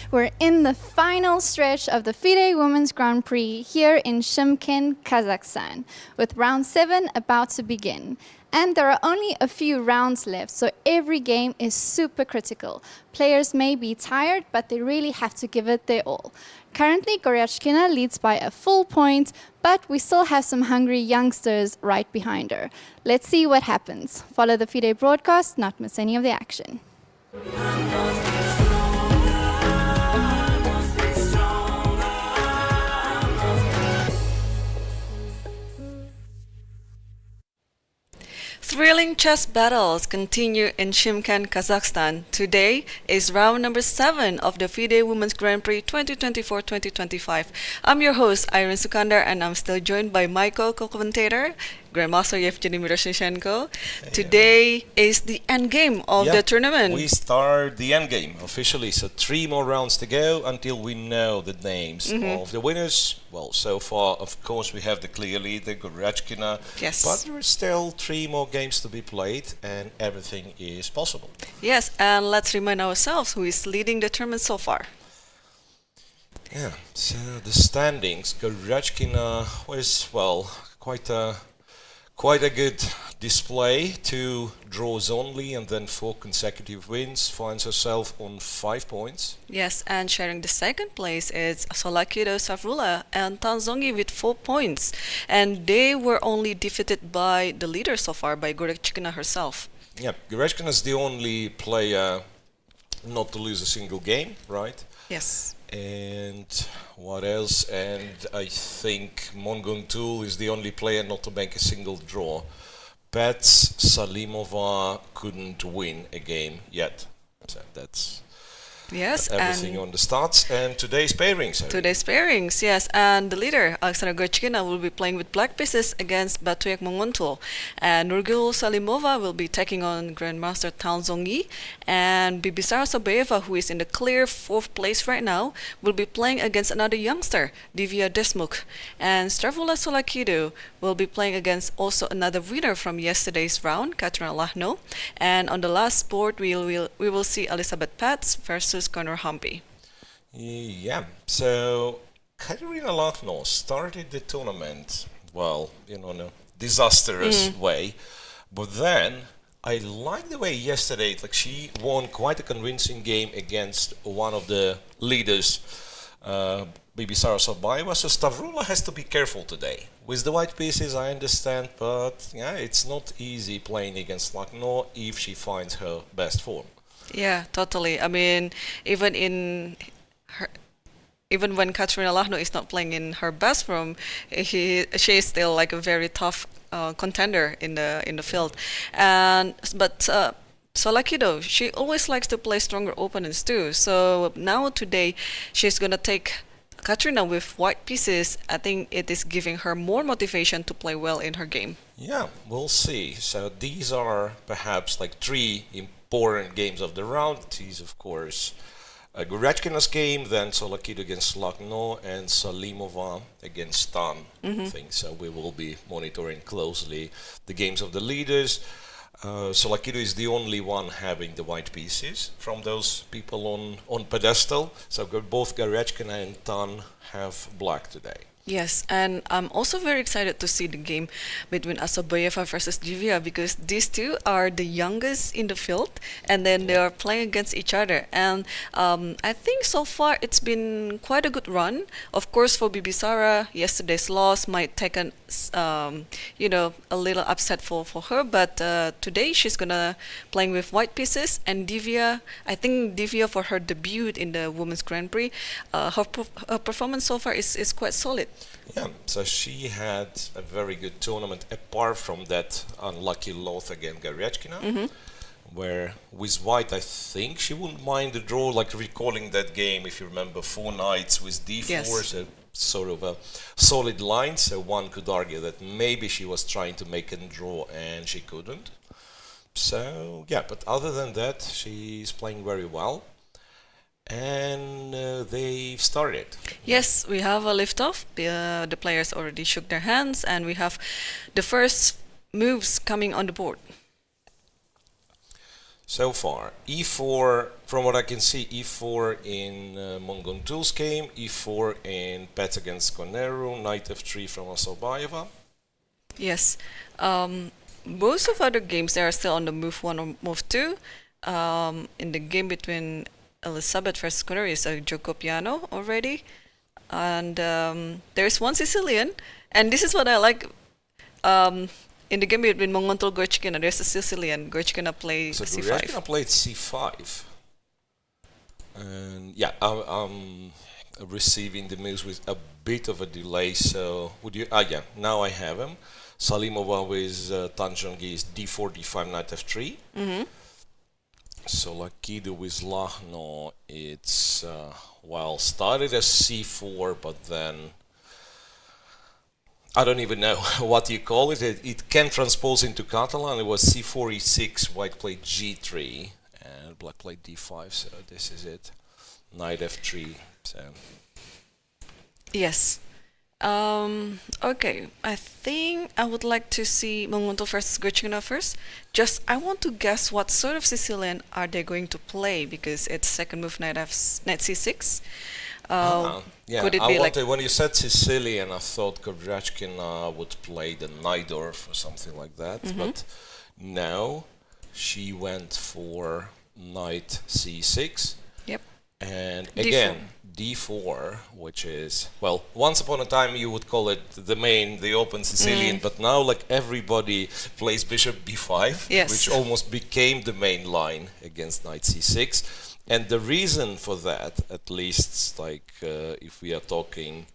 We're in the final stretch of the FIDE Women's Grand Prix here in Shymkent, Kazakhstan, with round 7 about to begin. And there are only a few rounds left, so every game is super critical. Players may be tired, but they really have to give it their all. Currently, Goryachkina leads by a full point, but we still have some hungry youngsters right behind her. Let's see what happens. Follow the FIDE broadcast, not miss any of the action. Thrilling chess battles continue in Shymkent, Kazakhstan. Today is round number 7 of the FIDE Women's Grand Prix 2024-2025. I'm your host, Irene Sukandar, and I'm still joined by my co-commentator, Grandmaster Evgenij Miroshnichenko. Today is the end game of the tournament. We start the end game officially, so 3 more rounds to go until we know the names of the winners. Well, so far, of course, we have the clear leader, Goryachkina. Yes. But there are still 3 more games to be played, and everything is possible. Yes, and let's remind ourselves who is leading the tournament so far. Yeah, so the standings, Goryachkina was, well, quite a good display. 2 draws only and then 4 consecutive wins, finds herself on 5 points. Yes, and sharing the second place is Tsolakidou, Stavroula and Tan Zhongyi with 4 points. And they were only defeated by the leader so far, by Goryachkina herself. Yeah, Goryachkina is the only player not to lose a single game, right? Yes. And what else? And I think Munguntuul is the only player not to make a single draw. Paehtz, Salimova couldn't win a game yet. So that's everything on the starts. And today's pairings. Today's pairings, yes. And the leader, Aleksandra Goryachkina, will be playing with black pieces against Batkhuyag Munguntuul. And Nurgyul Salimova will be taking on grandmaster Tan Zhongyi. And Bibisara Assaubayeva, who is in the clear 4th place right now, will be playing against another youngster, Divya Deshmukh. And Stavroula Tsolakidou will be playing against also another winner from yesterday's round, Kateryna Lagno. And on the last board, we will see Elisabeth Paehtz versus Humpy. Yeah, so Kateryna Lagno started the tournament, well, in a disastrous way, but then I like the way yesterday, like she won quite a convincing game against one of the leaders, Bibisara Assaubayeva. So Stavroula has to be careful today. With the white pieces, I understand, but yeah, it's not easy playing against Lagno if she finds her best form. Yeah, totally. I mean, even when Kateryna Lagno is not playing in her best form, she is still like a very tough contender in the field. But Tsolakidou, she always likes to play stronger opponents too. So now today, she's gonna take Kateryna with white pieces. I think it is giving her more motivation to play well in her game. Yeah, we'll see. So these are perhaps like 3 important games of the round. These, of course, Goryachkina's game, then Tsolakidou against Lagno, and Salimova against Tan. I think so. We will be monitoring closely the games of the leaders. Tsolakidou is the only one having the white pieces from those people on pedestal. So both Goryachkina and Tan have black today. Yes, and I'm also very excited to see the game between Assaubayeva versus Divya, because these two are the youngest in the field, and then they are playing against each other. And I think so far it's been quite a good run. Of course, for Bibisara, yesterday's loss might take a little upset for her, but today she's gonna playing with white pieces. And Divya, I think Divya, for her debut in the Women's Grand Prix, her performance so far is quite solid. Yeah, so she had a very good tournament, apart from that unlucky loss against Goryachkina, where with white, I think she wouldn't mind the draw, like recalling that game, if you remember, 4 knights with d4, so sort of a solid line, so one could argue that maybe she was trying to make a draw and she couldn't. So, yeah, but other than that, she's playing very well. And they've started. Yes, we have a liftoff. The players already shook their hands, and we have the first moves coming on the board. So far, e4 from what I can see, e4 in Munguntuul's game, e4 in Paehtz against Koneru, knight f3 from Assaubayeva. Yes. Most of other games, they are still on the move 1 or move 2. In the game between Elisabeth versus Koneru is a gioco piano already. And there's one Sicilian. And this is what I like. In the game between Munguntuul and Goryachkina, there's a Sicilian. Goryachkina played c5. Goryachkina played c5. And yeah, I'm receiving the moves with a bit of a delay. So would you? Yeah, now I have him. Salimova with Tan Zhongyi is d4, d5, knight f3. Tsolakidou with Lagno, it's well, started as c4, but then I don't even know what you call it. It can transpose into Catalan. It was c4, e6, white played g3, and black played d5. So this is it. Knight f3. So yes. Okay, I think I would like to see Munguntuul versus Goryachkina first. Just, I want to guess what sort of Sicilian are they going to play, because it's second move knight c6. Yeah, could it be like when you said Sicilian, I thought Goryachkina would play the Najdorf or something like that, but no, she went for knight c6. Yep. And again, d4, which is, well, once upon a time you would call it the open Sicilian, but now like everybody plays bishop b5, Yes. which almost became the main line against knight c6. And the reason for that, at least like if we are talking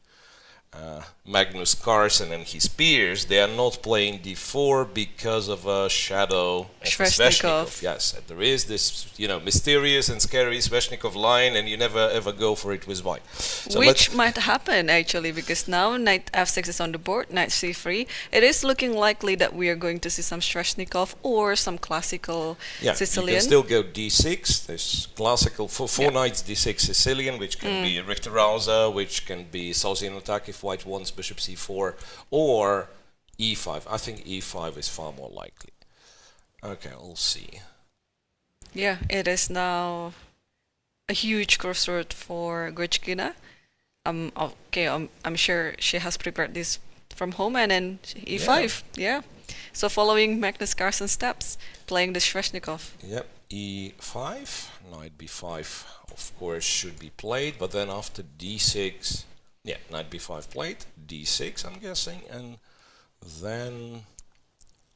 Magnus Carlsen and his peers, they are not playing d4 because of a shadow of Sveshnikov. Yes, and there is this, mysterious and scary Sveshnikov line, and you never ever go for it with white. So which might happen actually, because now knight f6 is on the board, knight c3. It is looking likely that we are going to see some Sveshnikov or some classical Sicilian. You can still go d6. There's classical four knights d6 Sicilian, which can be Richter-Rauser, which can be Sauzian attack if white wants bishop c4, or e5. I think e5 is far more likely. Okay, we'll see. Yeah, it is now a huge crossroad for Goryachkina. I'm sure she has prepared this from home, and then e5. Yeah. So following Magnus Carlsen's steps, playing the Sveshnikov. Yep, e5, knight b5, of course, should be played, but then after d6, yeah, knight b5 played, d6 I'm guessing, and then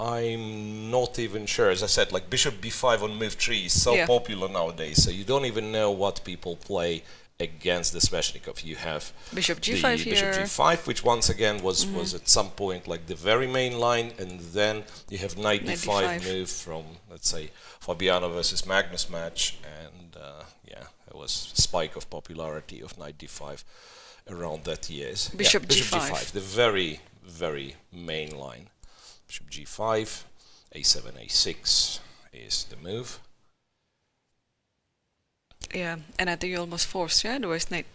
I'm not even sure. As I said, like bishop b5 on move 3 is so popular nowadays, so you don't even know what people play against the Sveshnikov. You have bishop g5 the bishop g5, which once again was at some point like the very main line, and then you have knight d5 move from, let's say, Fabiano versus Magnus match, and yeah, it was a spike of popularity of knight d5 around that years. Bishop g5, the very, very main line. Bishop g5, a7, a6 is the move. Yeah, and I think you almost forced, there was knight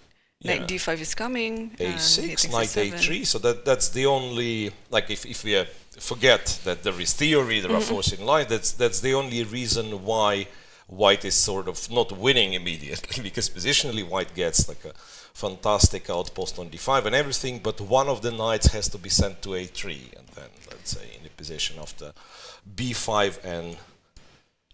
d5 is coming. a6, knight a3, so that's the only, like if we forget that there is theory, there are forcing lines, that's the only reason why white is sort of not winning immediately, because positionally white gets like a fantastic outpost on d5 and everything, but one of the knights has to be sent to a3, and then, let's say, in the position after b5, and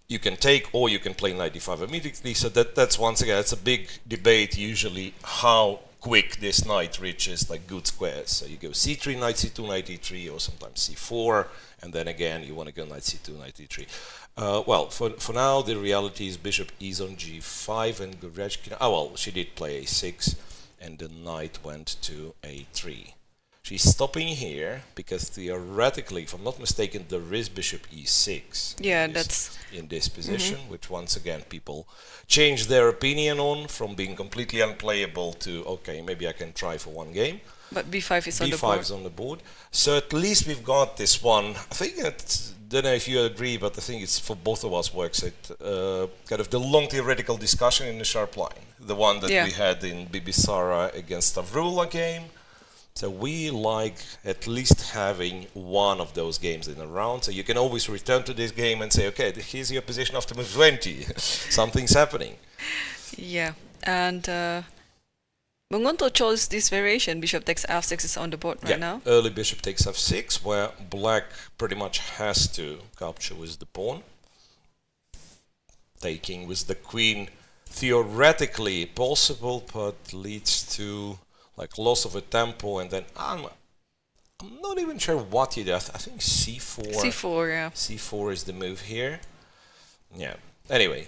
you can take, or you can play knight d5 immediately. So that's once again, it's a big debate usually how quick this knight reaches like good squares. So you go c3, knight c2, knight e3, or sometimes c4, and then again you want to go knight c2, knight e3. Well, for now the reality is bishop is on g5, and Goryachkina, well, she did play a6, and the knight went to a3. She's stopping here because theoretically, if I'm not mistaken, there is bishop e6. Yeah, that's in this position, which once again people change their opinion on, from being completely unplayable to, okay, maybe I can try for one game. But b5 is on the board. b5 is on the board. So at least we've got this one. I think that, don't know if you agree, but I think it's for both of us works. It kind of the long theoretical discussion in the sharp line, the one that we had in Bibisara against Stavroula game. So we like at least having one of those games in a round. So you can always return to this game and say, okay, here's your position after move 20. Something's happening. Yeah, and Munguntuul chose this variation. Bishop takes f6 is on the board right now. Early bishop takes f6, where black pretty much has to capture with the pawn. Taking with the queen, theoretically possible, but leads to like loss of a tempo, and then I'm not even sure what he does. I think c4. c4, yeah. c4 is the move here. Yeah. Anyway,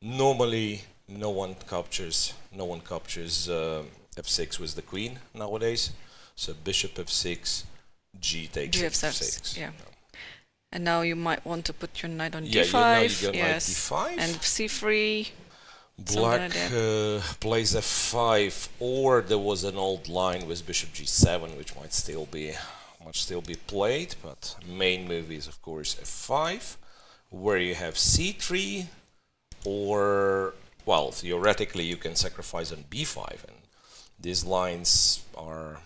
normally no one captures f6 with the queen nowadays. So bishop f6, g takes f6. Yeah. And now you might want to put your knight on d5. Now you go yes. knight d5. And c3. Black plays f5, or there was an old line with bishop g7, which might still be played, but main move is of course f5, where you have c3, or well, theoretically you can sacrifice on b5, and these lines are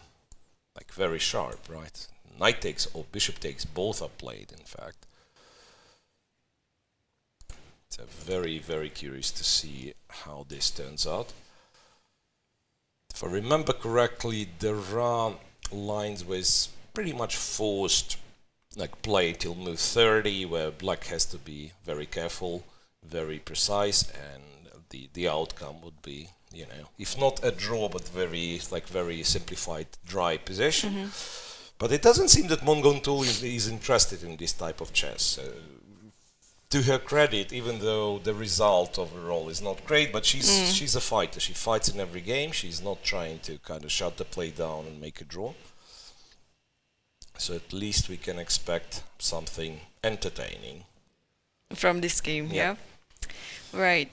like very sharp, right? Knight takes or bishop takes, both are played, in fact. So very, very curious to see how this turns out. If I remember correctly, there are lines with pretty much forced like play till move 30, where black has to be very careful, very precise, and the outcome would be, you know, if not a draw, but very simplified dry position. But it doesn't seem that Munguntuul is interested in this type of chess. To her credit, even though the result overall is not great, but she's a fighter. She fights in every game. She's not trying to kind of shut the play down and make a draw. So at least we can expect something entertaining from this game. Yeah. Right.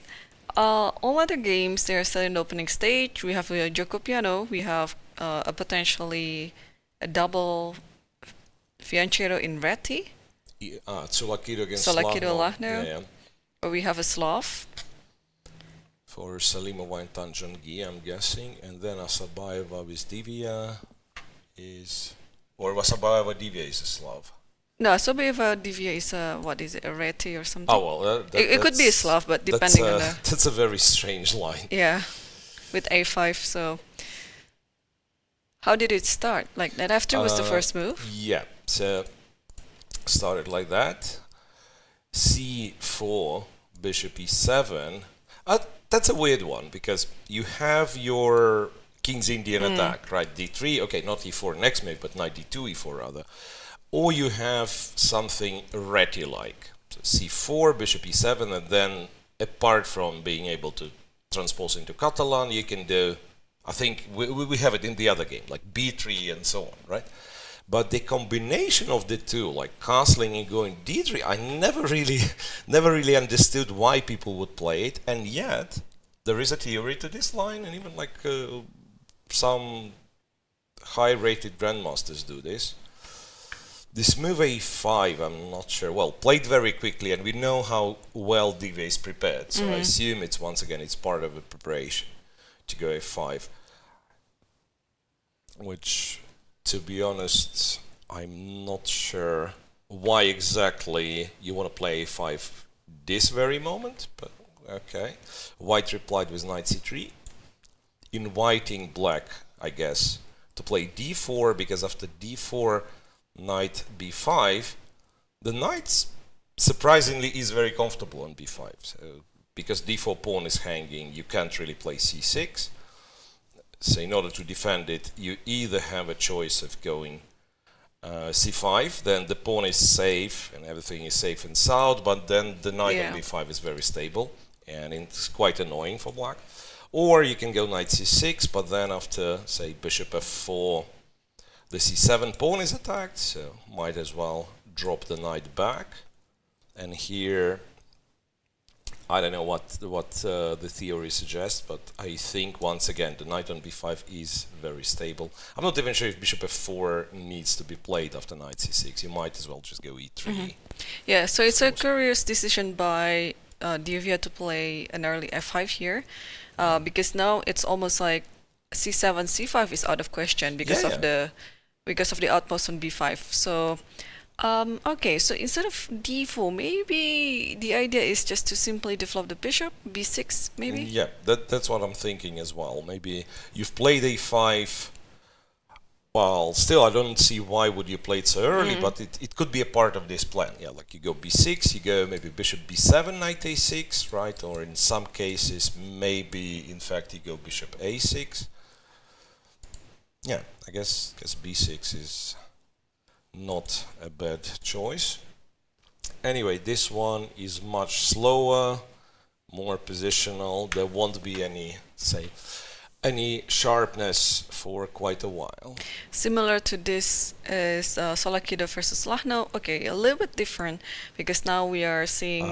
All other games, they're still in the opening stage. We have a Gioco Piano. We have a potentially a double fianchetto in Reti. Tsolakidou against Lagno. Yeah. Or we have a Slav. For Salimova and Tan Zhongyi, I'm guessing. And then Assaubayeva with Divya is... Or Assaubayeva Divya is a Slav. No, Assaubayeva Divya is what is it, a Reti or something? Oh, well, it could be a Slav, but depending on the... That's a very strange line. Yeah, with a5, so... How did it start? Like that after was the first move? Yeah, so... Started like that. c4, bishop e7. That's a weird one, because you have your King's Indian attack, right? d3, okay, not e4 next move, but knight d2, e4 rather. Or you have something Reti-like. So c4, bishop e7, and then apart from being able to transpose into Catalan, you can do, I think we have it in the other game, like b3 and so on, right? But the combination of the two, like castling and going d3, I never really understood why people would play it. And yet, there is a theory to this line, and even like some high-rated grandmasters do this. This move a5, I'm not sure. Well, played very quickly, and we know how well Divya is prepared. So I assume it's once again it's part of a preparation to go a5, which, to be honest, I'm not sure why exactly you want to play a5 this very moment, but okay. White replied with knight c3, inviting black, I guess, to play d4, because after d4, knight b5, the knight surprisingly is very comfortable on b5. So, because d4 pawn is hanging, you can't really play c6. So in order to defend it, you either have a choice of going c5, then the pawn is safe and everything is safe and sound, but then the knight on b5 is very stable and it's quite annoying for black. Or you can go knight c6, but then after, say, bishop f4, the c7 pawn is attacked, so might as well drop the knight back. And here, I don't know what the theory suggests, but I think once again the knight on b5 is very stable. I'm not even sure if bishop f4 needs to be played after knight c6. You might as well just go e3. Yeah, so it's a curious decision by Divya to play an early f5 here, because now it's almost like c7, c5 is out of question because of the outpost on b5. So okay, so instead of d4, maybe the idea is just to simply develop the bishop, b6 maybe? Yeah, that's what I'm thinking as well. Maybe you've played a5. Well, still, I don't see why would you play it so early, but it could be a part of this plan. Yeah, like you go b6, you go maybe bishop b7, knight a6, right? Or in some cases, maybe, in fact, you go bishop a6. Yeah, I guess b6 is not a bad choice. Anyway, this one is much slower, more positional. There won't be any, say, any sharpness for quite a while. Similar to this is Tsolakidou versus Lagno. Okay, a little bit different because now we are seeing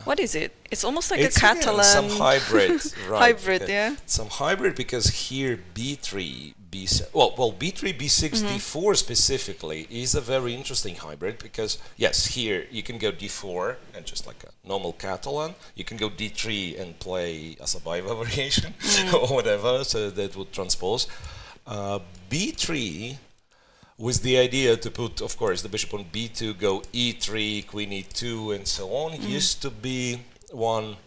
what is it? It's almost like It's a Catalan some hybrid, right? hybrid, yeah. Some hybrid because here b3, b7. Well, b3, b6, d4 specifically is a very interesting hybrid because yes, here you can go d4 and just like a normal Catalan. You can go d3 and play Assaubayeva variation or whatever, so that would transpose. B3 with the idea to put, of course, the bishop on b2, go e3, queen e2, and so on, used to be one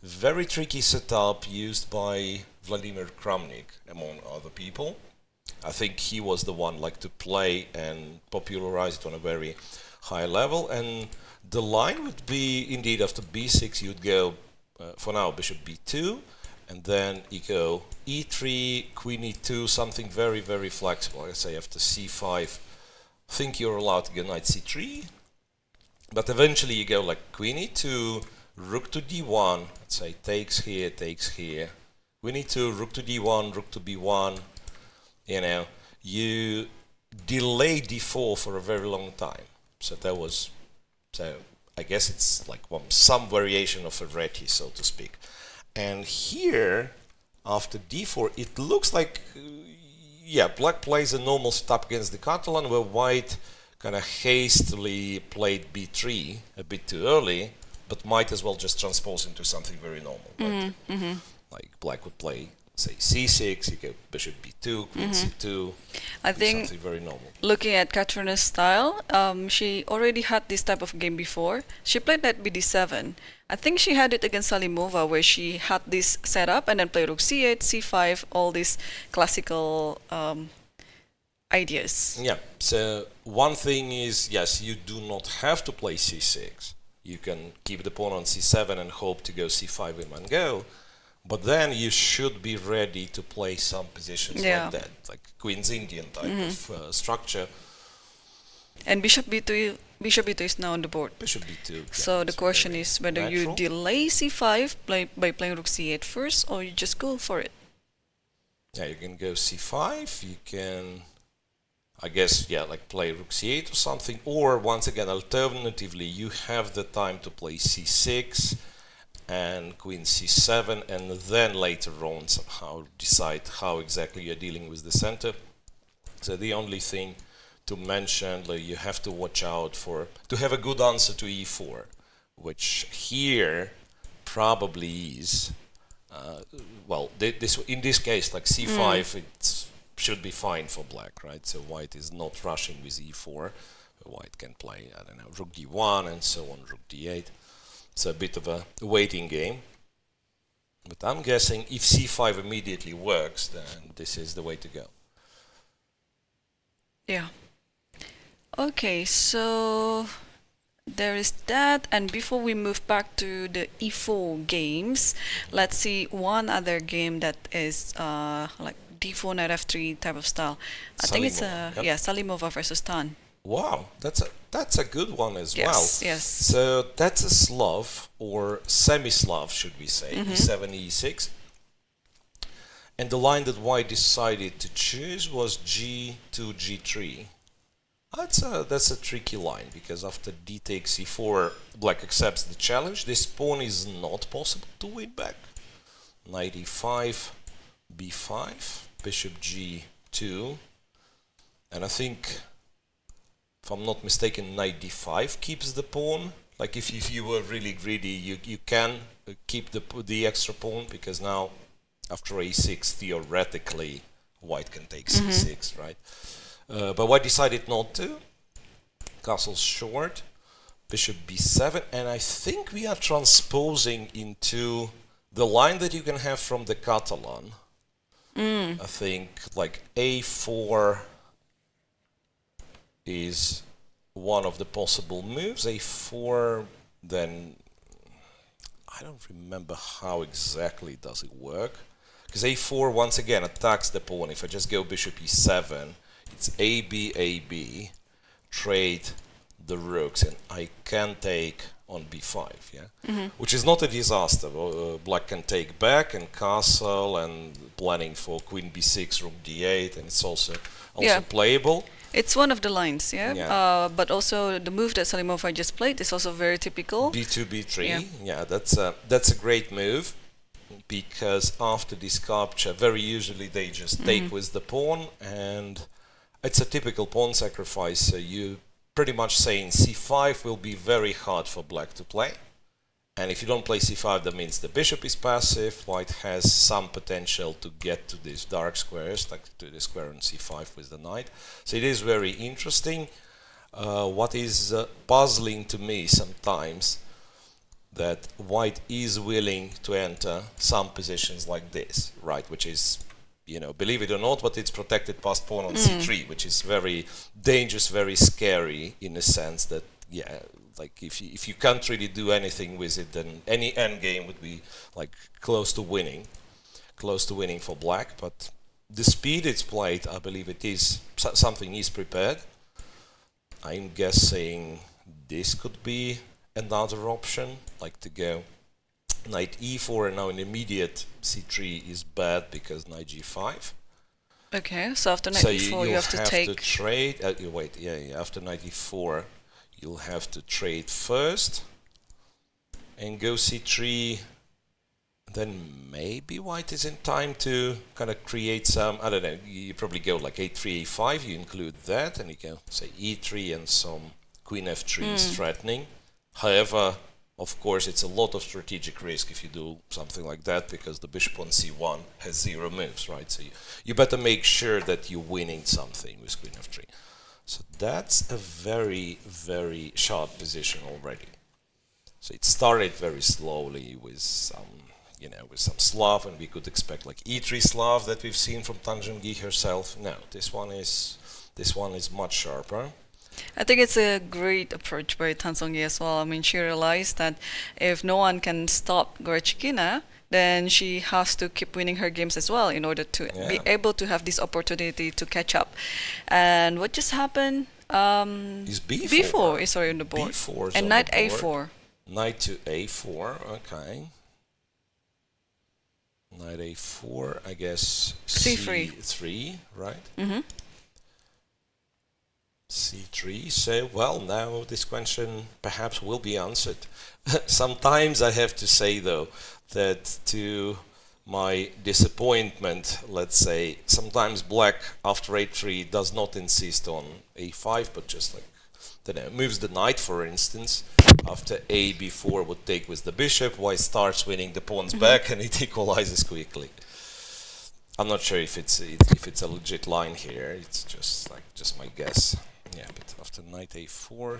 very tricky setup used by Vladimir Kramnik, among other people. I think he was the one like to play and popularize it on a very high level. And the line would be, indeed, after b6, you'd go, for now, bishop b2, and then you go e3, queen e2, something very, very flexible. Like I say, after c5, I think you're allowed to go knight c3, but eventually you go like queen e2, rook to d1, let's say takes here, queen e2, rook to d1, rook to b1, you know, you delay d4 for a very long time. So that was, so I guess it's like some variation of a reti, so to speak. And here, after d4, it looks like, yeah, black plays a normal setup against the Catalan, where white kind of hastily played b3 a bit too early, but might as well just transpose into something very normal. Right? Like black would play, say, c6, you go bishop b2, queen c2. I think something very normal. looking at Kateryna's style, she already had this type of game before. She played knight bd7. I think she had it against Salimova, where she had this setup and then played rook c8, c5, all these classical ideas. Yeah, so one thing is, yes, you do not have to play c6. You can keep the pawn on c7 and hope to go c5 in one go. But then you should be ready to play some positions like that, like Queen's Indian type of structure. And bishop b2 is now on the board. Bishop b2. So the question is whether you delay c5 by playing rook c8 first, or you just go for it. Yeah, you can go c5, you can, I guess, yeah, like play rook c8 or something, or once again, alternatively, you have the time to play c6 and queen c7, and then later on somehow decide how exactly you're dealing with the center. So the only thing to mention, like, you have to watch out for, to have a good answer to e4, which here probably is, well, in this case, like c5, it should be fine for black, right? So white is not rushing with e4. White can play, I don't know, rook d1 and so on, rook d8. It's a bit of a waiting game. But I'm guessing if c5 immediately works, then this is the way to go. Yeah. Okay, so there is that. And before we move back to the e4 games, let's see one other game that is like d4, knight f3 type of style. I think it's Salimova versus Tan. Wow, that's a good one as well. Yes. So that's a Slav, or semi-Slav, should we say, e7, e6. And the line that white decided to choose was g2, g3. That's a tricky line, because after d takes e4, black accepts the challenge. This pawn is not possible to win back. Knight e5, b5, bishop g2, and I think, if I'm not mistaken, knight d5 keeps the pawn. Like if you were really greedy, you can keep the extra pawn, because now after a6, theoretically, white can take c6, right? But white decided not to. Castle short, bishop b7, and I think we are transposing into the line that you can have from the Catalan. I think like a4 is one of the possible moves. a4, then I don't remember how exactly does it work, because a4 once again attacks the pawn. If I just go bishop e7, it's ab, trade the rooks, and I can take on b5, yeah, which is not a disaster. Black can take back and castle and planning for queen b6, rook d8, and it's also playable. It's one of the lines, but also the move that Salimova just played is also very typical. b2, b3, yeah, that's a great move, because after this capture, very usually they just take with the pawn, and it's a typical pawn sacrifice. So you pretty much saying c5 will be very hard for black to play, and if you don't play c5, that means the bishop is passive. White has some potential to get to these dark squares, like to the square on c5 with the knight. So it is very interesting. What is puzzling to me sometimes, that white is willing to enter some positions like this, right, which is, you know, believe it or not, but it's protected passed pawn on c3, which is very dangerous, very scary, in the sense that, yeah, like if you can't really do anything with it, then any endgame would be like close to winning for black. But the speed it's played, I believe it is something is prepared. I'm guessing this could be another option, like to go knight e4, and now an immediate c3 is bad because knight g5. Okay, so after knight e4 you have to take... to trade, after knight e4 you'll have to trade first and go c3, then maybe white is in time to kind of create some, I don't know, you probably go like a3, a5, you include that, and you can say e3 and some queen f3 is threatening. However, of course, it's a lot of strategic risk if you do something like that, because the bishop on c1 has 0 moves, right? So you better make sure that you're winning something with queen f3. So that's a very, very sharp position already. So it started very slowly with some, with some Slav, and we could expect like e3 Slav that we've seen from Tan Zhongyi herself. No, this one is much sharper. I think it's a great approach by Tan Zhongyi as well. I mean, she realized that if no one can stop Goryachkina, then she has to keep winning her games as well in order to be able to have this opportunity to catch up. And what just happened? Is b4 is already on the board. B4 and knight a4. Knight to a4, okay. Knight a4, I guess c3. C3, right? C3, so, well, now this question perhaps will be answered. Sometimes I have to say, though, that to my disappointment, let's say, sometimes black after a3 does not insist on a5, but just like, moves the knight, for instance. After a b4 would take with the bishop, white starts winning the pawns back, and it equalizes quickly. I'm not sure if it's a legit line here. It's just my guess. Yeah, but after knight a4,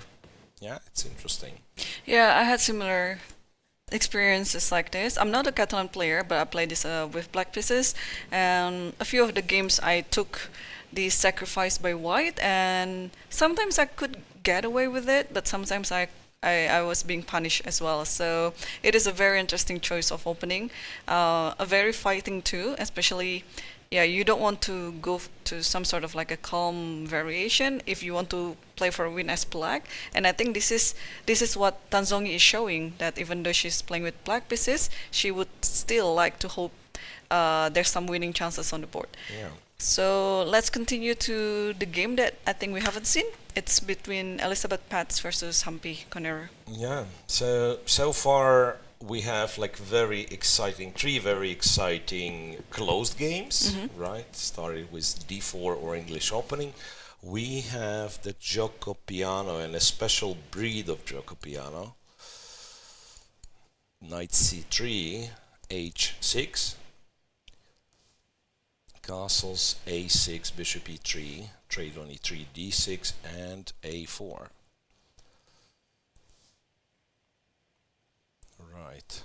yeah, it's interesting. Yeah, I had similar experiences like this. I'm not a Catalan player, but I played this with black pieces, and a few of the games I took the sacrifice by white, and sometimes I could get away with it, but sometimes I was being punished as well. So it is a very interesting choice of opening, a very fighting too, especially. Yeah, you don't want to go to some sort of like a calm variation if you want to play for a win as black. And I think this is what Tan Zhongyi is showing, that even though she's playing with black pieces, she would still like to hope there's some winning chances on the board. Yeah. So let's continue to the game that I think we haven't seen. It's between Elisabeth Paehtz versus Humpy Koneru. Yeah. So far we have like three very exciting closed games, right? Started with d4 or English opening. We have the gioco piano and a special breed of gioco piano. Knight c3, h6. Castles a6, bishop e3, trade on e3, d6, and a4. Right.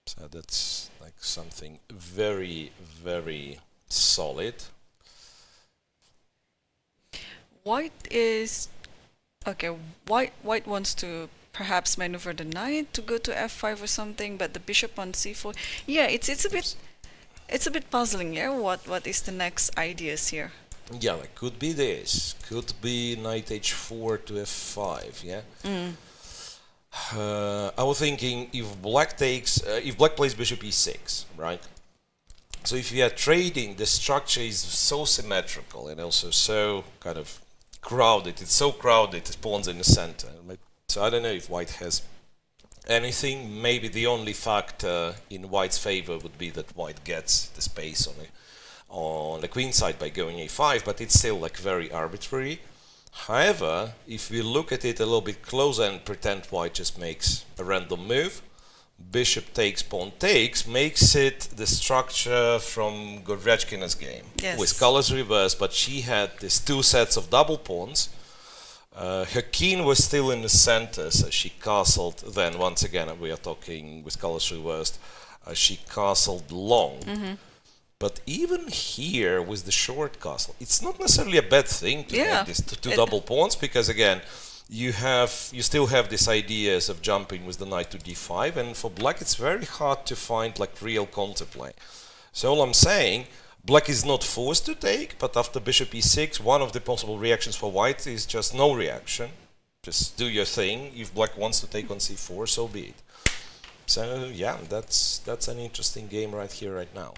So that's like something very, very solid. White is okay. White wants to perhaps maneuver the knight to go to f5 or something, but the bishop on c4. Yeah, it's a bit puzzling. Yeah, what is the next ideas here? Yeah, it could be this. Could be knight h4 to f5. Yeah. I was thinking if black plays bishop e6, right? So if you are trading, the structure is so symmetrical and also so kind of crowded. It's so crowded, it's pawns in the center. So I don't know if white has anything. Maybe the only factor in white's favor would be that white gets the space on the queen side by going a5, but it's still like very arbitrary. However, if we look at it a little bit closer and pretend white just makes a random move, bishop takes, pawn takes, makes it the structure from Goryachkina's game. Yes. With colors reversed, but she had these two sets of double pawns. Her king was still in the center, so she castled. Then, once again, we are talking with colors reversed, she castled long. But even here, with the short castle, it's not necessarily a bad thing to have these two double pawns, because again, you still have these ideas of jumping with the knight to d5, and for black it's very hard to find like real counterplay. So all I'm saying, black is not forced to take, but after bishop e6, one of the possible reactions for white is just no reaction. Just do your thing. If black wants to take on c4, so be it. So yeah, that's an interesting game right here, right now.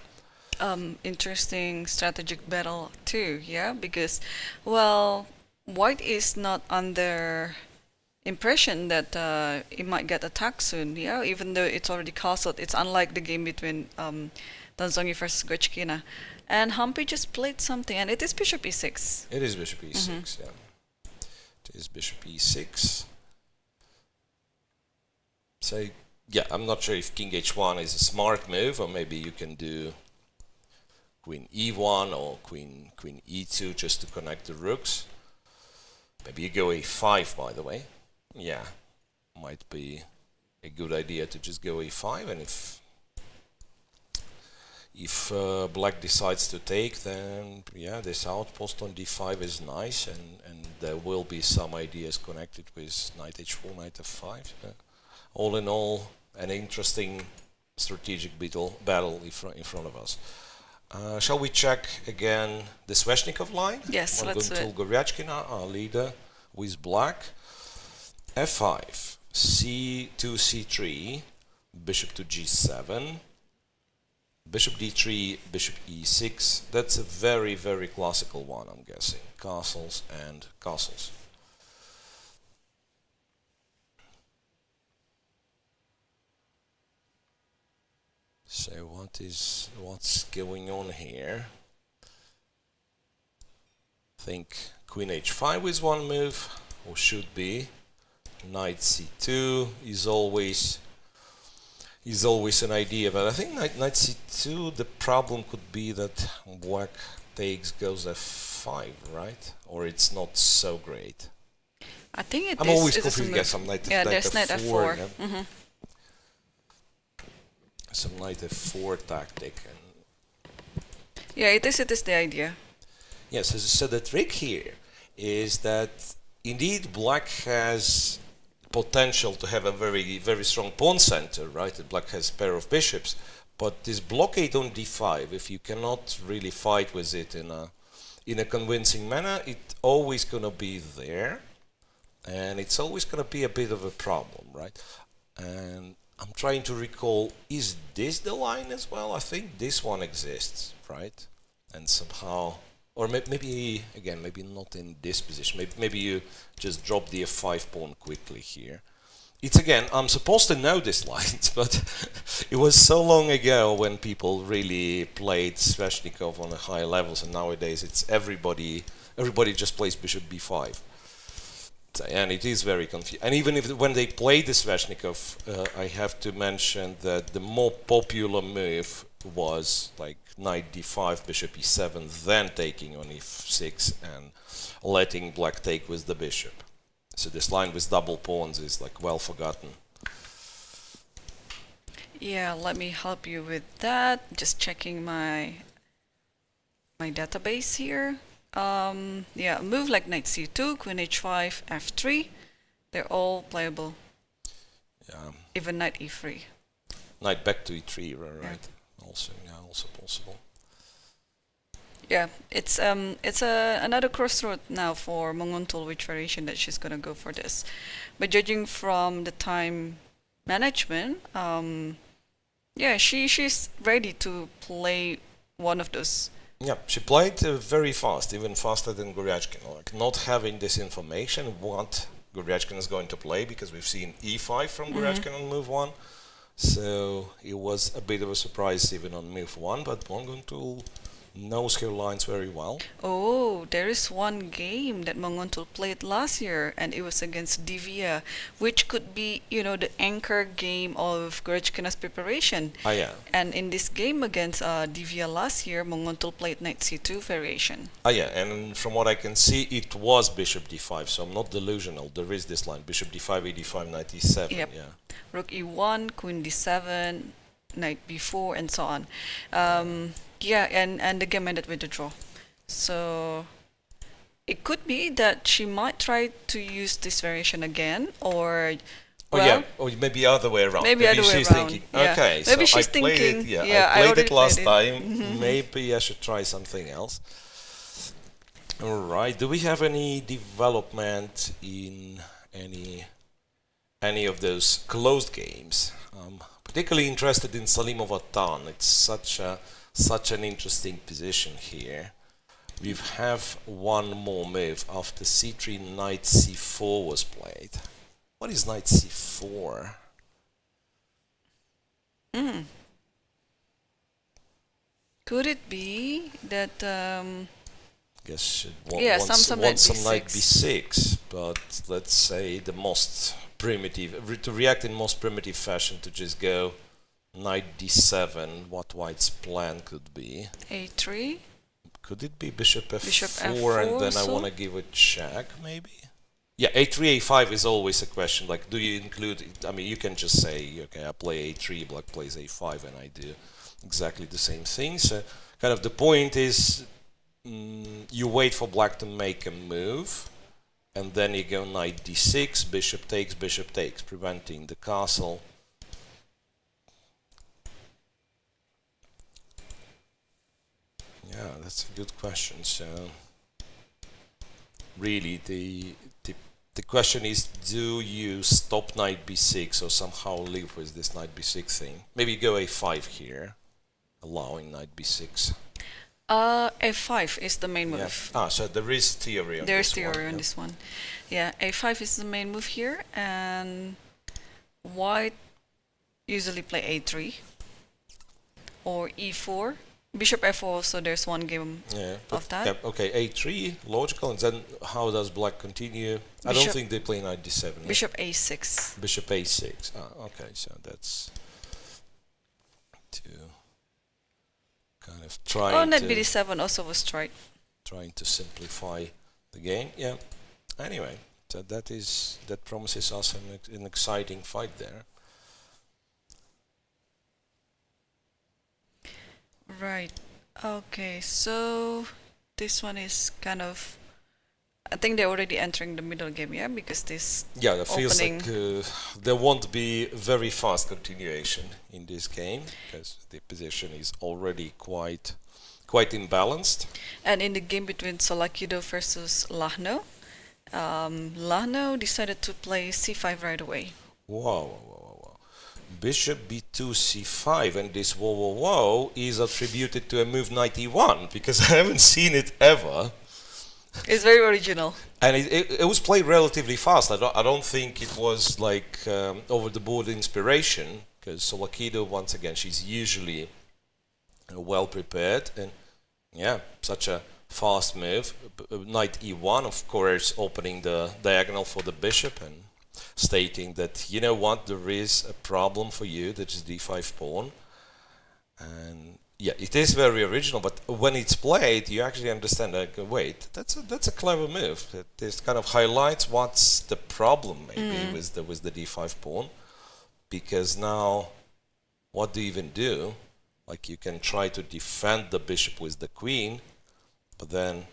Interesting strategic battle too, yeah, because, well, white is not under impression that it might get attacked soon, yeah, even though it's already castled. It's unlike the game between Tan Zhongyi versus Goryachkina. And Humpy just played something, and it is bishop e6. It is bishop e6, yeah. It is bishop e6. So, yeah, I'm not sure if king h1 is a smart move, or maybe you can do queen e1 or queen e2 just to connect the rooks. Maybe you go a5, by the way. Yeah, might be a good idea to just go a5, and if black decides to take, then yeah, this outpost on d5 is nice, and there will be some ideas connected with knight h4, knight f5. All in all, an interesting strategic battle in front of us. Shall we check again the Sveshnikov line? Yes, let's do it. Goryachkina, our leader, with black. f5, c2, c3, bishop to g7, bishop d3, bishop e6. That's a very, very classical one, I'm guessing. Castles and castles. So what's going on here? I think queen h5 is one move, or should be. Knight c2 is always an idea, but I think knight c2, the problem could be that black takes, goes f5, right? Or it's not so great. I think I'm always confused. Get some knight there's knight f4. Yeah? Some knight f4 tactic. Yeah, it is the idea. Yes, so the trick here is that indeed black has potential to have a very, very strong pawn center, right? Black has a pair of bishops, but this blockade on d5, if you cannot really fight with it in a convincing manner, it's always going to be there, and it's always going to be a bit of a problem, right? And I'm trying to recall, is this the line as well? I think this one exists, right? And somehow, or maybe, again, maybe not in this position. Maybe you just drop the f5 pawn quickly here. It's again, I'm supposed to know these lines, but it was so long ago when people really played Sveshnikov on a higher levels, and nowadays it's everybody just plays bishop b5. And it is very confusing. And even when they play the Sveshnikov, I have to mention that the more popular move was like knight d5, bishop e7, then taking on e6 and letting black take with the bishop. So this line with double pawns is like well forgotten. Yeah, let me help you with that. Just checking my database here. Yeah, move like knight c2, queen h5, f3. They're all playable. Yeah. Even knight e3. Knight back to e3, right? Yeah. Also possible. Yeah, it's another crossroad now for Munguntuul, which variation that she's gonna go for this. But judging from the time management, yeah, she's ready to play one of those. Yeah, she played very fast, even faster than Goryachkina. Like not having this information, what Goryachkina is going to play, because we've seen e5 from Goryachkina on move 1. So it was a bit of a surprise even on move 1, but Munguntuul knows her lines very well. Oh, there is one game that Munguntuul played last year, and it was against Divya, which could be, you know, the anchor game of Goryachkina's preparation. Ah, yeah. And in this game against Divya last year, Munguntuul played knight c2 variation. Ah, yeah, and from what I can see, it was bishop d5, so I'm not delusional. There is this line, bishop d5, e d5, knight e7, Yep. yeah. Rook e1, queen d7, knight b4, and so on. Yeah, and the game ended with a draw. So it could be that she might try to use this variation again, or Oh yeah, or maybe other way around. Maybe other way she's around. thinking, Yeah. okay, Maybe so she's I played thinking, it, yeah, yeah, I I played already it last played it. time, maybe I should try something else. Alright, do we have any development in any of those closed games? Particularly interested in Salimova Tan. It's such an interesting position here. We have one more move after c3, knight c4 was played. What is knight c4? Could it be that Guess it yeah, wants some knight b6. b6, but let's say the most primitive, to react in most primitive fashion, to just go knight d7, what white's plan could be. a3? Could it be bishop f4, Bishop f4 and then I also? want to give a check, maybe? Yeah, a3, a5 is always a question, like, do you include it? I mean, you can just say, okay, I play a3, black plays a5, and I do exactly the same thing. So, kind of the point is, you wait for black to make a move, and then you go knight d6, bishop takes, preventing the castle. Yeah, that's a good question. So, really, the question is, do you stop knight b6 or somehow live with this knight b6 thing? Maybe go a5 here, allowing knight b6. a5 is the main move. Yeah. Ah, so there is theory on There's this theory one. on this one. Yeah, a5 is the main move here, and white usually play a3 or e4. Bishop f4, so there's one game of that. Yeah, okay, a3, logical, and then how does black continue? I don't think they play knight d7. Bishop a6. Bishop a6. Ah, okay, so that's to kind of try. Oh, knight bd7 also was tried. Trying to simplify the game. Yeah. Anyway, so that promises us an exciting fight there. Right. Okay, so this one is kind of, I think they're already entering the middle game, yeah, because this Yeah, it feels opening like there won't be very fast continuation in this game, because the position is already quite imbalanced. And in the game between Tsolakidou versus Lagno, Lagno decided to play c5 right away. Wow. Bishop b2 c5, and this whoa is attributed to a move knight e1, because I haven't seen it ever. It's very original. And it was played relatively fast. I don't think it was like over the board inspiration, because Tsolakidou, once again, she's usually well prepared, and yeah, such a fast move. Knight e1, of course, opening the diagonal for the bishop and stating that, you know what, there is a problem for you, that is d5 pawn, And yeah, it is very original, but when it's played, you actually understand, like, wait, that's a clever move. This kind of highlights what's the problem maybe with the d5 pawn, because now what do you even do? Like, you can try to defend the bishop with the queen, but then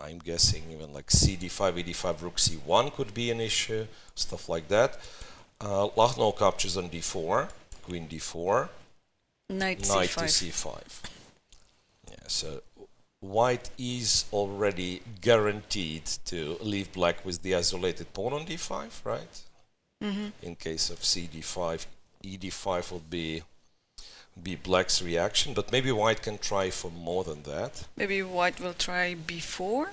I'm guessing even like cd5, ed5, rook c1 could be an issue, stuff like that. Lagno captures on d4, queen d4, Knight to c5. c5. Yeah, so white is already guaranteed to leave black with the isolated pawn on d5, right? In case of cd5, ed5 would be black's reaction, but maybe white can try for more than that. Maybe white will try b4.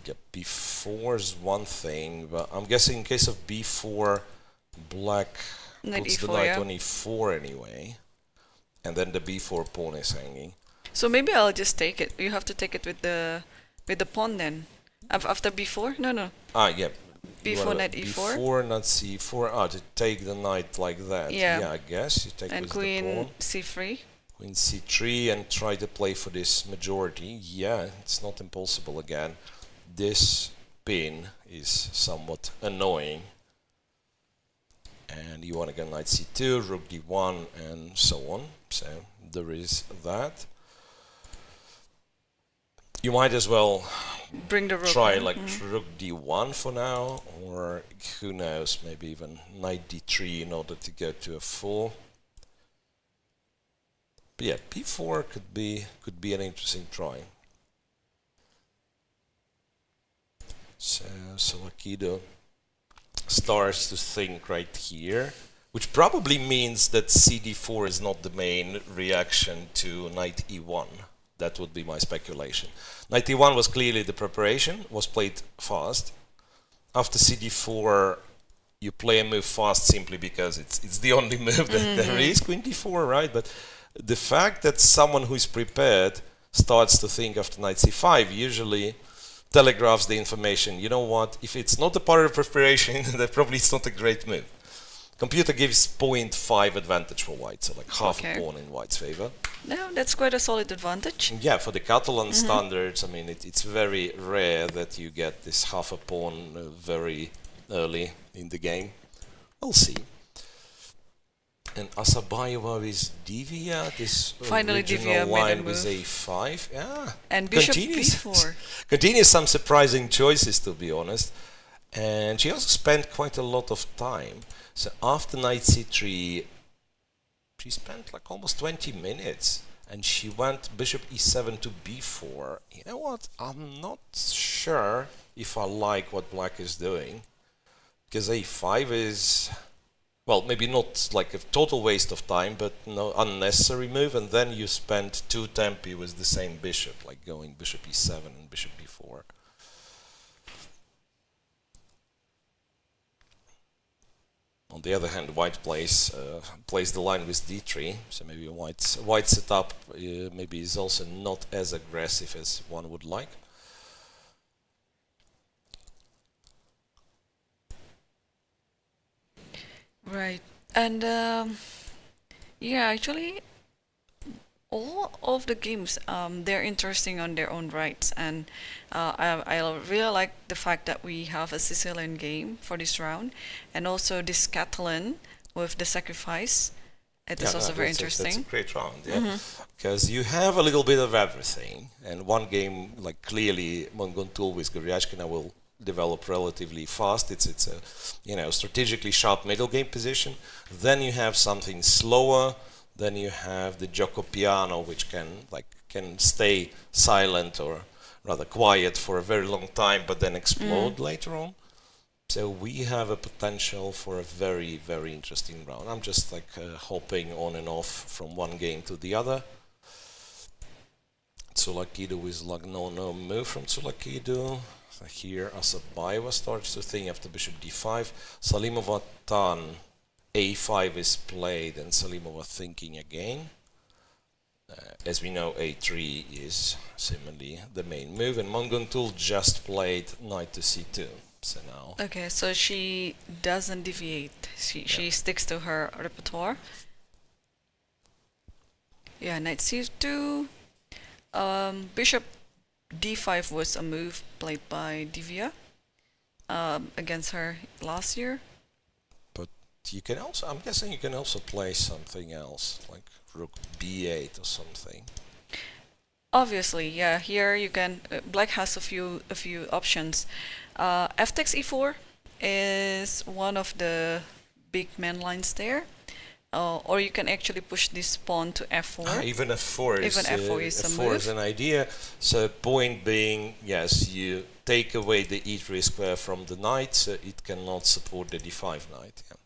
Yeah, b4 is one thing, but I'm guessing in case of b4, black Knight puts the e4, knight yeah. on e4 anyway, and then the b4 pawn is hanging. So maybe I'll just take it. You have to take it with the pawn then. After b4? No. Yeah. b4, Well, knight e4. b4, not c4. To take the knight like that. Yeah. I guess you take And with queen the pawn. c3. Queen c3 and try to play for this majority. Yeah, it's not impossible again. This pin is somewhat annoying. And you want to go knight c2, rook d1, and so on. So there is that. You might as well Bring the rook. try like rook d1 for now, or who knows, maybe even knight d3 in order to go to a4. But yeah, p4 could be an interesting try. So Tsolakidou starts to think right here, which probably means that cd4 is not the main reaction to knight e1. That would be my speculation. Knight e1 was clearly the preparation, was played fast. After cd4, you play a move fast simply because it's the only move that there is, queen d4, right? But the fact that someone who is prepared starts to think after knight c5 usually telegraphs the information, you know what, if it's not a part of preparation, then probably it's not a great move. Computer gives 0.5 advantage for white, so like half a pawn in white's favor. No, that's quite a solid advantage. Yeah, for the Catalan standards, I mean, it's very rare that you get this half a pawn very early in the game. We'll see. And Assaubayeva with Divya, this Finally original Divya made a line with move. a5. Yeah. And bishop b4. Continues some surprising choices, to be honest. And she also spent quite a lot of time. So after knight c3, she spent like almost 20 minutes. And she went bishop e7 to b4. You know what? I'm not sure if I like what black is doing. Because a5 is, well, maybe not like a total waste of time, but no unnecessary move. And then you spend 2 tempi with the same bishop, like going bishop e7 and bishop b4. On the other hand, white plays the line with d3, so maybe white's setup maybe is also not as aggressive as one would like. Right. And yeah, actually, all of the games, they're interesting on their own rights, and I really like the fact that we have a Sicilian game for this round, and also this Catalan with the sacrifice. It is also very interesting. That's a great round, yeah, because you have a little bit of everything, and one game like clearly Munguntuul with Goryachkina will develop relatively fast. It's a strategically sharp middle game position. Then you have something slower. Then you have the gioco piano, which can stay silent or rather quiet for a very long time, but then explode later on. So we have a potential for a very, very interesting round. I'm just like hopping on and off from one game to the other. Tsolakidou with Lagno, no move from Tsolakidou. So here Assaubayeva starts to think after bishop d5. Salimova Tan. a5 is played and Salimova thinking again. As we know, a3 is similarly the main move, and Munguntuul just played knight to c2. So now. Okay, so she doesn't deviate. She sticks to her repertoire. Yeah, knight c2. Bishop d5 was a move played by Divya against her last year. But you can also, I'm guessing you can also play something else, like rook b8 or something. Obviously, yeah. Here you can. Black has a few options. F takes e4 is one of the big man lines there. Or you can actually push this pawn to f4. Even f4 is, Even f4 is a f4 move. is an idea. So point being, yes, you take away the e3 square from the knight, so it cannot support the d5 knight. Yeah.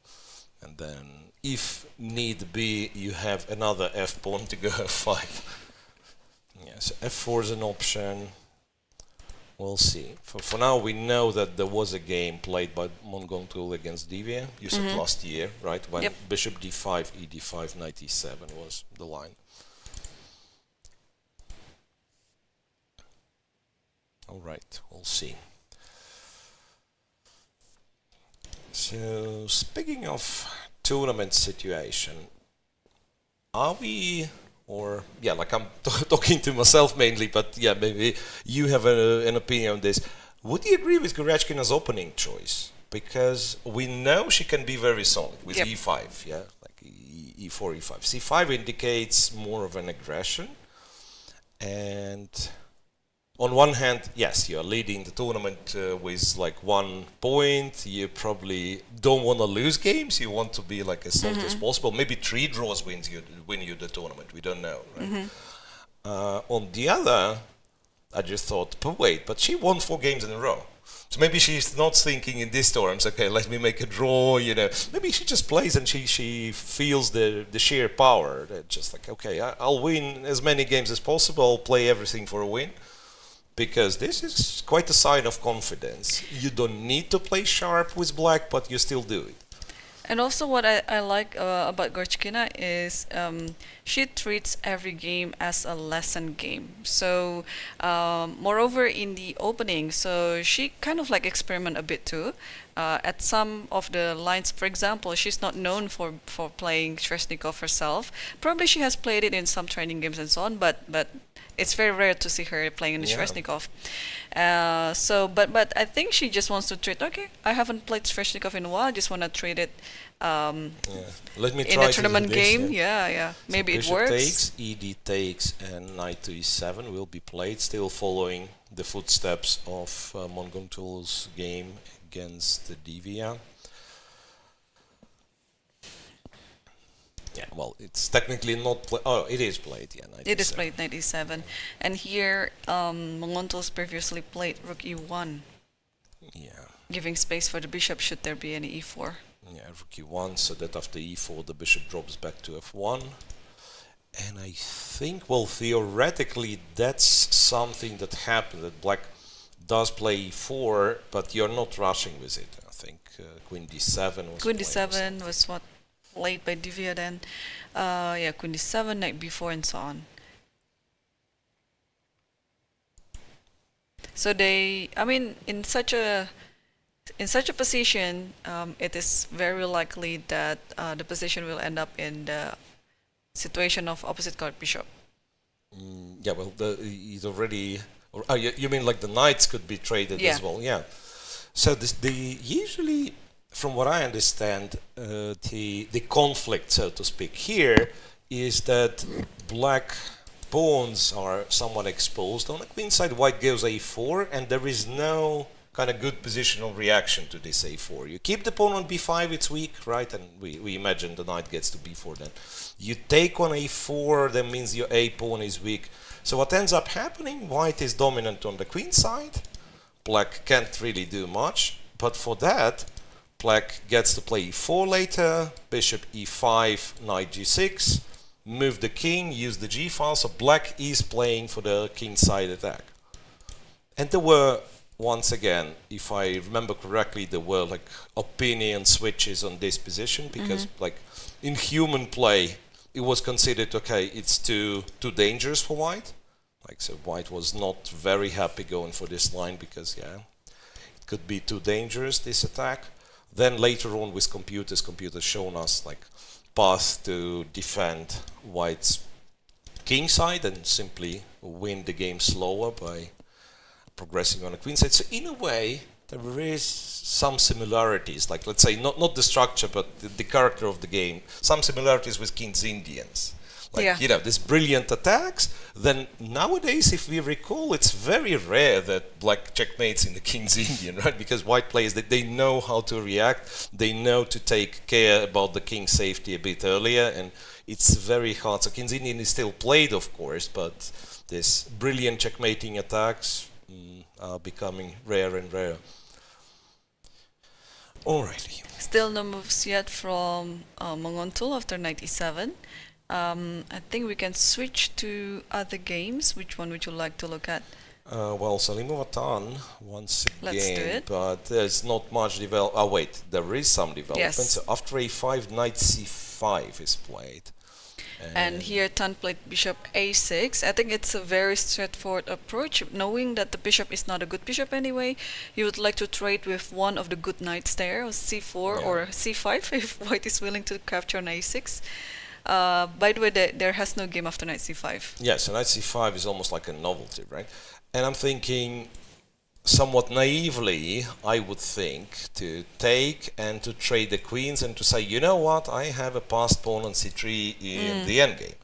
And then, if need be, you have another f pawn to go f5. Yes, f4 is an option. We'll see. For now, we know that there was a game played by Munguntuul against Divya. You said last year, right? When Yep. bishop d5, e d5, knight e7 was the line. All right, we'll see. So, speaking of tournament situation, are we... Or, yeah, like I'm talking to myself mainly, but yeah, maybe you have an opinion on this. Would you agree with Goryachkina's opening choice? Because we know she can be very solid with e5, yeah, like e4, e5. c5 indicates more of an aggression. And on one hand, yes, you're leading the tournament with like 1 point. You probably don't want to lose games. You want to be like as solid as possible. Maybe 3 draws win you the tournament. We don't know, right? On the other, I just thought, but she won 4 games in a row. So maybe she's not thinking in these terms, okay, let me make a draw, you know. Maybe she just plays and she feels the sheer power. That just like, okay, I'll win as many games as possible, play everything for a win. Because this is quite a sign of confidence. You don't need to play sharp with black, but you still do it. And also what I like about Goryachkina is she treats every game as a lesson game. So moreover in the opening, so she kind of like experiment a bit too. At some of the lines, for example, she's not known for playing Sveshnikov herself. Probably she has played it in some training games and so on, but it's very rare to see her playing in the Sveshnikov. But I think she just wants to treat, okay, I haven't played Sveshnikov in a while, I just want to treat it Let me in try a tournament to do this, game. Yeah. So Maybe it bishop works. takes, ed takes, and knight to e7 will be played, still following the footsteps of Munguntuul's game against the Divya. Yeah, well, it's technically not played. Oh, it is played, yeah. It is played knight e7. And here, Munguntuul's previously played rook e1. Yeah. Giving space for the bishop should there be any e4. Yeah, rook e1, so that after e4 the bishop drops back to f1. And I think, well, theoretically that's something that happened, that black does play e4, but you're not rushing with it. I think queen d7 was Queen d7 was what played by Divya then. Yeah, queen d7, knight b4 and so on. So they, I mean, in such a position, it is very likely that the position will end up in the situation of opposite guard bishop. Yeah, well, he's already. Or, you mean like the knights could be traded as well? Yeah. So usually, from what I understand, the conflict, so to speak, here is that black pawns are somewhat exposed. On the queen side, white goes a4, and there is no kind of good positional reaction to this a4. You keep the pawn on b5, it's weak, right? And we imagine the knight gets to b4 then. You take on a4, that means your a pawn is weak. So what ends up happening, white is dominant on the queen side. Black can't really do much, but for that, black gets to play e4 later, bishop e5, knight g6, move the king, use the g file, so black is playing for the king side attack. And there were, once again, if I remember correctly, there were like opinion switches on this position, because like in human play, it was considered, okay, it's too dangerous for white. Like, so white was not very happy going for this line because, yeah, it could be too dangerous, this attack. Then later on with computers shown us like path to defend white's king side and simply win the game slower by progressing on the queen side. So in a way, there is some similarities, like let's say not the structure, but the character of the game. Some similarities with King's Indians. Like, you know, these brilliant attacks. Then nowadays, if we recall, it's very rare that black checkmates in the King's Indian, right? Because white players, they know how to react. They know to take care about the king's safety a bit earlier, and it's very hard. So King's Indian is still played, of course, but these brilliant checkmating attacks are becoming rare and rare. Alrighty. Still no moves yet from Munguntuul after knight e7. I think we can switch to other games. Which one would you like to look at? Well, Salimova Tan once again, Let's do it. but there's not much development. Oh wait, there is some development. Yes. So after a5, knight c5 is played. And here Tan played bishop a6. I think it's a very straightforward approach. Knowing that the bishop is not a good bishop anyway, you would like to trade with one of the good knights there, or c4 or c5 if white is willing to capture an a6. By the way, there has no game after knight c5. Yes, so knight c5 is almost like a novelty, right? And I'm thinking, somewhat naively, I would think to take and to trade the queens and to say, you know what, I have a passed pawn on c3 in the endgame.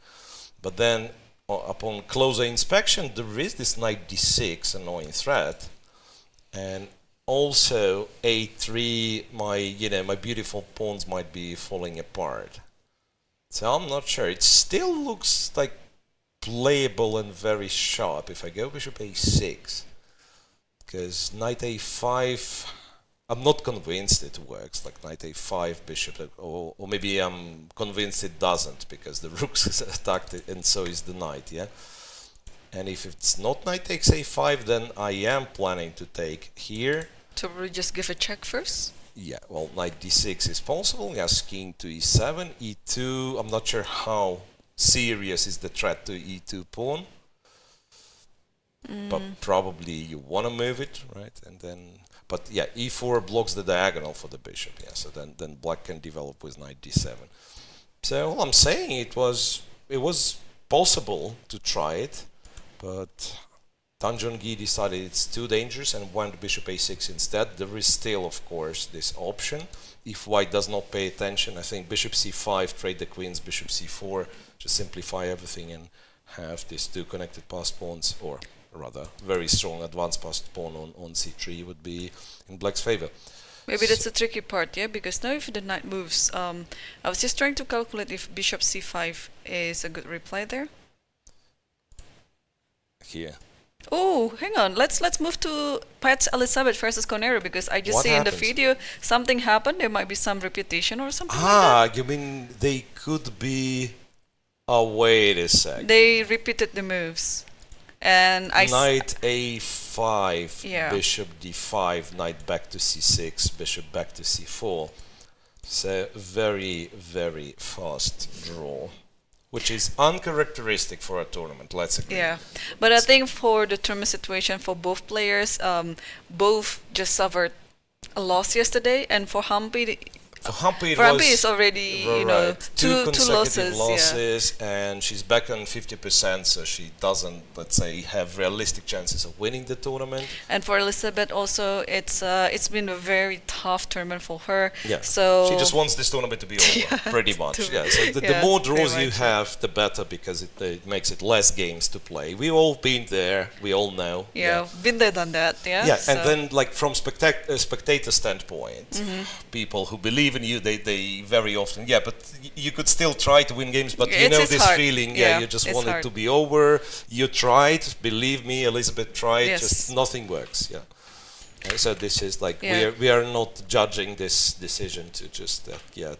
But then, upon closer inspection, there is this knight d6 annoying threat, and also a3, my beautiful pawns might be falling apart. So I'm not sure. It still looks like playable and very sharp if I go bishop a6. Because knight a5, I'm not convinced it works, like knight a5, bishop, or maybe I'm convinced it doesn't, because the rook is attacked and so is the knight, yeah? And if it's not knight takes a5, then I am planning to take here. So we'll just give a check first? Yeah, well, knight d6 is possible, yes, king to e7, e2, I'm not sure how serious is the threat to e2 pawn. But probably you want to move it, right? And then, but yeah, e4 blocks the diagonal for the bishop. Yeah, so then black can develop with knight d7. So all I'm saying, it was possible to try it, but Tan Zhongyi decided it's too dangerous and went bishop a6 instead. There is still, of course, this option. If white does not pay attention, I think bishop c5, trade the queens, bishop c4, just simplify everything and have these two connected passed pawns, or rather very strong advanced passed pawn on c3 would be in black's favor. Maybe that's the tricky part, yeah, because now if the knight moves, I was just trying to calculate if bishop c5 is a good reply there. Here. Oh, hang on. Let's move to Paehtz Elisabeth versus Koneru, because I just What see happens? in the video something happened. There might be some repetition or something like that. You mean they could be... Oh, wait a sec. They repeated the moves. And Knight a5, Yeah. bishop d5, knight back to c6, bishop back to c4. So very, very fast draw, which is uncharacteristic for a tournament, let's agree. Yeah, but I think for the tournament situation for both players, both just suffered a loss yesterday, and for Humpy, For Humpy, it's already two consecutive losses. and she's back on 50%, so she doesn't, let's say, have realistic chances of winning the tournament. And for Elisabeth also, it's been a very tough tournament for her. Yeah, so she just wants this tournament to be over, pretty much. Yeah, so the more draws you have, the better, because it makes it less games to play. We've all been there, we all know. Yeah, been there, done that. Yeah. Yeah, so. and then like from spectator standpoint, people who believe in you, they very often, but you could still try to win games, but you know this hard. feeling, you just want hard. it to be over. You tried, believe me, Elizabeth tried, Yes. just nothing works. So this is like we are not judging this decision to just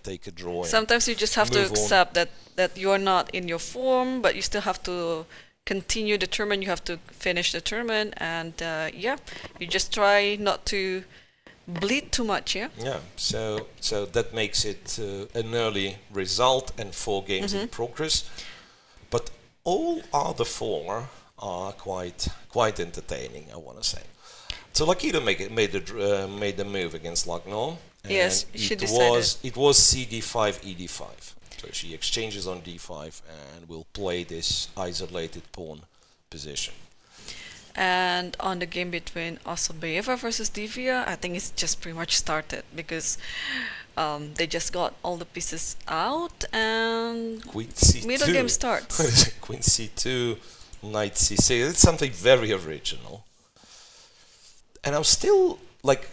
take a draw. Sometimes you just have to accept that you are not in your form, but you still have to continue the tournament. You have to finish the tournament, and you just try not to bleed too much. So that makes it an early result and 4 games in progress. But all other 4 are quite entertaining, I want to say. Tsolakidou made the move against Lagno. Yes, she decided. It was cd5, ed5. So she exchanges on d5 and will play this isolated pawn position. And on the game between Assaubayeva versus Divya, I think it's just pretty much started because they just got all the pieces out and Queen c2. middle game starts. Queen c2, knight c6. It's something very original. And I'm still like,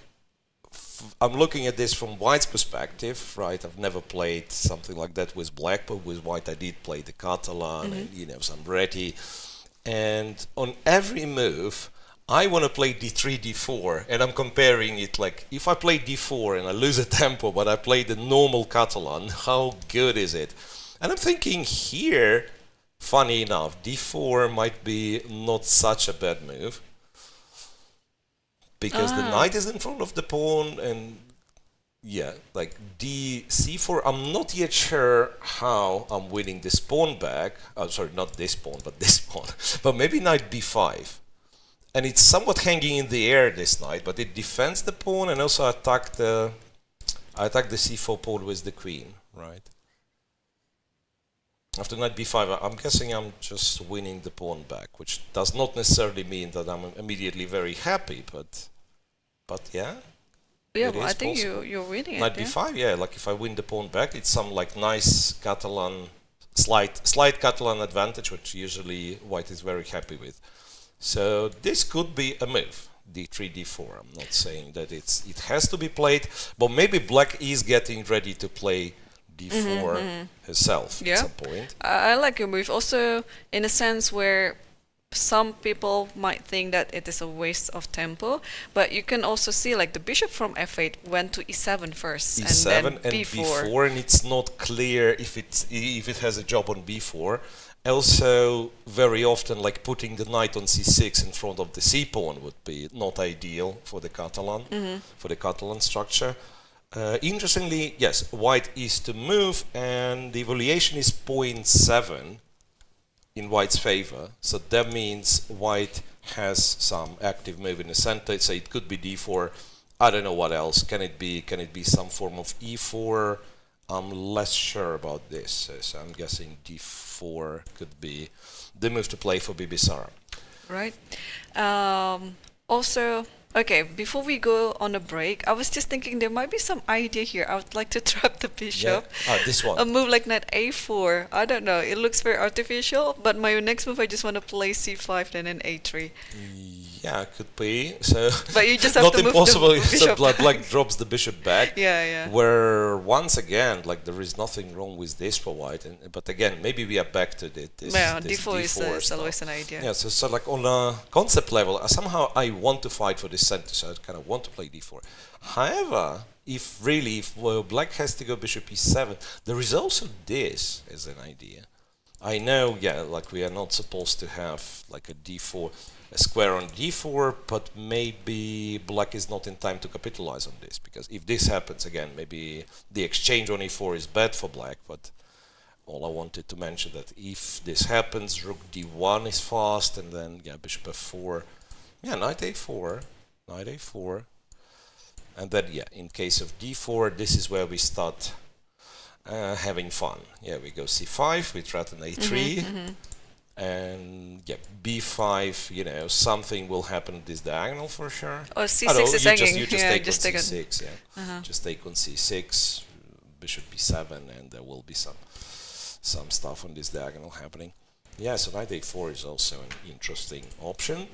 I'm looking at this from White's perspective, right? I've never played something like that with Black, but with White I did play the Catalan and, you know, some Retti. And on every move, I want to play d3, d4, and I'm comparing it like, if I play d4 and I lose a tempo, but I play the normal Catalan, how good is it? And I'm thinking here, funny enough, d4 might be not such a bad move, because the knight is in front of the pawn, and yeah, like c4, I'm not yet sure how I'm winning this pawn back. Oh, sorry, not this pawn, but this pawn. But maybe knight b5. And it's somewhat hanging in the air, this knight, but it defends the pawn and also attack the c4 pawn with the queen, right? After knight b5, I'm guessing I'm just winning the pawn back, which does not necessarily mean that I'm immediately very happy, but yeah. Yeah, well, I think you're winning Knight it. b5, yeah, like if I win the pawn back, it's some like nice Catalan, slight Catalan advantage, which usually White is very happy with. So this could be a move, d3, d4. I'm not saying that it has to be played, but maybe Black is getting ready to play d4 herself at some point. I like your move. Also, in a sense where some people might think that it is a waste of tempo, but you can also see like the bishop from f8 went to e7 first, e7 and then b4, and it's not clear if it has a job on b4. Also, very often, like putting the knight on c6 in front of the c pawn would be not ideal for the Catalan structure. Interestingly, yes, White is to move, and the evaluation is 0.7 in White's favor. So that means White has some active move in the center. So it could be d4. I don't know what else. Can it be some form of e4? I'm less sure about this. So I'm guessing d4 could be the move to play for Bibisara. Right. Also, okay, before we go on a break, I was just thinking there might be some idea here. I would like to trap the bishop. Yeah. This one. A move like knight a4. I don't know. It looks very artificial, but my next move I just want to play c5 then an a3. Yeah, could be. So but you just have not to move impossible the if bishop. Black drops the bishop back. Yeah. Where once again, like there is nothing wrong with this for White, but again, maybe we are back to this d4 is stuff. always an idea. Yeah, so like on a concept level, somehow I want to fight for this center, so I kind of want to play d4. However, if Black has to go bishop e7, there is also this as an idea. I know, yeah, like we are not supposed to have like a d4, a square on d4, but maybe Black is not in time to capitalize on this, because if this happens again, maybe the exchange on e4 is bad for Black. But all I wanted to mention that if this happens, rook d1 is fast, and then bishop f4, knight a4, and then in case of d4, this is where we start having fun. We go c5, we threaten a3. And b5, something will on this diagonal for sure. Or c6 is hanging. You just take on c6, Just take on c6, bishop b7, and there will be some stuff on this diagonal happening. So knight a4 is also an interesting option.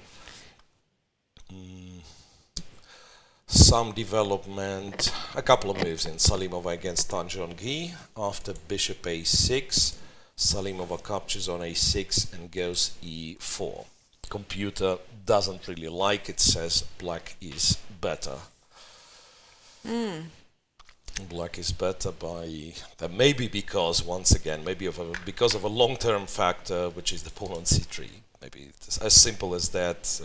Some development, a couple of moves in Salimova against Tan Zhongyi. After bishop a6, Salimova captures on a6 and goes e4. Computer doesn't really like it, says Black is better. Black is better by maybe because, once again, because of a long-term factor, which is the pawn on c3. Maybe it's as simple as that.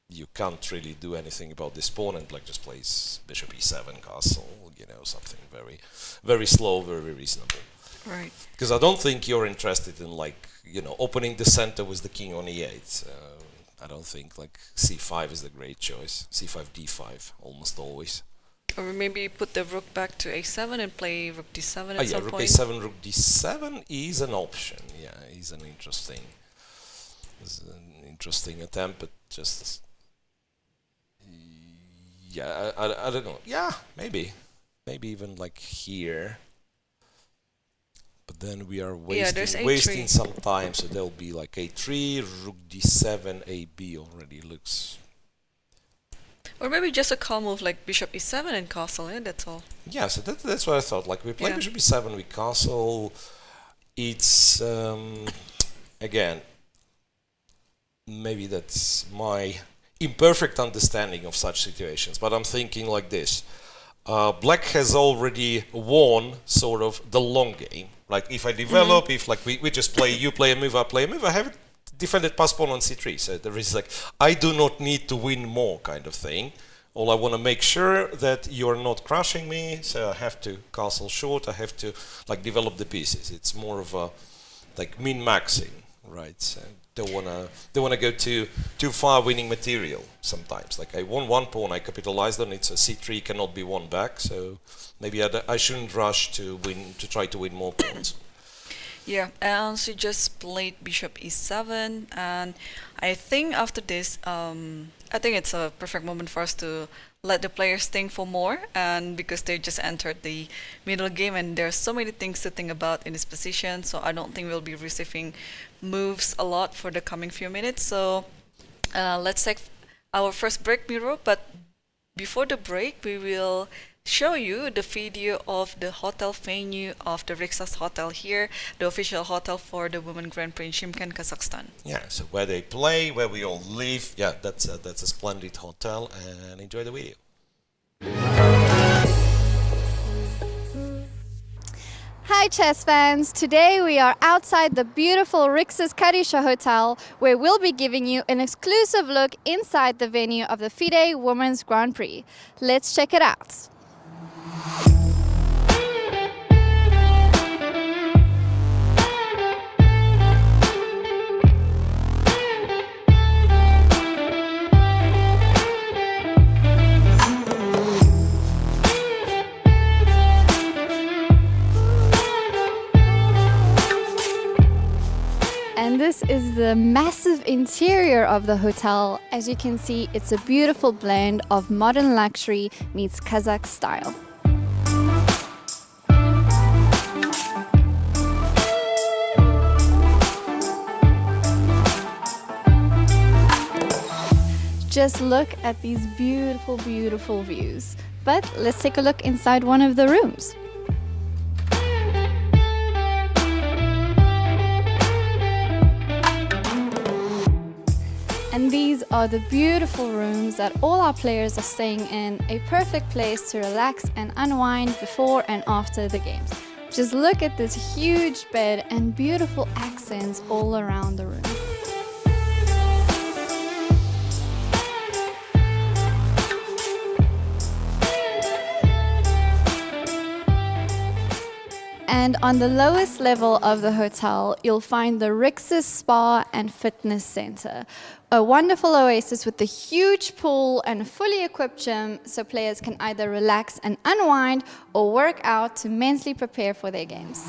You can't really do anything about this pawn, and Black just plays bishop e7 castle. Something very, very slow, very reasonable. Right. Because I don't think you're interested in opening the center with the king on e8. I don't think c5 is the great choice. c5, d5, almost always. Or maybe put the rook back to a7 and play rook d7 Oh at yeah, some rook point. a7, rook d7 is an option. Yeah, is an interesting attempt, but just yeah, I don't know. Yeah, maybe even like here. But then we are there's wasting a3. some time, so there'll be like a3, rook d7, ab already looks. Or maybe just a calm move like bishop e7 and castle, yeah, that's all. Yeah, so that's what I thought. Like we play Yeah. bishop e7 with castle. It's again, maybe that's my imperfect understanding of such situations, but I'm thinking like this. Black has already won sort of the long game. Like if I develop, if like we just play, you play a move, I play a move, I have defended pass pawn on c3. So there is like, I do not need to win more kind of thing. All I want to make sure that you're not crushing me, so I have to castle short, I have to like develop the pieces. It's more of a like min-maxing, right? So don't wanna go too far winning material sometimes. Like I won one pawn, I capitalized on it, so c3 cannot be won back. So maybe I shouldn't rush to try to win more pawns. Yeah, and she just played bishop e7, and I think after this, I think it's a perfect moment for us to let the players think for more, and because they just entered the middle game and there's so many things to think about in this position, so I don't think we'll be receiving moves a lot for the coming few minutes. So let's take our first break, Miro, but before the break, we will show you the video of the hotel venue of the Rixas Hotel here, the official hotel for the Women Grand Prix in Shymkent, Kazakhstan. Yeah, so where they play, where we all live. Yeah, that's a splendid hotel, and enjoy the video. Hi chess fans! Today we are outside the beautiful Rixas Karisha Hotel, where we'll be giving you an exclusive look inside the venue of the FIDE Women's Grand Prix. Let's check it out. And this is the massive interior of the hotel. As you can see, it's a beautiful blend of modern luxury meets Kazakh style. Just look at these beautiful, beautiful views. But let's take a look inside one of the rooms. And these are the beautiful rooms that all our players are staying in, a perfect place to relax and unwind before and after the games. Just look at this huge bed and beautiful accents all around the room. And on the lowest level of the hotel, you'll find the Rixas Spa and Fitness Center, a wonderful oasis with a huge pool and a fully equipped gym, so players can either relax and unwind or work out to mentally prepare for their games.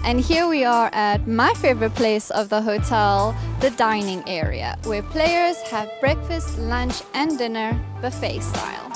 And here we are at my favorite place of the hotel, the dining area, where players have breakfast, lunch and dinner buffet style.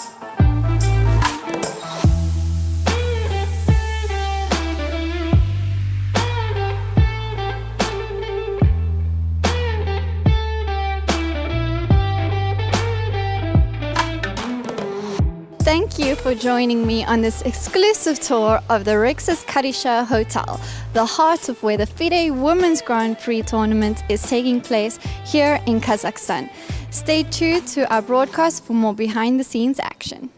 Thank you for joining me on this exclusive tour of the Rixas Karisha Hotel, the heart of where the FIDE Women's Grand Prix tournament is taking place here in Kazakhstan. Stay tuned to our broadcast for more behind-the-scenes action.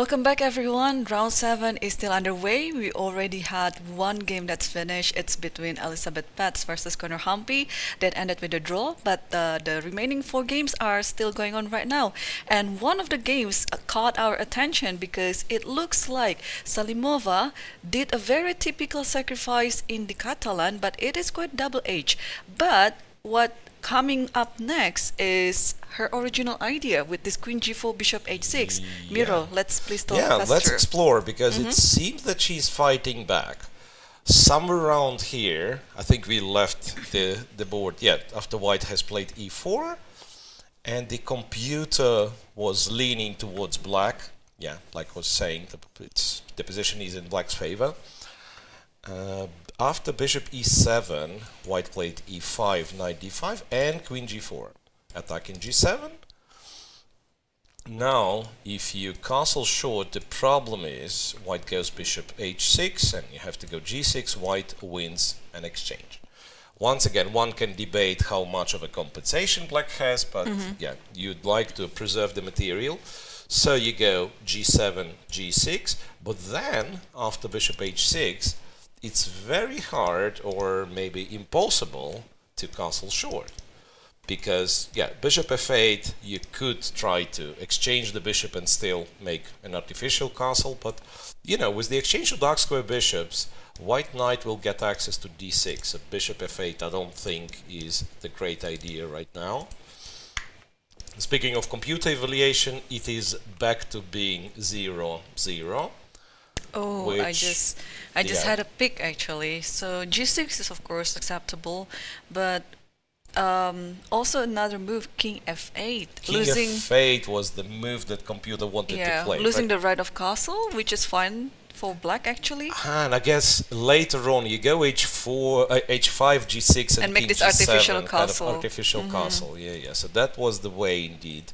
Welcome back, everyone. Round 7 is still underway. We already had one game that's finished. It's between Elisabeth Paehtz versus Conor Humpy that ended with a draw, but the remaining 4 games are still going on right now. And one of the games caught our attention because it looks like Salimova did a very typical sacrifice in the Catalan, but it is quite double-edged. But what coming up next is her original idea with this Queen G4 Bishop H6. Miro, let's please talk us let's through. explore, because it seems that she's fighting back. Somewhere around here, I think we left the board yet after white has played E4, and the computer was leaning towards black. Yeah, like I was saying, the position is in black's favor. After bishop e7, white played e5, knight d5, and queen g4, attacking g7. Now, if you castle short, the problem is white goes bishop h6, and you have to go g6, white wins an exchange. Once again, one can debate how much of a compensation black has, but yeah, you'd like to preserve the material. So you go g7, g6, but then, after bishop h6, it's very hard, or maybe impossible, to castle short. Because, yeah, bishop f8, you could try to exchange the bishop and still make an artificial castle, but, you know, with the exchange of dark square bishops, white knight will get access to d6. So bishop f8, I don't think, is the great idea right now. Speaking of computer evaluation, it is back to being 0-0. Oh, I just had a pick actually. So g6 is of course acceptable, but also another move, king f8. King f8 was the move that computer wanted to play. Losing the right of castle, which is fine for black actually. And I guess later on you go h4, h5, g6, and make king this g7, artificial castle. Kind of artificial castle. Yeah. So that was the way indeed.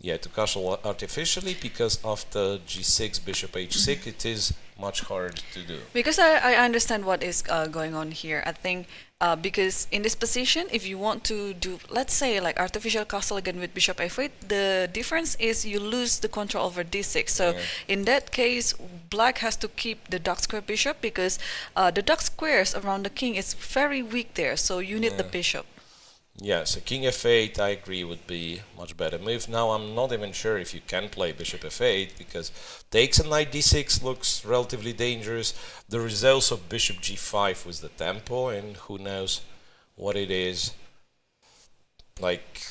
Yeah, to castle artificially, because after g6, bishop h6, it is much harder to do. Because I understand what is going on here. I think because in this position, if you want to do, let's say, like artificial castle again with bishop f8, the difference is you lose the control over d6. So in that case, black has to keep the dark square bishop, because the dark squares around the king is very weak there. So you need the bishop. Yeah, so king f8, I agree, would be much better move. Now I'm not even sure if you can play bishop f8, because takes and knight d6 looks relatively dangerous. There is also bishop g5 with the tempo, and who knows what it is. Like,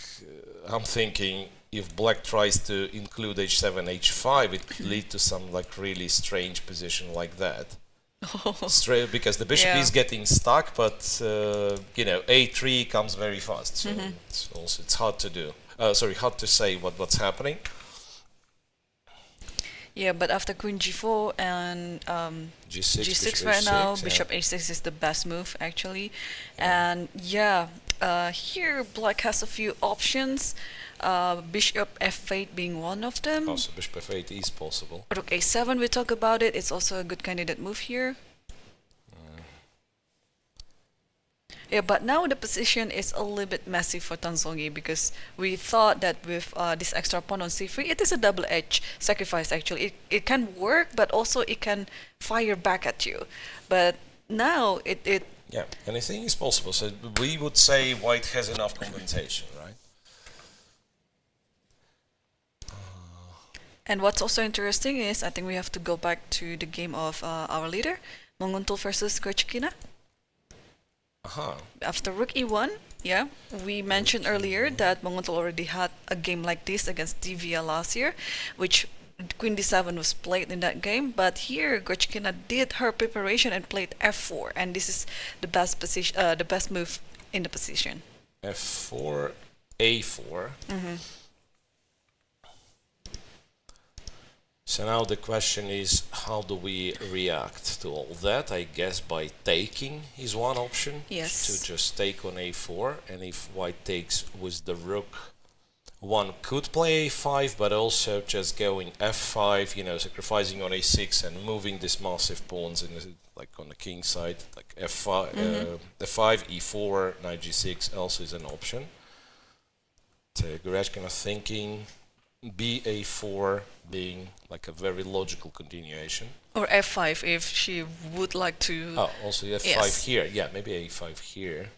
I'm thinking if black tries to include h7, h5, it could lead to some like really strange position like that. Straight, because the bishop is getting stuck, but you know, a3 comes very fast, so it's hard to do. Hard to say what's happening. Yeah, but after queen g4 and g6 right now, bishop h6 is the best move actually. And here black has a few options. Bishop f8 being one of them. Also, bishop f8 is possible. Rook a7, we talk about it. It's also a good candidate move here. Yeah, but now the position is a little bit messy for Tan Zhongyi, because we thought that with this extra pawn on c3, it is a double-edged sacrifice actually. It can work, but also it can fire back at you. But now it yeah, anything is possible. So we would say white has enough compensation, right? And what's also interesting is, I think we have to go back to the game of our leader, Munguntuul versus Goryachkina. After rook e1, we mentioned earlier that Munguntuul already had a game like this against Divya last year, which queen d7 was played in that game. But here, Goryachkina did her preparation and played f4, and this is the best position, the best move in the position. f4, a4. So now the question is, how do we react to all that? I guess by taking is one option. Yes. To just take on a4, and if white takes with the rook, one could play a5, but also just going f5, you know, sacrificing on a6 and moving these massive pawns in the, like on the king side, like f5, f5, e4, knight g6 also is an option. So Goryachkina thinking, ba4 being like a very logical continuation. Or f5 if she would like to. Oh, also f5 Yes. here. Yeah, maybe a5 here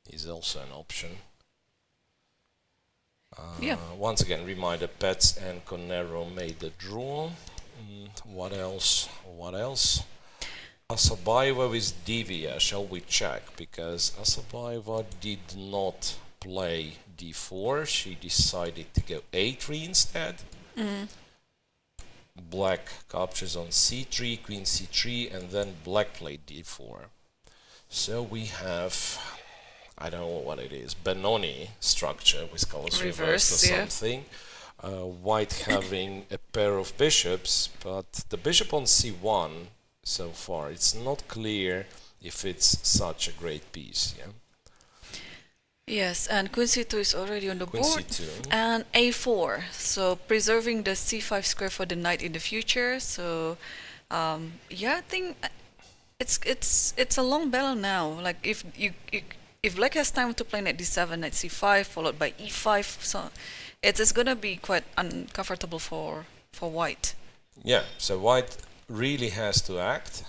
is also an option. Yeah. Once again, reminder, Paehtz and Koneru made the draw. What else? What else? Assaubayeva with Divya, shall we check? Because Assaubayeva did not play d4, she decided to go a3 instead. Black captures on c3, queen c3, and then black played d4. So we have, I don't know what it is, Benoni structure with colors reversed or yeah. something. White having a pair of bishops, but the bishop on c1 so far, it's not clear if it's such a great piece. Yeah. Yes, and queen c2 is already on the Queen board. c2. And a4, so preserving the c5 square for the knight in the future. So, yeah, I think it's a long battle now. Like if black has time to play knight d7, knight c5, followed by e5, so it's gonna be quite uncomfortable for white. Yeah, so white really has to act.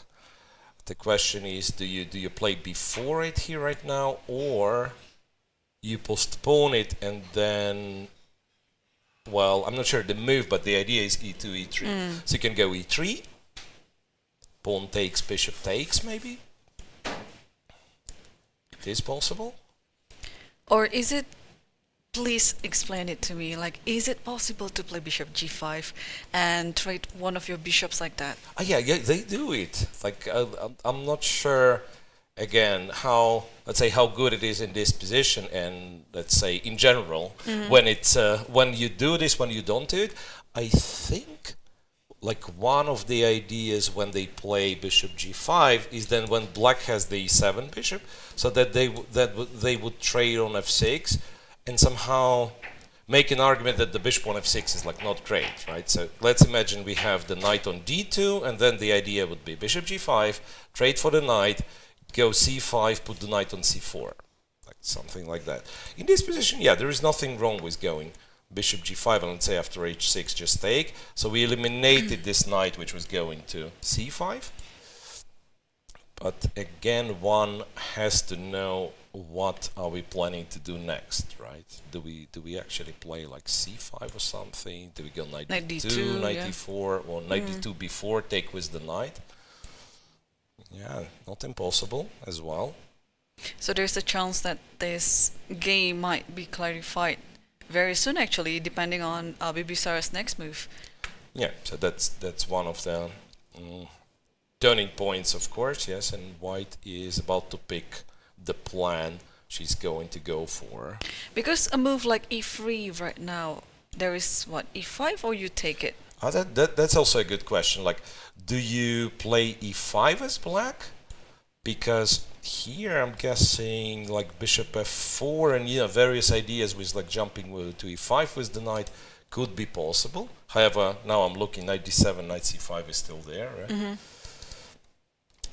The question is, do you play before it here right now, or you postpone it and then, well, I'm not sure the move, but the idea is e2, e3. So you can go e3, pawn takes, bishop takes, maybe. It is possible. Or is it? Please explain it to me. Like, is it possible to play bishop g5 and trade one of your bishops like that? Yeah, they do it. Like, I'm not sure, again, how, let's say, how good it is in this position, and let's say in general, when it's when you do this, when you don't do it. I think, like, one of the ideas when they play bishop g5 is then when black has the e7 bishop, so that they would trade on f6. And somehow make an argument that the bishop on f6 is like not great, right? So let's imagine we have the knight on d2, and then the idea would be bishop g5, trade for the knight, go c5, put the knight on c4, like something like that. In this position, yeah, there is nothing wrong with going bishop g5, and let's say after h6 just take. So we eliminated this knight which was going to c5. But again, one has to know what are we planning to do next, right? Do we actually play like c5 or something? Do we go knight d2, knight d4, or knight d2 before, take with the knight? Yeah, not impossible as well. So there's a chance that this game might be clarified very soon, actually, depending on Bibisara's next move. Yeah, so that's one of the turning points, of course, yes, and white is about to pick the plan she's going to go for. Because a move like e3 right now, there is what, e5, or you take it? That's also a good question. Like, do you play e5 as black? Because here I'm guessing like bishop f4 and various ideas with like jumping to e5 with the knight could be possible. However, now I'm looking, knight d7, knight c5 is still there, right?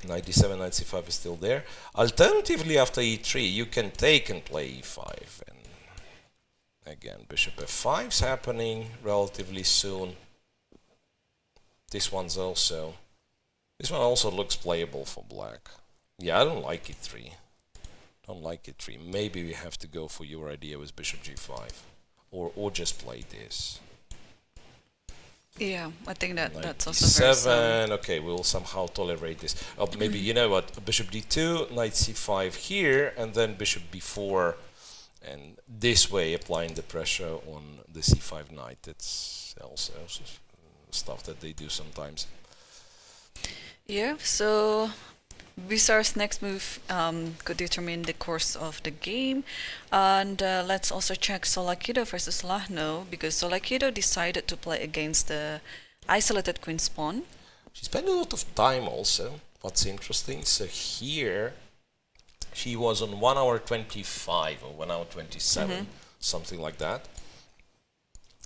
Knight d7, knight c5 is still there. Alternatively, after e3, you can take and play e5. And again, bishop f5 is happening relatively soon. This one also looks playable for black. Yeah, I don't like e3. Don't like e3. Maybe we have to go for your idea with bishop g5, or just play this. Yeah, I think that's also very very okay, we'll somehow tolerate this. Maybe, you know what, bishop d2, knight c5 here, and then bishop b4, and this way applying the pressure on the c5 knight. It's also stuff that they do sometimes. Yeah, so Bibisara's next move could determine the course of the game. And let's also check Tsolakidou versus Lagno, because Tsolakidou decided to play against the isolated queen's pawn. She spent a lot of time also. What's interesting, so here she was on 1 hour 25 or 1 hour 27, something like that.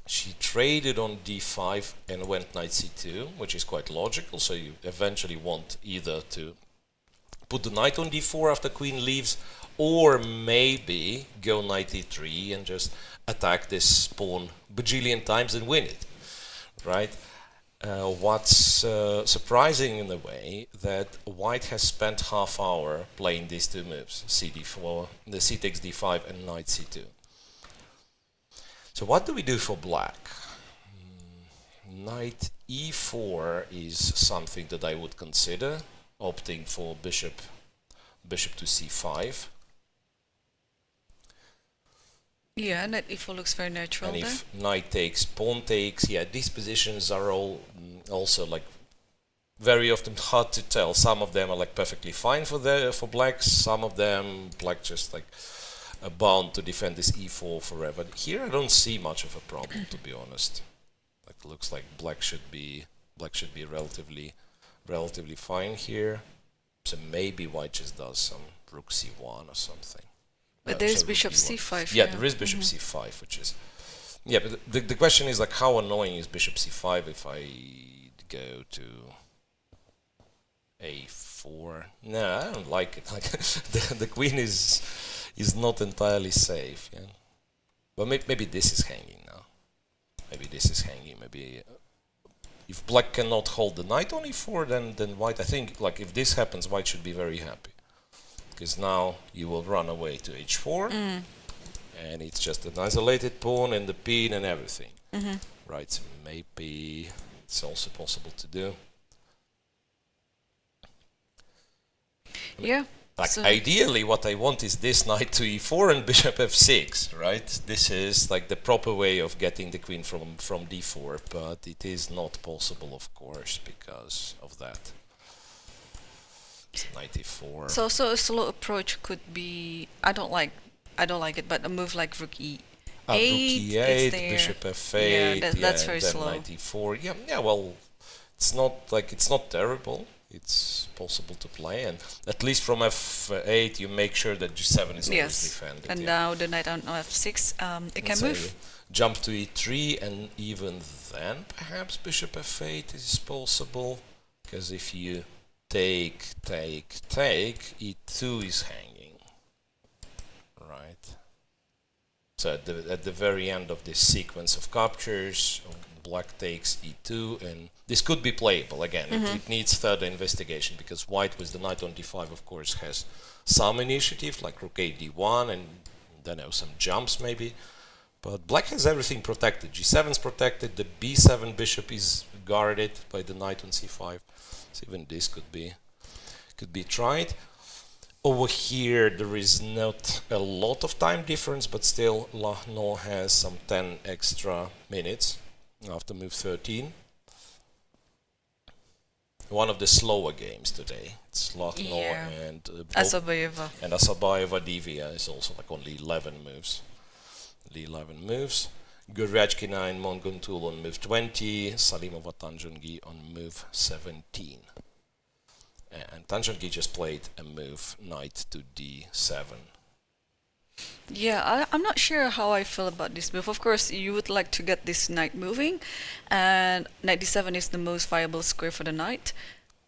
She traded on d5 and went knight c2, which is quite logical, so you eventually want either to put the knight on d4 after queen leaves, or maybe go knight e3 and just attack this pawn bajillion times and win it, right? What's surprising in a way that white has spent half hour playing these two moves, cd4, the c takes d5 and knight c2. So what do we do for black? Knight e4 is something that I would consider, opting for bishop to c5. Yeah, knight e4 looks very natural And there. if knight takes, pawn takes, yeah, these positions are all also like very often hard to tell. Some of them are like perfectly fine for blacks. Some of them black just like are bound to defend this e4 forever. Here I don't see much of a problem, to be honest. Like looks like black should be relatively fine here. So maybe white just does some rook c1 or something. But there is so bishop rook e1. c5. Yeah, there is bishop c5, which is... Yeah, but the question is like how annoying is bishop c5 if I go to a4? No, I don't like it. Like the queen is not entirely safe. Yeah, but maybe this is hanging now. Maybe this is hanging. Maybe if black cannot hold the knight on e4, then white. I think like if this happens, white should be very happy because now you will run away to h4. And it's just an isolated pawn and the pin and everything. Right, so maybe it's also possible to do. Yeah. Like So- ideally what I want is this knight to e4 and bishop f6, right? This is like the proper way of getting the queen from d4, but it is not possible, of course, because of that. It's knight e4. So a slow approach could be, I don't like it, but a move like rook e8, Rook e8, it's there. bishop f8, Yeah, that's very then slow. knight e4. Yeah, well, it's not terrible. It's possible to play, and at least from f8 you make sure that g7 is always Yes, defended. and yeah. now the knight on f6, it can Let's say move. jump to e3, and even then perhaps bishop f8 is possible, because if you take, e2 is hanging, right? So at the very end of this sequence of captures, black takes e2, and this could be playable again. It needs further investigation, because white with the knight on d5 of course has some initiative, like rook a d1, and then there are some jumps maybe, but black has everything protected. g7 is protected, the b7 bishop is guarded by the knight on c5, so even this could be tried. Over here there is not a lot of time difference, but still Lagno has some 10 extra minutes after move 13. One of the slower games today. It's Lagno Yeah. and Assaubayeva. and Assaubayeva. Divya is also like only 11 moves. Goryachkina and Munguntuul on move 20. Salimova, Tan Zhongyi on move 17. And Tan Zhongyi just played a move knight to d7. Yeah, I'm not sure how I feel about this move. Of course, you would like to get this knight moving, and knight d7 is the most viable square for the knight.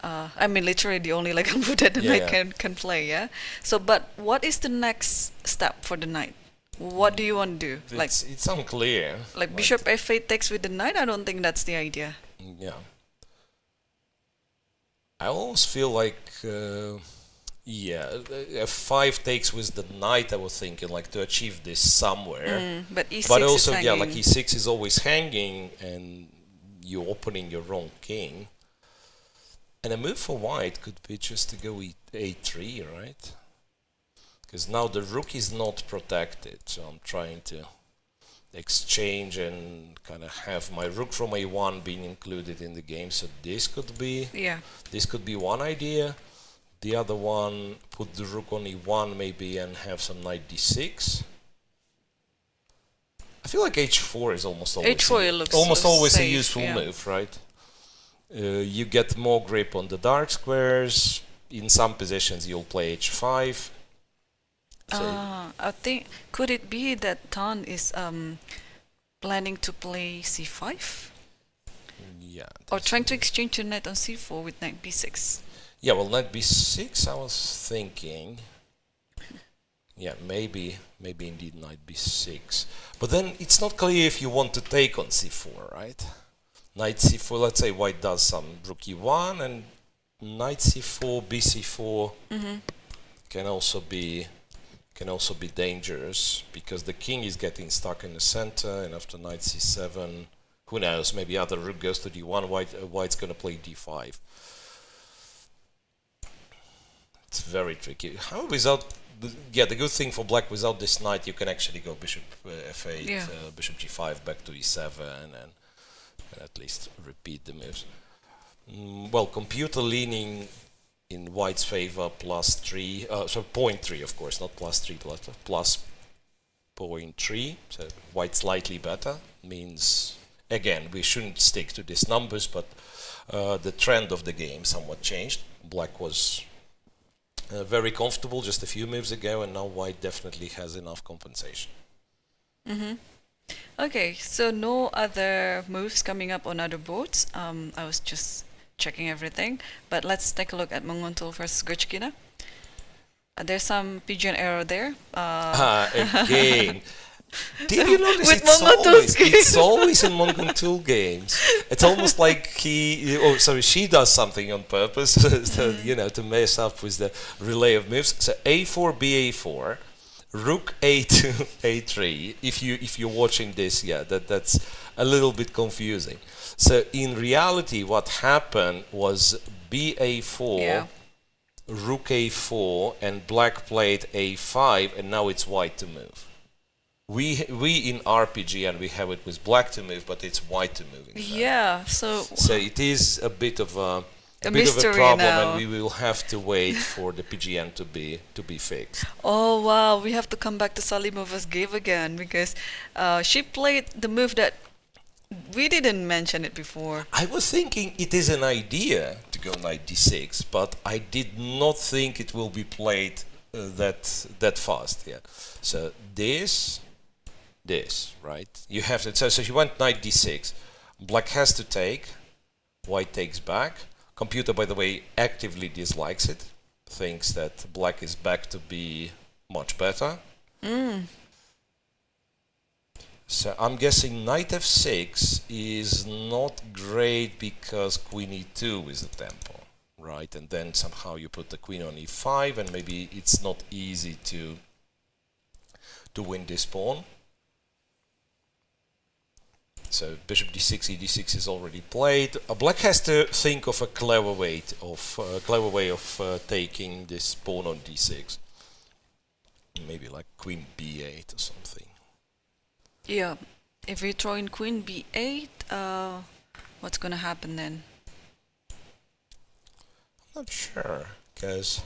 I mean, literally the only like move that the knight can play. Yeah. So, but what is the next step for the knight? What do you want to do? It's unclear. Like bishop f8 takes with the knight? I don't think that's the idea. Yeah. I always feel like, f5 takes with the knight, I was thinking, like to achieve this somewhere. But e6 But also, is yeah, hanging. like e6 is always hanging, and you're opening your own king. And a move for white could be just to go a3, right? Because now the rook is not protected, so I'm trying to exchange and kind of have my rook from a1 being included in the game. So this could be one idea. The other one, put the rook on e1 maybe and have some knight d6. I feel like h4 is almost always safe, a useful yeah. move, right? You get more grip on the dark squares. In some positions you'll play h5. So I think, could it be that Tan is planning to play c5? yeah. Or trying to exchange the knight on c4 with knight b6? Yeah, well, knight b6, I was thinking. Yeah, maybe indeed knight b6. But then it's not clear if you want to take on c4, right? Knight c4, let's say white does some rook e1, and knight c4, bc4 can also be dangerous, because the king is getting stuck in the center, and after knight c7, who knows, maybe other rook goes to d1, white's going to play d5. It's very tricky. How without the good thing for black, without this knight, you can actually go bishop f8, bishop g5, back to e7, and at least repeat the moves. Well, computer leaning in white's favor, +3, so 0.3, of course, not +3, plus 0.3, so white slightly better, means, again, we shouldn't stick to these numbers, but the trend of the game somewhat changed. Black was very comfortable just a few moves ago, and now white definitely has enough compensation. Okay, so no other moves coming up on other boards. I was just checking everything, but let's take a look at Munguntuul versus Goryachkina. There's some pigeon error there. Again. Did you notice With it's always in Munguntuul games? It's almost like she does something on purpose, to mess up with the relay of moves. So a4, ba4, rook a2, a3. If you're watching this, that's a little bit confusing. So in reality, what happened was ba4, rook a4, and black played a5, and now it's white to move. We in RPG, and we have it with black to move, but it's white to move. Yeah, so it is a bit of a mystery problem, now. and we will have to wait for the PGN to be fixed. Oh wow, we have to come back to Salimova's game again, because she played the move that we didn't mention it before. I was thinking it is an idea to go knight d6, but I did not think it will be played that fast. Yeah. So this, right? You have to. So she went knight d6. Black has to take. White takes back. Computer, by the way, actively dislikes it. Thinks that black is back to be much better. So I'm guessing knight f6 is not great because queen e2 is the tempo, right? And then somehow you put the queen on e5, and maybe it's not easy to win this pawn. So bishop d6, e6 is already played. Black has to think of a clever way of taking this pawn on d6. Maybe like queen b8 or something. Yeah, if we throw in queen b8, what's gonna happen then? I'm not sure, because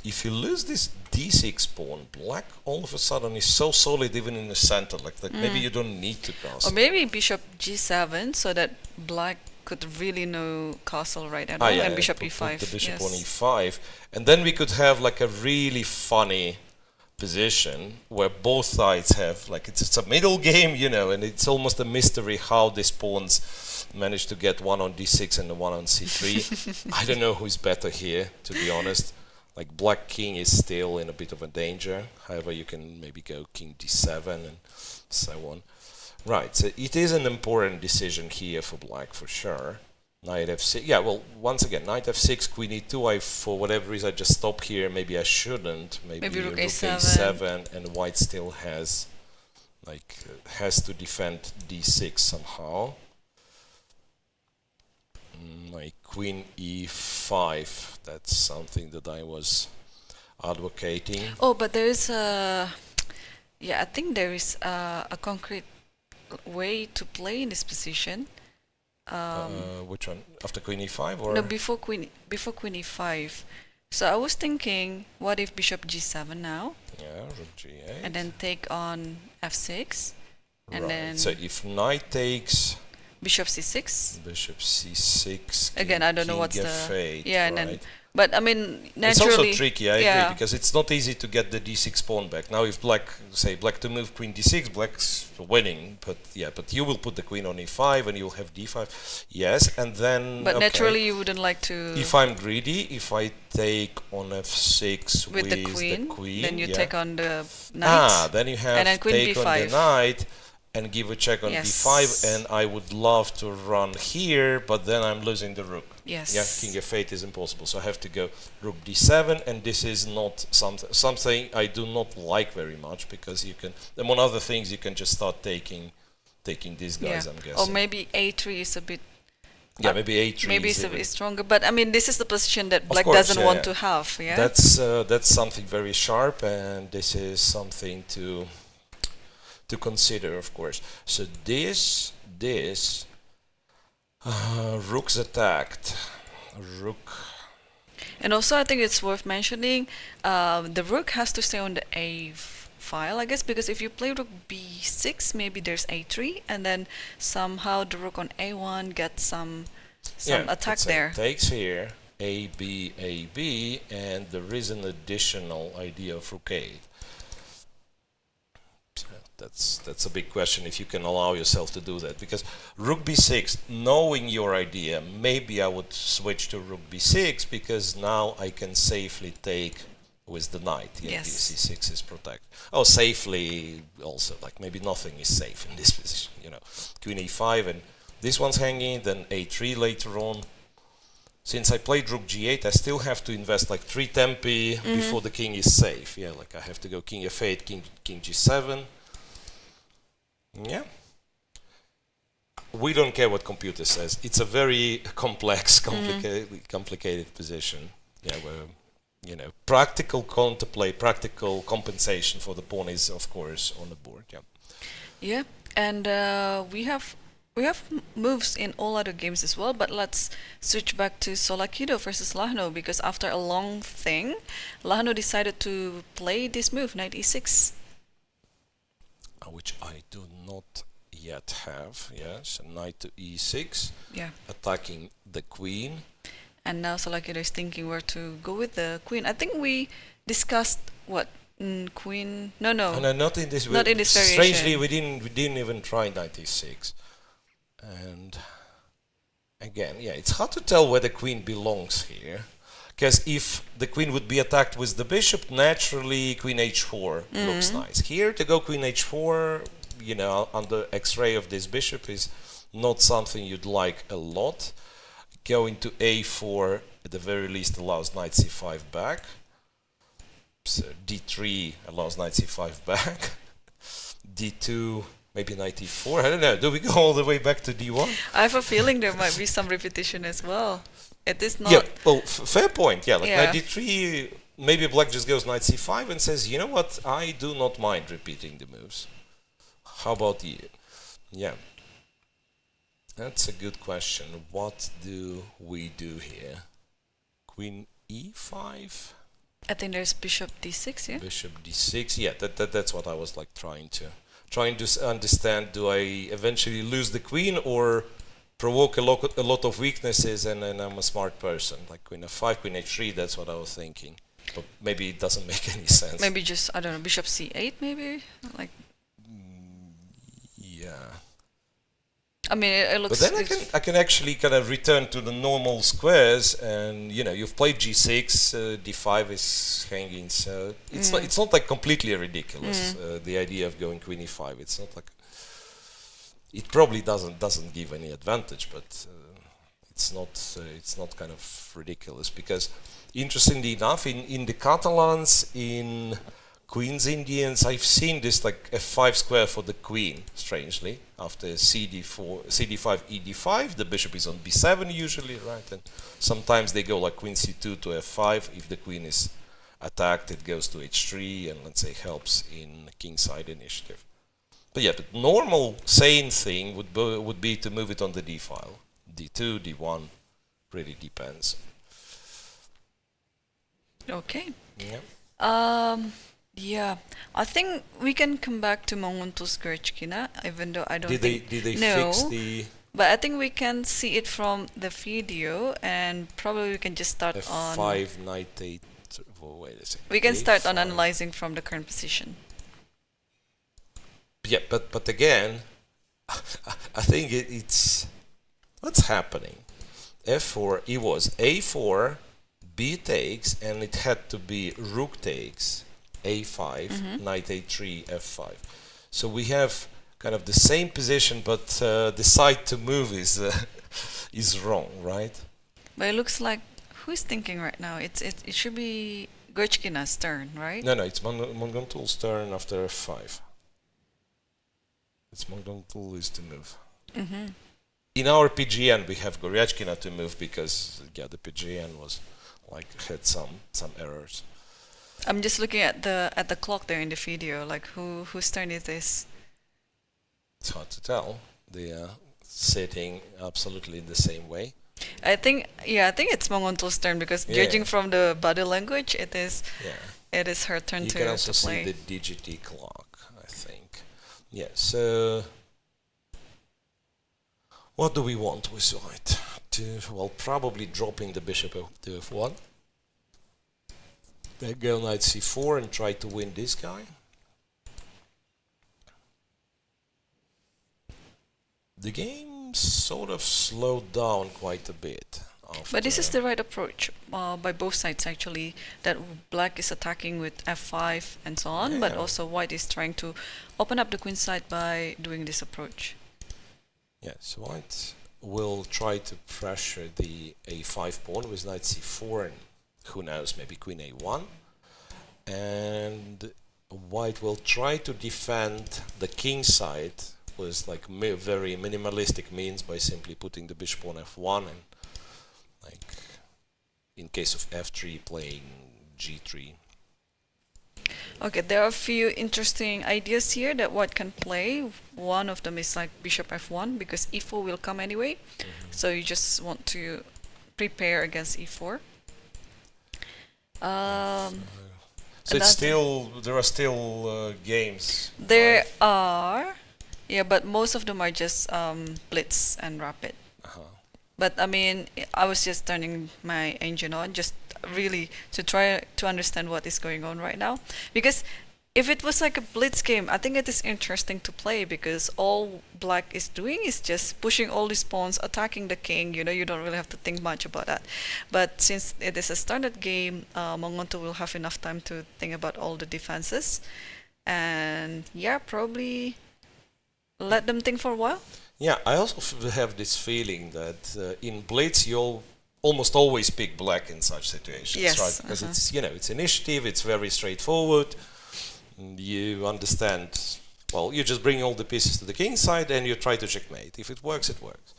if you lose this d6 pawn, black all of a sudden is so solid even in the center, like that maybe you don't need to castle. Or maybe bishop g7, so that black could really no castle right now, and bishop e5. Put the bishop on e5, and then we could have like a really funny position where both sides have, like, it's a middle game, and it's almost a mystery how these pawns manage to get one on d6 and the one on c3. I don't know who's better here, to be honest. Like, black king is still in a bit of a danger. However, you can maybe go king d7 and so on. Right, so it is an important decision here for black, for sure. Knight f6. Yeah, well, once again, knight f6, queen e2. For whatever reason, I just stop here. Maybe I shouldn't. Maybe rook a7, and white still has to defend d6 somehow. Like queen e5. That's something that I was advocating. Oh, but there is I think there is a concrete way to play in this position. Which one? After queen e5 or? No, before queen e5. So I was thinking, what if bishop g7 now? Yeah, rook g8. And then take on f6. And then so if knight takes bishop c6. Bishop c6. Again, I don't know what's F8, the... Yeah, and right? then But I mean, It's naturally, also tricky, I agree, because it's not easy to get the d6 pawn back. Now, if black to move queen d6, black's winning, but you will put the queen on e5 and you'll have d5. Yes, and then. But naturally, you wouldn't like to. If I'm greedy, if I take on f6 with the queen, then you yeah. take on the knight. Then you have and then queen take b5. on the knight and give a check on Yes. b5, and I would love to run here, but then I'm losing the rook. Yes. Yeah, king f8 is impossible, so I have to go rook d7, and this is not something I do not like very much, because you can, among other things, you can just start taking these guys, I'm guessing. Or maybe a3 is a bit. Yeah, maybe a3. Maybe it's a bit stronger, but I mean, this is the position that Of black course, doesn't want to have. Yeah. That's something very sharp, and this is something to consider, of course. So this rook's attacked. Rook. And also, I think it's worth mentioning, the rook has to stay on the a file, I guess, because if you play rook b6, maybe there's a3, and then somehow the rook on a1 gets some attack there. Takes here, a b, and there is an additional idea of rook a. That's a big question if you can allow yourself to do that, because rook b6, knowing your idea, maybe I would switch to rook b6, because now I can safely take with the knight. Yeah, c6 is protected. Oh, safely also, like maybe nothing is safe in this position, you know. Queen e5, and this one's hanging, then a3 later on. Since I played rook g8, I still have to invest like 3 tempi before the king is safe. Yeah, like I have to go king f8, king g7. Yeah. We don't care what computer says. It's a very complex, complicated position. Yeah, where, you know, practical counterplay, practical compensation for the pawn is, of course, on the board. Yeah. Yeah, and we have moves in all other games as well. But let's switch back to Tsolakidou versus Lagno, because after a long thing, Lagno decided to play this move, knight e6. Which I do not yet have. Yes, knight to e6. Yeah. Attacking the queen. And now Tsolakidou is thinking where to go with the queen. I think we discussed what queen. No, not in this. Not in this variation. Strangely, we didn't even try knight e6. And again, yeah, it's hard to tell where the queen belongs here. Because if the queen would be attacked with the bishop, naturally queen h4 looks nice. Here, to go queen h4, you know, under x-ray of this bishop is not something you'd like a lot. Going to a4, at the very least, allows knight c5 back. So d3 allows knight c5 back. d2, maybe knight e4. I don't know. Do we go all the way back to d1? I have a feeling there might be some repetition as well. It is not. Yeah, well, fair point. Yeah, like knight d3, maybe black just goes knight c5 and says, you know what, I do not mind repeating the moves. How about you? Yeah. That's a good question. What do we do here? Queen e5? I think there's bishop d6, yeah? Bishop d6, yeah, that's what I was like trying to understand. Do I eventually lose the queen, or provoke a lot of weaknesses and I'm a smart person? Like queen f5, queen h3, that's what I was thinking. But maybe it doesn't make any sense. Maybe just, I don't know, bishop c8 maybe? Like. Yeah. I mean, it looks. But then I can actually kind of return to the normal squares, and you know, you've played g6, d5 is hanging, so it's not like completely ridiculous. The idea of going queen e5, it's not like, it probably doesn't give any advantage, but it's not kind of ridiculous, because interestingly enough, in the Catalans, in Queen's Indians, I've seen this like f5 square for the queen, strangely. After cd5, ed5, the bishop is on b7 usually, right? And sometimes they go like queen c2 to f5. If the queen is attacked, it goes to h3 and, let's say, helps in kingside initiative. But yeah, but normal, sane thing would be to move it on the d file. d2, d1, really depends. Okay. Yeah. Yeah, I think we can come back to Munguntuul's Goryachkina, even though I don't think... Did they fix the But I think we can see it from the video, and probably we can just start on. F5, knight 8. Oh, wait a second. We can start on A5. analyzing from the current position. Yeah, but again, I think it's what's happening. F4. It was A4, B takes, and it had to be rook takes, A5, knight A3, F5. So we have kind of the same position, but the side to move is wrong, right? But it looks like who's thinking right now? It should be Goryachkina's turn, right? No, it's Munguntuul's turn after F5. It's Munguntuul is to move. In our PGN, we have Goryachkina to move because the PGN was had some errors. I'm just looking at the clock there in the video. Like whose turn is this? It's hard to tell. They are sitting absolutely in the same way. I think it's Munguntuul's turn because judging from the body language, it is her turn you to can also play. see the DGT clock, I think. Yeah, so what do we want with white? Probably dropping the bishop to F1. Then go knight C4 and try to win this guy. The game sort of slowed down quite a bit. But this is the right approach by both sides actually, that black is attacking with F5 and so on, but also white is trying to open up the queen side by doing this approach. Yes, white will try to pressure the A5 pawn with knight C4 and who knows, maybe queen A1. And white will try to defend the king side with like very minimalistic means by simply putting the bishop on F1 and like in case of F3 playing G3. Okay, there are a few interesting ideas here that white can play. One of them is like bishop F1 because E4 will come anyway. So you just want to prepare against E4. So it's still there are still games. There are, but most of them are just blitz and rapid. But I mean, I was just turning my engine on just really to try to understand what is going on right now. Because if it was like a blitz game, I think it is interesting to play because all black is doing is just pushing all these pawns, attacking the king. You know, you don't really have to think much about that. But since it is a standard game, Munguntuul will have enough time to think about all the defenses. And probably let them think for a while. Yeah, I also have this feeling that in blitz you'll almost always pick black in such situations, right? Because it's it's initiative, it's very straightforward. You understand. Well, you just bring all the pieces to the king side and you try to checkmate. If it works, it works.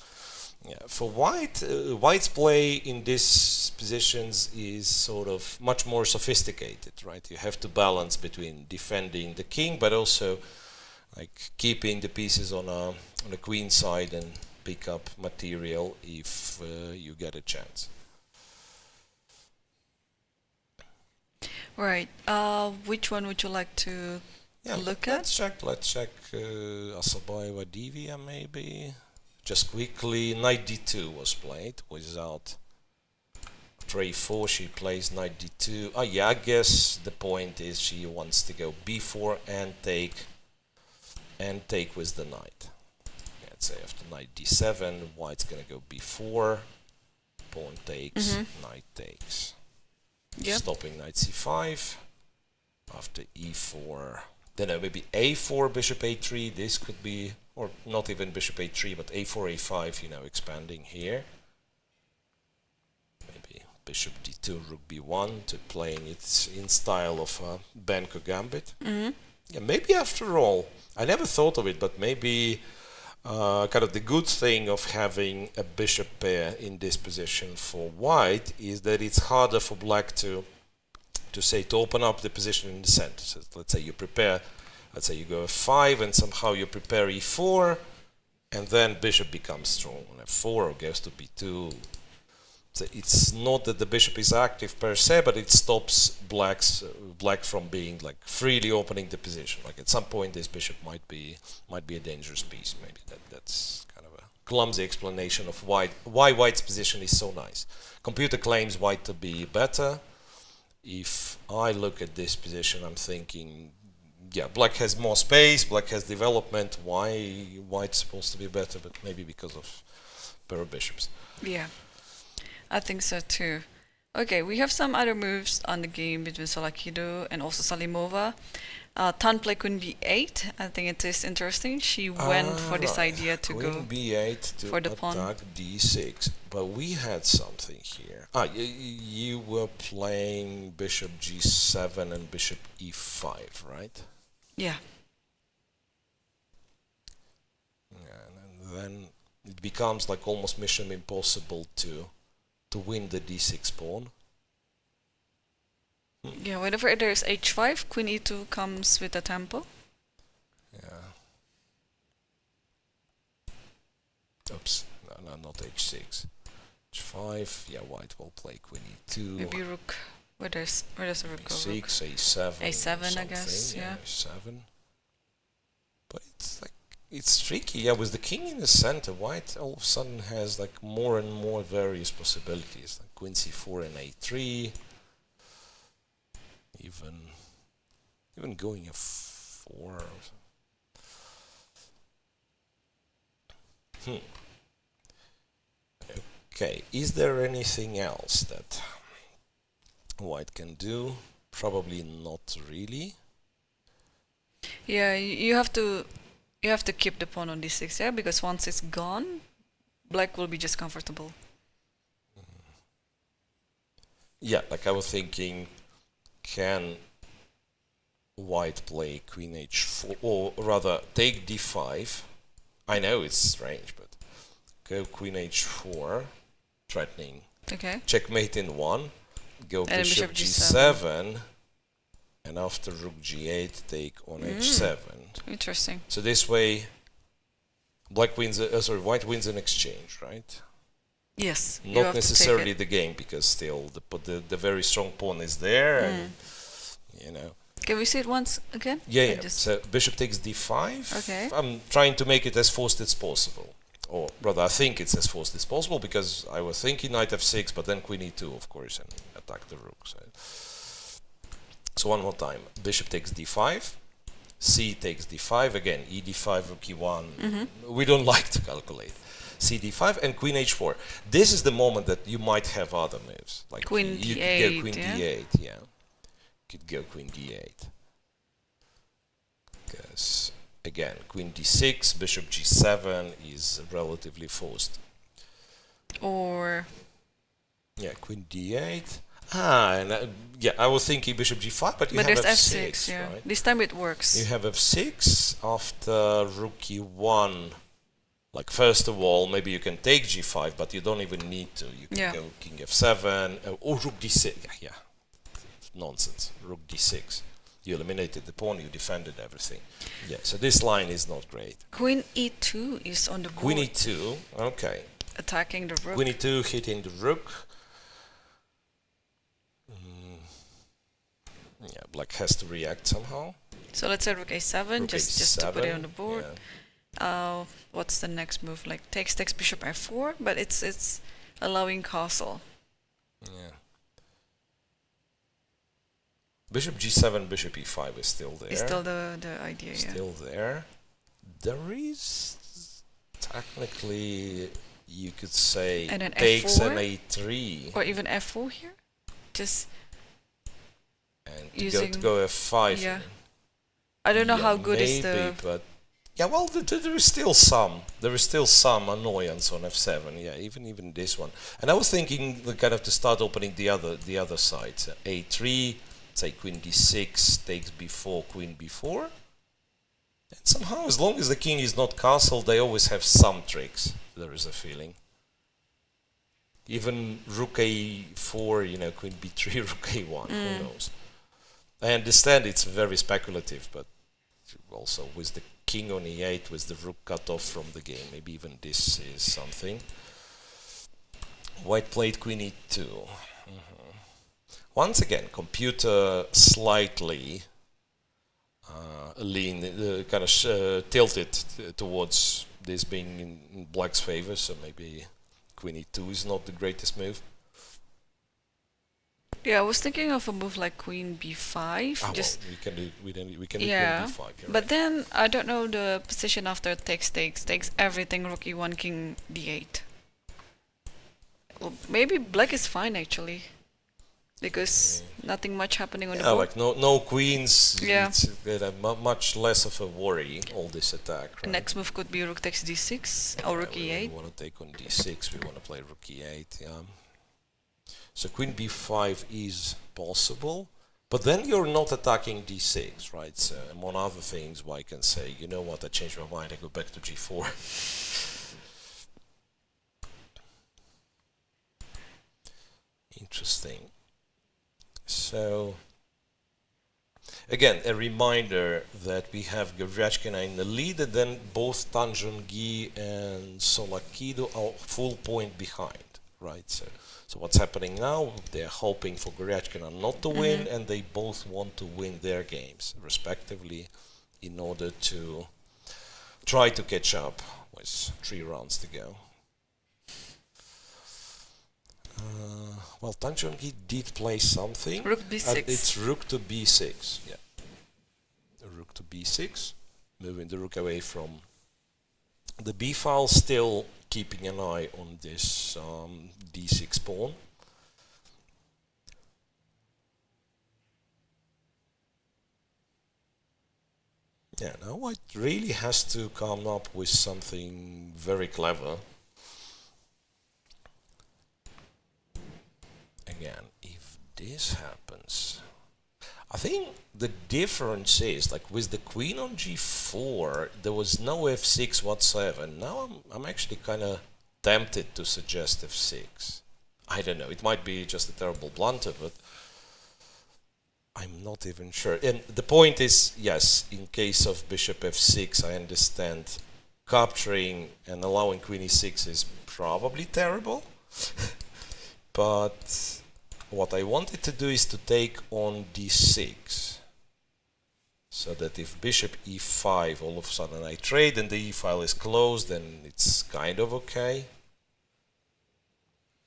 Yeah. For white, white's play in these positions is sort of much more sophisticated, right? You have to balance between defending the king, but also like keeping the pieces on a queen side and pick up material if you get a chance. Right. Which one would you like to look at? Let's check Assaubayeva Divya maybe. Just quickly, knight d2 was played without a4. She plays knight d2. I guess the point is she wants to go b4 and take with the knight. Let's say after knight d7, white's gonna go b4, pawn takes, knight takes. Stopping knight c5. After e4, then maybe a4, bishop a3. This could be, or not even bishop a3, but a4, a5. Expanding here. Maybe bishop d2, rook b1 to playing it in style of Benko gambit. Yeah, maybe after all, I never thought of it, but maybe kind of the good thing of having a bishop pair in this position for white is that it's harder for black to open up the position in the center. So let's say you prepare, let's say you go f5 and somehow you prepare e4 and then bishop becomes strong on f4 or goes to b2. So it's not that the bishop is active per se, but it stops black from being like freely opening the position. Like at some point this bishop might be a dangerous piece. Maybe that's kind of a clumsy explanation of why white's position is so nice. Computer claims white to be better. If I look at this position, I'm thinking, yeah, black has more space, black has development. Why white's supposed to be better? But maybe because of pair of bishops. Yeah, I think so too. Okay, we have some other moves on the game between Tsolakidou and also Salimova. Tan played queen b8. I think it is interesting. She went for this idea to queen go b8 to for the pawn. attack d6. But we had something here. You were playing bishop g7 and bishop e5, right? Yeah. And then it becomes like almost mission impossible to win the d6 pawn. Yeah, whenever there's h5, queen e2 comes with a tempo. Yeah. Oops. No, not h6. h5. Yeah, white will play queen e2. Maybe rook. Where does a rook go? a6, a7. a7, I guess. Yeah. a7. But it's tricky. Yeah, with the king in the center, white all of a sudden has like more and more various possibilities. Like queen c4 and a3. Even going f4. Okay, is there anything else that white can do? Probably not really. Yeah, you have to keep the pawn on d6, yeah, because once it's gone, black will be just comfortable. Yeah, like I was thinking, can white play queen h4, or rather take d5? I know it's strange, but go queen h4, threatening. Okay. Checkmate in 1, go And bishop bishop g7, and after rook g8, take on h7. Interesting. So this way, white wins an exchange, right? Yes. you Not have to take necessarily it. the game, because still the very strong pawn is there, and you know. Can we see it once again? Yeah. Just- So bishop takes d5. Okay. I'm trying to make it as forced as possible, or rather, I think it's as forced as possible, because I was thinking knight f6, but then queen e2, of course, and attack the rook. So one more time: bishop takes d5, c takes d5 again, e d5, rook e1. We don't like to calculate. C d5 and queen h4. This is the moment that you might have other moves, like Queen you d8, could go queen yeah? d8. Yeah, could go queen d8. Because again, queen d6, bishop g7 is relatively forced. Or Yeah, queen d8. I was thinking bishop g5, but you but have there's f6, f6, yeah. right? This time it works. You have f6 after rook e1. Like, first of all, maybe you can take g5, but you don't even need to. You can go king f7, or rook d6. Yeah, nonsense. Rook d6. You eliminated the pawn, you defended everything. Yeah, so this line is not great. Queen e2 is on the board. Queen e2, okay. Attacking the rook. Queen e2 hitting the rook. Yeah, black has to react somehow. So let's say rook a7, Rook just to put it on the a7, board. yeah. What's the next move? Like takes bishop f4, but it's allowing castle. Yeah. Bishop g7, bishop e5 is still there. Is still the idea, Still there. There is technically, you could say, And then takes f4? an a3, Or even f4 here. Just and using- to go f5. yeah. I don't know how good is the. maybe, but yeah, well, there is still some annoyance on f7. Yeah, even this one. And I was thinking kind of to start opening the other side. So a3, say queen d6 takes b4, queen b4. And somehow, as long as the king is not castled, they always have some tricks. There is a feeling. Even rook a4, you know, queen b3, rook a1. Who knows? I understand it's very speculative, but also with the king on e8, with the rook cut off from the game, maybe even this is something. White played queen e2. Once again, computer slightly tilted towards this being in black's favor, so maybe queen e2 is not the greatest move. Yeah, I was thinking of a move like queen b5. Ah, just well, we can do queen yeah, b5. but then I don't know the position after takes everything, rook e1, king d8. Well, maybe black is fine actually, because nothing much happening on the board. Like no queens. Yeah. It's much less of a worry, all this attack. Right? Next move could be rook takes d6 or rook We e8. want to take on d6. We want to play rook e8. Yeah. So queen b5 is possible, but then you're not attacking d6, right? So among other things, white can say, you know what, I changed my mind, I go back to g4. Interesting. So, again, a reminder that we have Goryachkina in the lead, and then both Tan Zhongyi and Tsolakidou are full point behind, right? So what's happening now, they're hoping for Goryachkina not to win, and they both want to win their games, respectively, in order to try to catch up with 3 rounds to go. Well, Tan Zhongyi did play something. Rook b6. It's rook to b6, yeah. Rook to b6, moving the rook away from the b file, still keeping an eye on this d6 pawn. Yeah, now white really has to come up with something very clever. Again, if this happens, I think the difference is, like with the queen on g4, there was no f6 whatsoever. Now I'm actually kind of tempted to suggest f6. I don't know, it might be just a terrible blunder, but I'm not even sure. And the point is, yes, in case of bishop f6, I understand capturing and allowing queen e6 is probably terrible. But what I wanted to do is to take on d6, so that if bishop e5, all of a sudden I trade and the e file is closed, then it's kind of okay.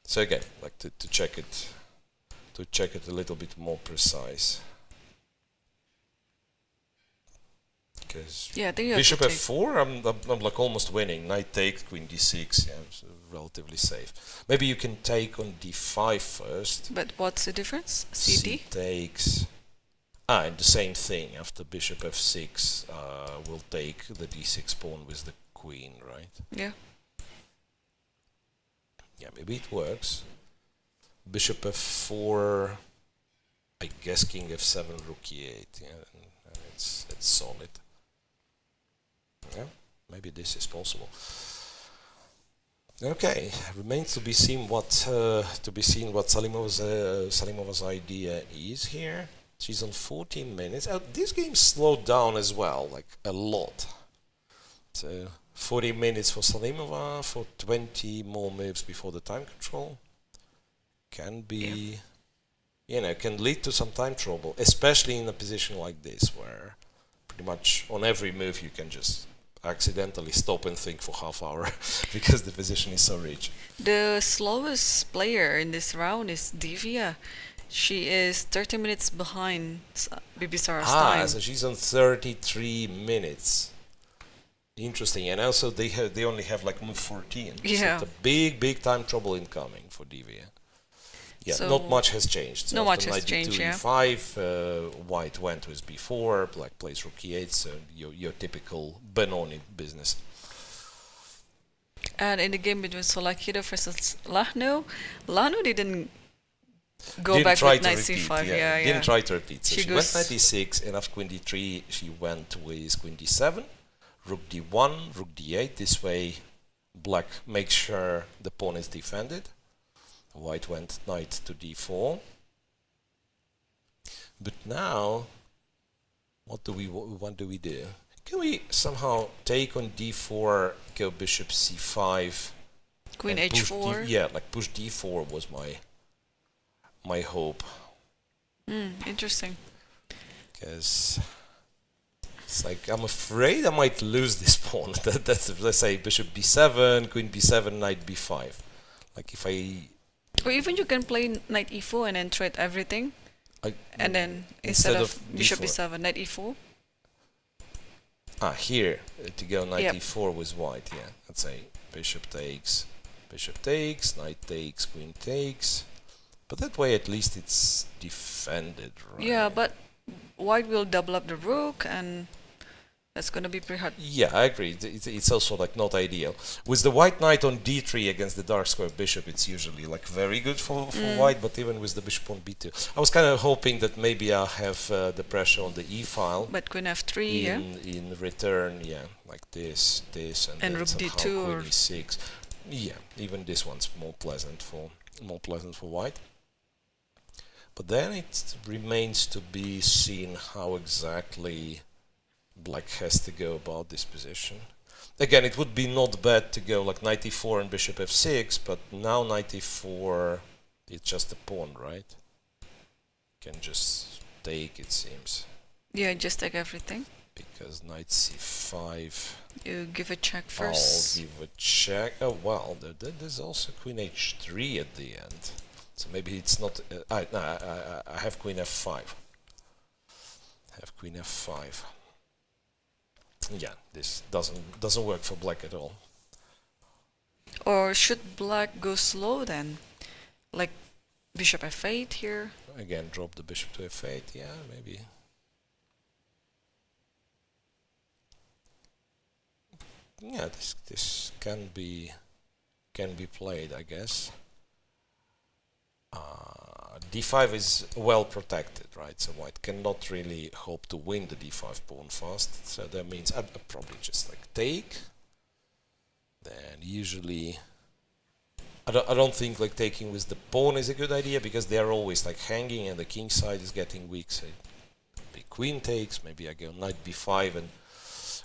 So again, like to check it a little bit more precise. Because Yeah, I think you bishop have to f4, I'm like almost winning. Knight takes, queen d6, yeah, so relatively safe. Maybe you can take on d5 first. But what's the difference? CD? C takes. And the same thing, after bishop f6, we'll take the d6 pawn with the queen, right? Yeah. Yeah, maybe it works. Bishop f4, I guess king f7, rook e8, yeah, and it's solid. Yeah, maybe this is possible. Okay, remains to be seen what Salimova's idea is here. She's on 14 minutes. This game slowed down as well, like a lot. So 40 minutes for Salimova, for 20 more moves before the time control. Can be, you know, can lead to some time trouble, especially in a position like this, where pretty much on every move you can just accidentally stop and think for half hour because the position is so rich. The slowest player in this round is Divya. She is 30 minutes behind Bibisara's time. So she's on 33 minutes. Interesting, and also they only have like move 14. Yeah. So it's a big time trouble incoming for Divya. Yeah, So not much has changed. So not much after has knight changed, d2, yeah. e5, white went with b4, black plays rook e8, so your typical Benoni business. And in the game between Tsolakidou versus Lagno, Lagno didn't go back try with to knight repeat, c5. Yeah. Didn't try to repeat. So She she went goes- knight d6, and after queen d3, she went with queen d7, rook d1, rook d8. This way, black makes sure the pawn is defended. White went knight to d4. But now, what do we do? Can we somehow take on d4, go bishop c5, Queen and push h4. yeah, like push d4 was my hope. Interesting. Because It's like, I'm afraid I might lose this pawn. That's, let's say, bishop b7, queen b7, knight b5. Like if I... Or even you can play knight e4 and then trade everything. And then instead of bishop b7, knight e4. Ah, here, to go knight Yep. e4 with white, yeah. Let's say bishop takes, knight takes, queen takes. But that way at least it's defended, right? Yeah, but white will double up the rook, and that's going to be pretty hard. Yeah, I agree. It's also like not ideal. With the white knight on d3 against the dark square bishop, it's usually like very good for white, but even with the bishop on b2. I was kind of hoping that maybe I'll have the pressure on the e file. But queen f3, yeah. In return, yeah, like this, and then rook somehow d2 queen or e6. Yeah, even this one's more pleasant for white. But then it remains to be seen how exactly black has to go about this position. Again, it would be not bad to go like knight e4 and bishop f6, but now knight e4, it's just a pawn, right? Can just take, it seems. Yeah, just take everything. Because knight c5. You give a check first. I'll give a check. Oh, well, there's also queen h3 at the end. So maybe it's not... I have queen f5. Yeah, this doesn't work for black at all. Or should black go slow then? Like bishop f8 here? Again, drop the bishop to f8, yeah, maybe. Yeah, this can be played, I guess. D5 is well protected, right? So white cannot really hope to win the d5 pawn fast. So that means I'd probably just like take. Then usually I don't think like taking with the pawn is a good idea, because they are always like hanging and the king side is getting weak. So maybe queen takes, maybe I go knight b5 and,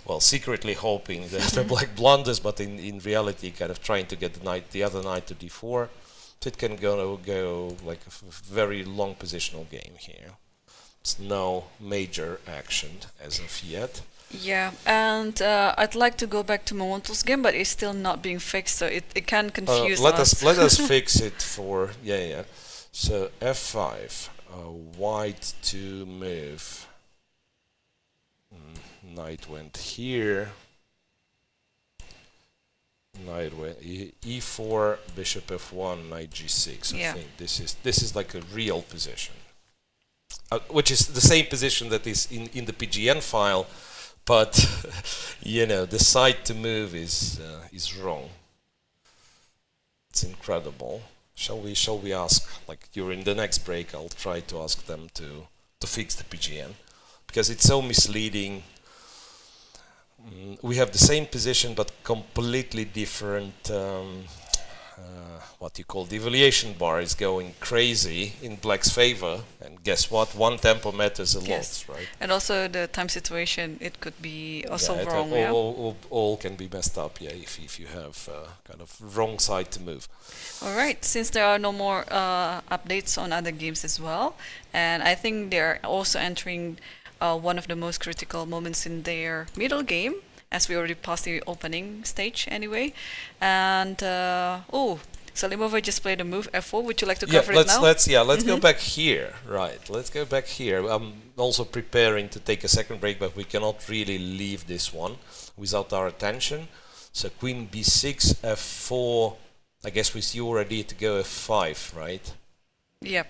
well, secretly hoping that the black blunders, but in reality kind of trying to get the other knight to d4. So it can go like a very long positional game here. It's no major action as of yet. Yeah, and I'd like to go back to Munguntuul's game, but it's still not being fixed, so it can confuse us. Let us fix it for... Yeah. So f5, white to move. Knight went here. Knight went e4, bishop f1, knight g6. I think this is like a real position, which is the same position that is in the PGN file, but you know, the side to move is wrong. It's incredible. Shall we ask, like during the next break, I'll try to ask them to fix the PGN, because it's so misleading. We have the same position but completely different, what you call the evaluation bar is going crazy in black's favor, and guess what, one tempo matters a lot, right? And also the time situation, it could be also wrong. All can be messed up, yeah, if you have kind of wrong side to move. Alright, since there are no more updates on other games as well, and I think they're also entering one of the most critical moments in their middle game, as we already passed the opening stage anyway. And Salimova just played a move f4. Would you like to cover it now? Let's go back here. Right, let's go back here. I'm also preparing to take a second break, but we cannot really leave this one without our attention. So queen b6, f4. I guess with you ready to go f5, right? Yep.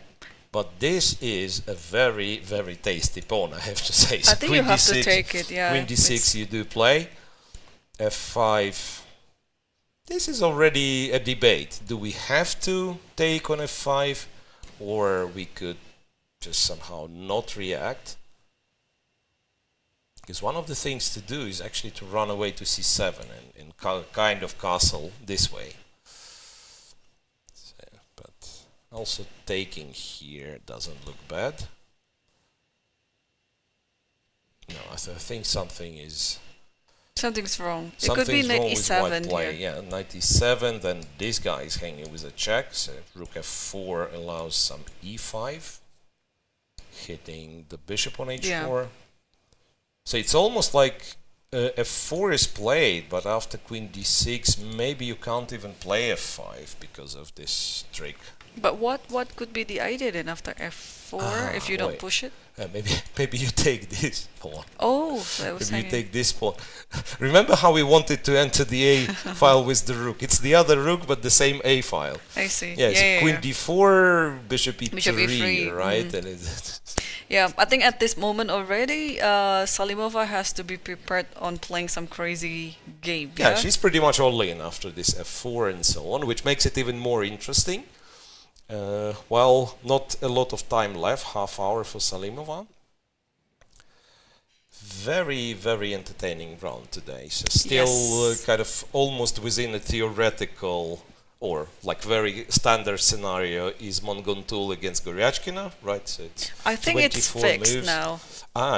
But this is a very, very tasty pawn, I have to say. So I think you have to take it, yeah. Queen d6 you do play. f5. This is already a debate. Do we have to take on f5, or we could just somehow not react? Because one of the things to do is actually to run away to c7 and kind of castle this way. Also taking here doesn't look bad. No, I think something's wrong. It could be knight e7 here. Yeah, knight e7, then this guy is hanging with a check, so rook f4 allows some e5, hitting the bishop on h4. So it's almost like f4 is played, but after queen d6, maybe you can't even play f5 because of this trick. But what could be the idea then after f4 if you don't wait. push it? Maybe you take this pawn. Oh, that was Maybe you hanging. take this pawn. Remember how we wanted to enter the A file with the rook? It's the other rook, but the same A file. I see. Yeah, so queen d4, bishop e3, Bishop e3, right? And it's Yeah, I think at this moment already, Salimova has to be prepared on playing some crazy game. yeah, she's pretty much all in after this f4 and so on, which makes it even more interesting. Well, not a lot of time left, half hour for Salimova. Very, very entertaining round today. So still Yes. kind of almost within a theoretical or like very standard scenario is Munguntuul against Goryachkina, right? So it's I think it's 24 fixed moves. now.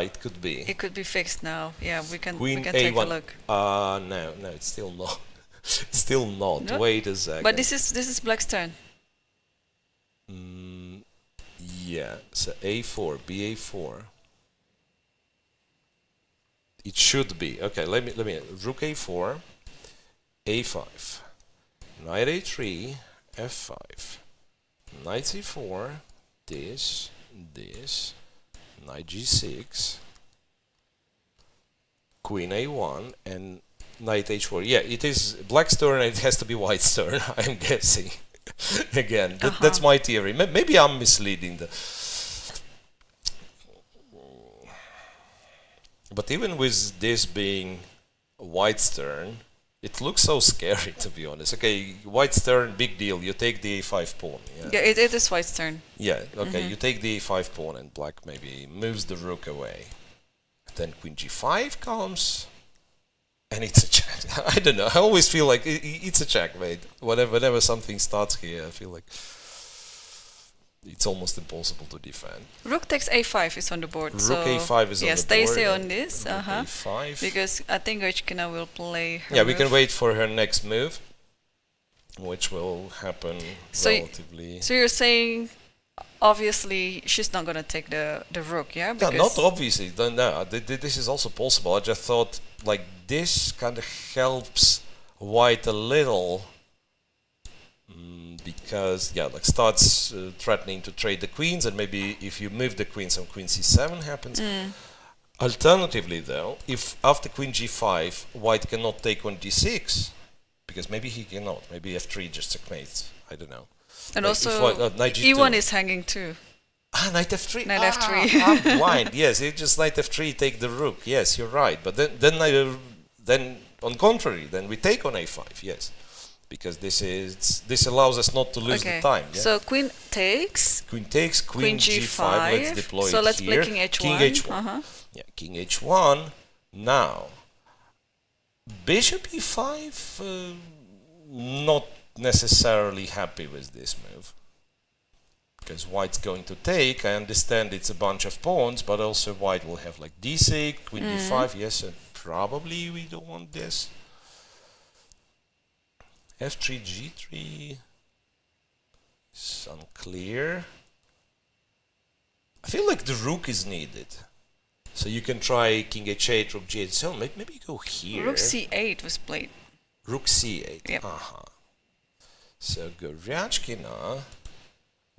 It could be. It could be fixed now. Yeah, we can Queen take a A1. look. No, it's still not. Still not. No? Wait a second. But this is Black's turn. Yeah, so A4, BA4. It should be. Okay, let me rook A4, A5, knight A3, F5, knight C4, this, knight G6, queen A1, and knight H4. Yeah, it is black's turn, it has to be white's turn, I'm guessing. Again, that's my theory. Maybe I'm misleading the... But even with this being white's turn, it looks so scary, to be honest. Okay, white's turn, big deal. You take the a5 pawn. Yeah, it is White's turn. Yeah, okay, you take the a5 pawn and black maybe moves the rook away. Then queen g5 comes, and it's a check. I don't know, I always feel like it's a checkmate. Whenever something starts here, I feel like it's almost impossible to defend. Rook takes a5 is on the board. Rook so a5 is on the stay board. on this. Rook a5. Because I think Goryachkina will play her Yeah, we can move. wait for her next move, which will happen So relatively... So you're saying, obviously, she's not going to take the rook, yeah? No, not obviously. No, this is also possible. I just thought, like, this kind of helps white a little, because, yeah, like, starts threatening to trade the queens, and maybe if you move the queen, some queen c7 happens. Alternatively, though, if after queen g5, white cannot take on d6, because maybe he cannot, maybe f3 just checkmates, I don't know. And Like, also, if white, knight g2. e1 is hanging too. Knight f3. Knight f3. I'm blind. Yes, it just knight f3, take the rook. Yes, you're right. But then on contrary, then we take on a5. Yes, because this allows us not to lose the time. Yeah? So queen takes. Queen takes, queen g5. Let's deploy so it let's here. play king h1. King h1. Yeah, king h1. Now, bishop e5. Not necessarily happy with this move. Because white's going to take, I understand it's a bunch of pawns, but also white will have like d6, queen d5, yes, and probably we don't want this. f3, g3 is unclear. I feel like the rook is needed. So you can try king h8, rook g8, so maybe go here. Rook c8 was played. Rook c8, Yep. So Goryachkina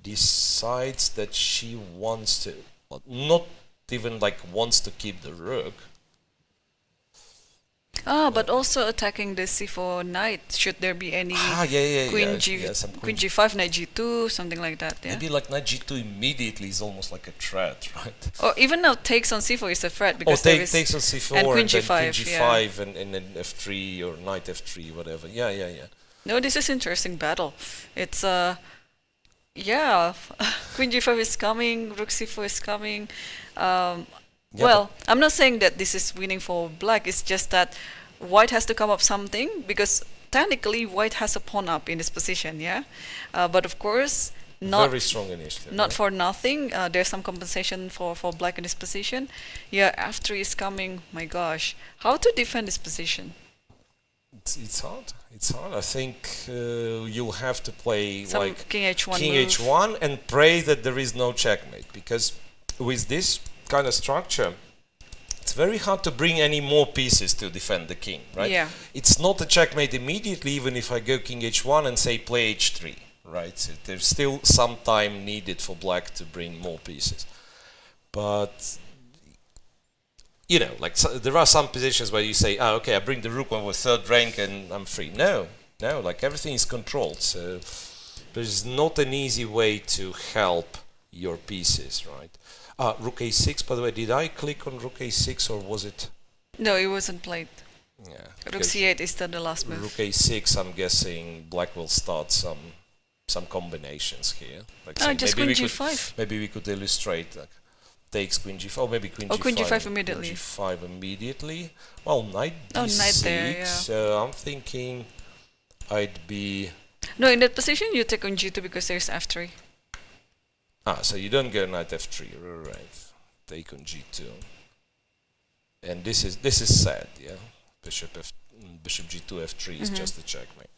decides that she wants to, well, not even like wants to keep the rook. But also attacking the c4 knight. Should there be any queen queen g5, knight g2, something like that? Yeah. Maybe like knight g2 immediately is almost like a threat, right? Or even now takes on c4 is a threat because takes on c4 and queen then g5, queen g5 and then f3 or knight f3, whatever. Yeah. No, this is interesting battle. It's yeah, queen g5 is coming, rook c4 is coming. Well, I'm not saying that this is winning for black. It's just that white has to come up something because technically white has a pawn up in this position, yeah. But of course, not very strong initiative. Not right? for nothing. There's some compensation for black in this position. Yeah, f3 is coming. My gosh, how to defend this position? It's hard. It's hard. I think you'll have to play Some like king h1 king move. h1 and pray that there is no checkmate, because with this kind of structure, it's very hard to bring any more pieces to defend the king, right? Yeah. It's not a checkmate immediately, even if I go king h1 and say play h3, right? So there's still some time needed for black to bring more pieces. But, you know, like there are some positions where you say, oh, okay, I bring the rook over third rank and I'm free. No, like everything is controlled. So there's not an easy way to help your pieces, right? Rook a6, by the way, did I click on rook a6 or was it? No, it wasn't played. Yeah. Rook c8 is still the last move. Rook a6, I'm guessing black will start some combinations here. Like Just queen g5. Maybe we could illustrate, like, takes queen g5, or maybe queen g5. Queen g5 immediately. Queen g5 immediately. Well, knight d6, knight there, yeah. So I'm thinking I'd be... No, in that position you take on g2 because there's f3. So you don't go knight f3, right? Take on g2. And this is sad, yeah? Bishop g2, f3 is just a checkmate.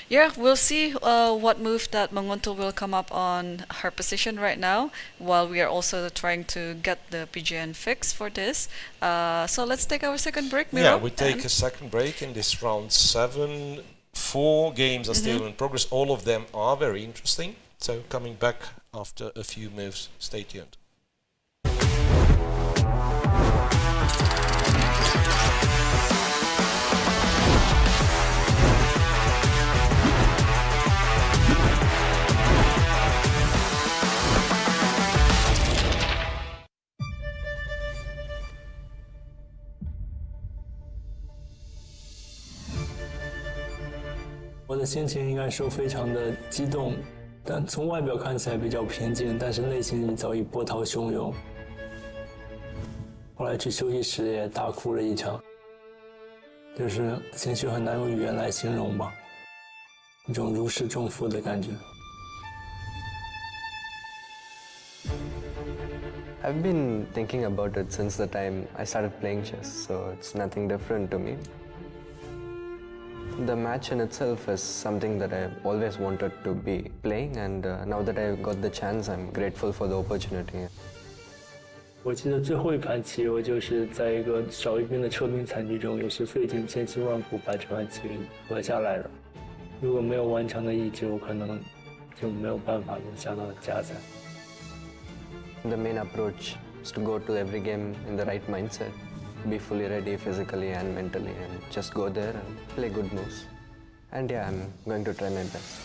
Yeah, we'll see what move that Munguntuul will come up on her position right now, while we are also trying to get the PGN fix for this. So let's take our second break, Miro. Yeah, we take a second break in this round 7. 4 games are still in progress. All of them are very interesting. So coming back after a few moves. Stay tuned.我的心情应该说非常的激动，但从外表看起来比较平静，但是内心里早已波涛汹涌。后来去休息室也大哭了一场，就是情绪很难用语言来形容吧，一种如释重负的感觉。I've been thinking about it since the time I started playing chess, so it's nothing different to me. The match in itself is something that I've always wanted to be playing, and now that I've got the chance, I'm grateful for the opportunity. 我记得最后一盘棋，我就是在一个少一兵的撤兵惨剧中，也是费尽千辛万苦把这盘棋给和下来了。如果没有顽强的意志，我可能就没有办法能下到加赛。The main approach is to go to every game in the right mindset, be fully ready physically and mentally, and just go there and play good moves. And yeah, I'm going to try my best.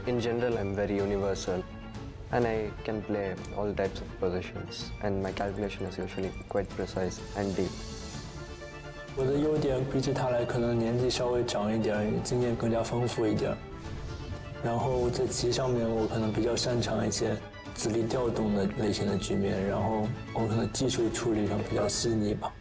In general, I'm very universal, and I can play all types of positions, and my calculation is usually quite precise and deep. 我的优点比起他来，可能年纪稍微长一点，经验更加丰富一点。然后在棋上面，我可能比较擅长一些子力调动的类型的局面，然后我可能技术处理上比较细腻吧。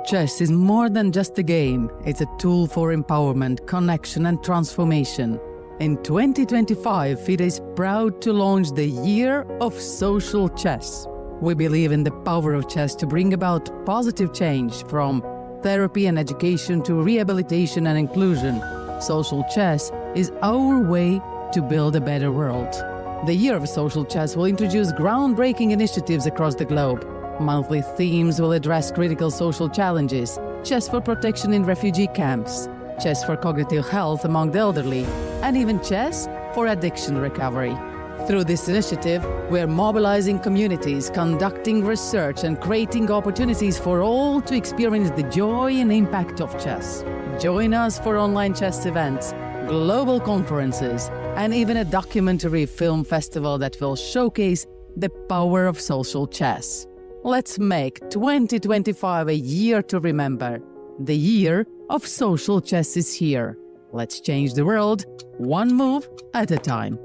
Chess is more than just a game. It's a tool for empowerment, connection, and transformation. In 2025, FIDE is proud to launch the Year of Social Chess. We believe in the power of chess to bring about positive change, from therapy and education to rehabilitation and inclusion. Social chess is our way to build a better world. The Year of Social Chess will introduce groundbreaking initiatives across the globe. Monthly themes will address critical social challenges: chess for protection in refugee camps, chess for cognitive health among the elderly, and even chess for addiction recovery. Through this initiative, we are mobilizing communities, conducting research, and creating opportunities for all to experience the joy and impact of chess. Join us for online chess events, global conferences, and even a documentary film festival that will showcase the power of social chess. Let's make 2025 a year to remember. The Year of Social Chess is here. Let's change the world, one move at a time.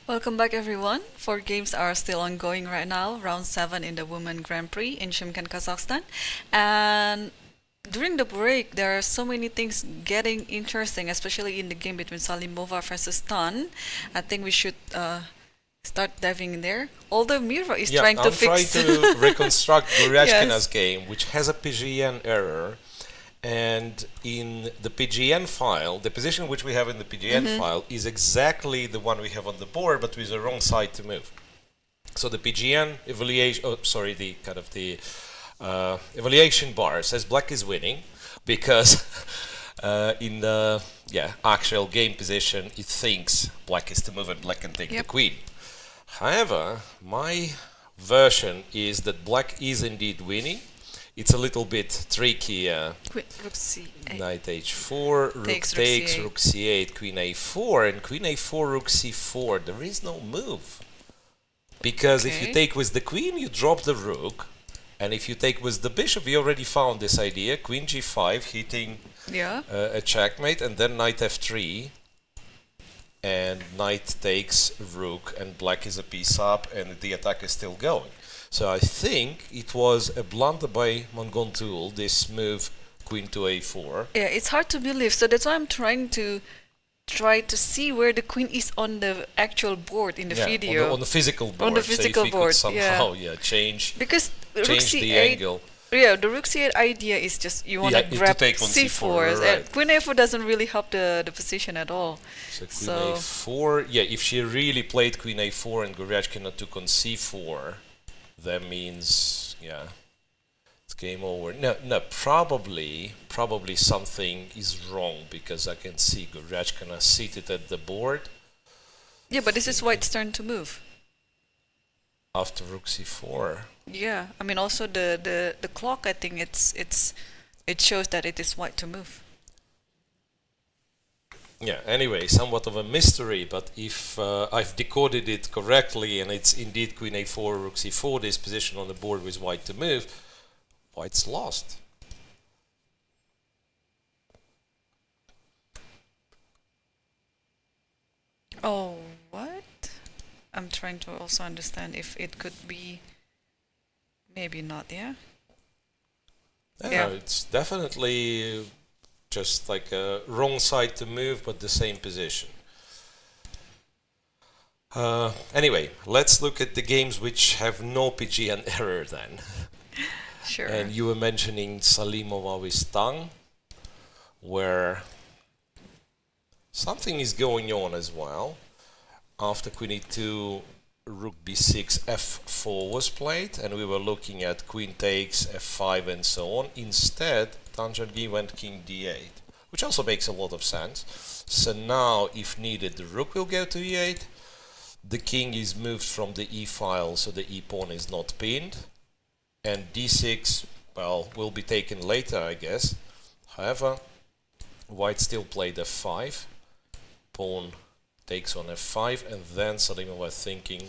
Welcome back, everyone. 4 games are still ongoing right now. Round 7 in the Women Grand Prix in Shymkent, Kazakhstan. And during the break, there are so many things getting interesting, especially in the game between Salimova versus Tan. I think we should start diving in there. Although Miro is trying to fix... I'm trying to reconstruct Goryachkina's Yes. game, which has a PGN error. And in the PGN file, the position which we have in the PGN file is exactly the one we have on the board, but with the wrong side to move. So the PGN evaluation, evaluation bar says black is winning because in the actual game position it thinks black is to move and black can take the queen. However, my version is that black is indeed winning. It's a little bit tricky. Queen, rook c8. Knight h4, rook Takes, takes, rook rook c8, queen a4, and queen a4, rook c4. There is no move. Because if you Okay. take with the queen, you drop the rook. And if you take with the bishop, we already found this idea. Queen g5, hitting Yeah. a checkmate, and then knight f3. And knight takes rook, and black is a piece up, and the attack is still going. So I think it was a blunder by Munguntuul, this move, queen to a4. Yeah, it's hard to believe. So that's why I'm trying to see where the queen is on the actual board in the video. On the physical board. On the So physical if we could board, somehow, change Because rook the c8, angle. yeah, the rook c8 idea is just you want Yeah, to to grab take on c4, c4, right. and queen a4 doesn't really help the position at all. So queen So- a4. Yeah, if she really played queen a4 and Goryachkina took on c4, that means, it's game over. No, probably something is wrong because I can see Goryachkina seated at the board Yeah, but this is white's turn to move. after rook c4. Yeah, I mean also the clock. I think it shows that it is white to move. Yeah, anyway, somewhat of a mystery, but if I've decoded it correctly and it's indeed queen a4, rook c4, this position on the board with white to move, white's lost. Oh, what? I'm trying to also understand if it could be, maybe not, yeah? Yeah. It's definitely just like a wrong side to move, but the same position. Anyway, let's look at the games which have no PGN error then. Sure. And you were mentioning Salimova with Tan, where something is going on as well. After queen e2, rook b6, f4 was played, and we were looking at queen takes, f5 and so on. Instead, Tan Zhongyi went king d8, which also makes a lot of sense. So now, if needed, the rook will go to e8. The king is moved from the e file, so the e pawn is not pinned. And d6, well, will be taken later, I guess. However, white still played f5. Pawn takes on f5, and then Salimova thinking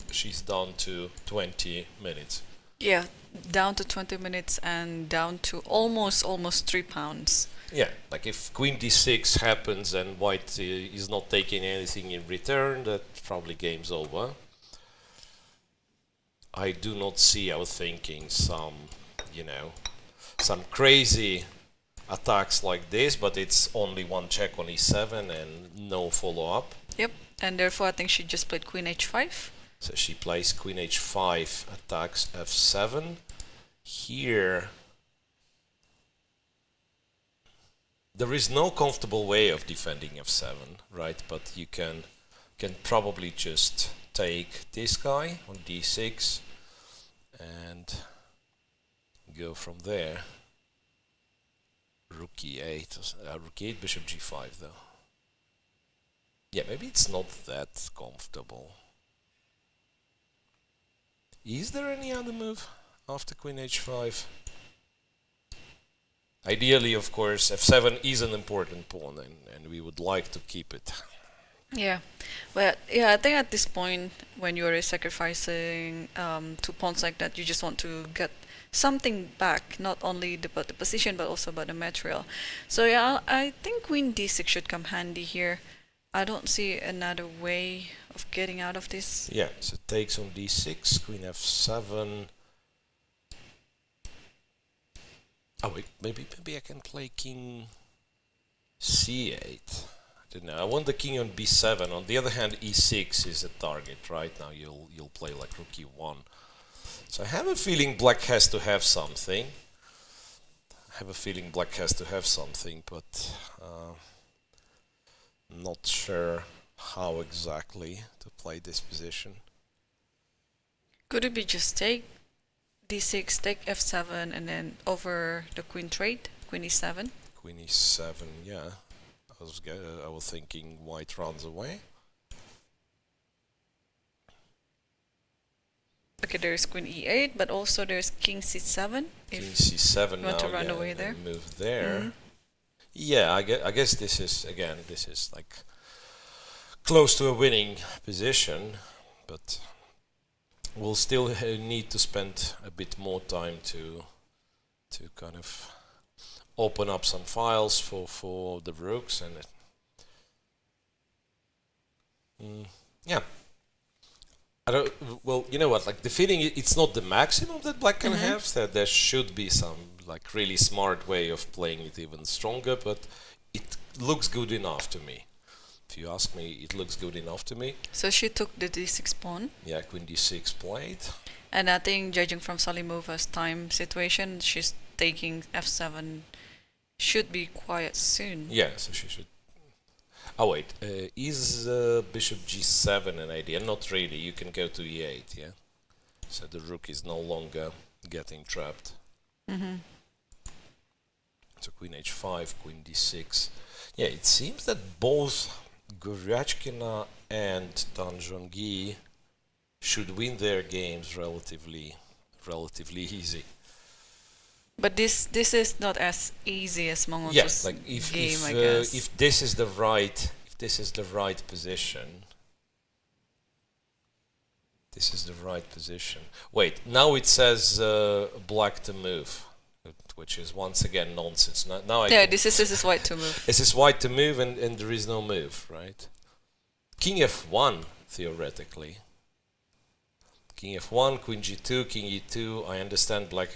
she's down to 20 minutes. Yeah, down to 20 minutes and down to almost 3 pounds. Yeah, like if queen d6 happens and white is not taking anything in return, that probably game's over. I do not see our thinking some crazy attacks like this, but it's only one check on e7 and no follow-up. Yep, and therefore I think she just played queen h5. So she plays queen h5, attacks f7. Here, there is no comfortable way of defending f7, right? But you can probably just take this guy on d6 and go from there. Rook e8, rook e8, bishop g5 though. Yeah, maybe it's not that comfortable. Is there any other move after queen h5? Ideally, of course, f7 is an important pawn, and we would like to keep it. Yeah, But yeah, I think at this point, when you're sacrificing 2 pawns like that, you just want to get something back, not only about the position, but also about the material. So yeah, I think queen d6 should come handy here. I don't see another way of getting out of this. Yeah, so takes on d6, queen f7. Oh wait, maybe I can play king c8. I don't know. I want the king on b7. On the other hand, e6 is a target. Right now, you'll play like rook e1. So I have a feeling black has to have something. But not sure how exactly to play this position. Could it be just take d6, take f7, and then over the queen trade, queen e7? Queen e7, yeah. I was thinking white runs away. Okay, there's queen e8, but also there's king c7. King c7 you now, want to run yeah, away there. Move there. Mhm. Yeah, I guess this is like close to a winning position, but we'll still need to spend a bit more time to kind of open up some files for the rooks and yeah. Well, you know what, like the feeling it's not the maximum that black can have, that there should be some like really smart way of playing it even stronger, but it looks good enough to me. If you ask me, it looks good enough to me. So she took the d6 pawn. Yeah, queen d6 played. And I think, judging from Salimova's time situation, she's taking f7 should be quite soon. Yeah, so she should. Oh wait, is bishop g7 an idea? Not really. You can go to e8, yeah. So the rook is no longer getting trapped. So queen h5, queen d6. Yeah, it seems that both Goryachkina and Tan Zhongyi should win their games relatively easy. But this is not as easy as Munguntuul's like if I guess. if this is the right position. This is the right position. Wait, now it says black to move, which is once again nonsense. Now this is white to move. This is white to move, and there is no move, right? King f1 theoretically. King f1, queen g2, king e2. I understand black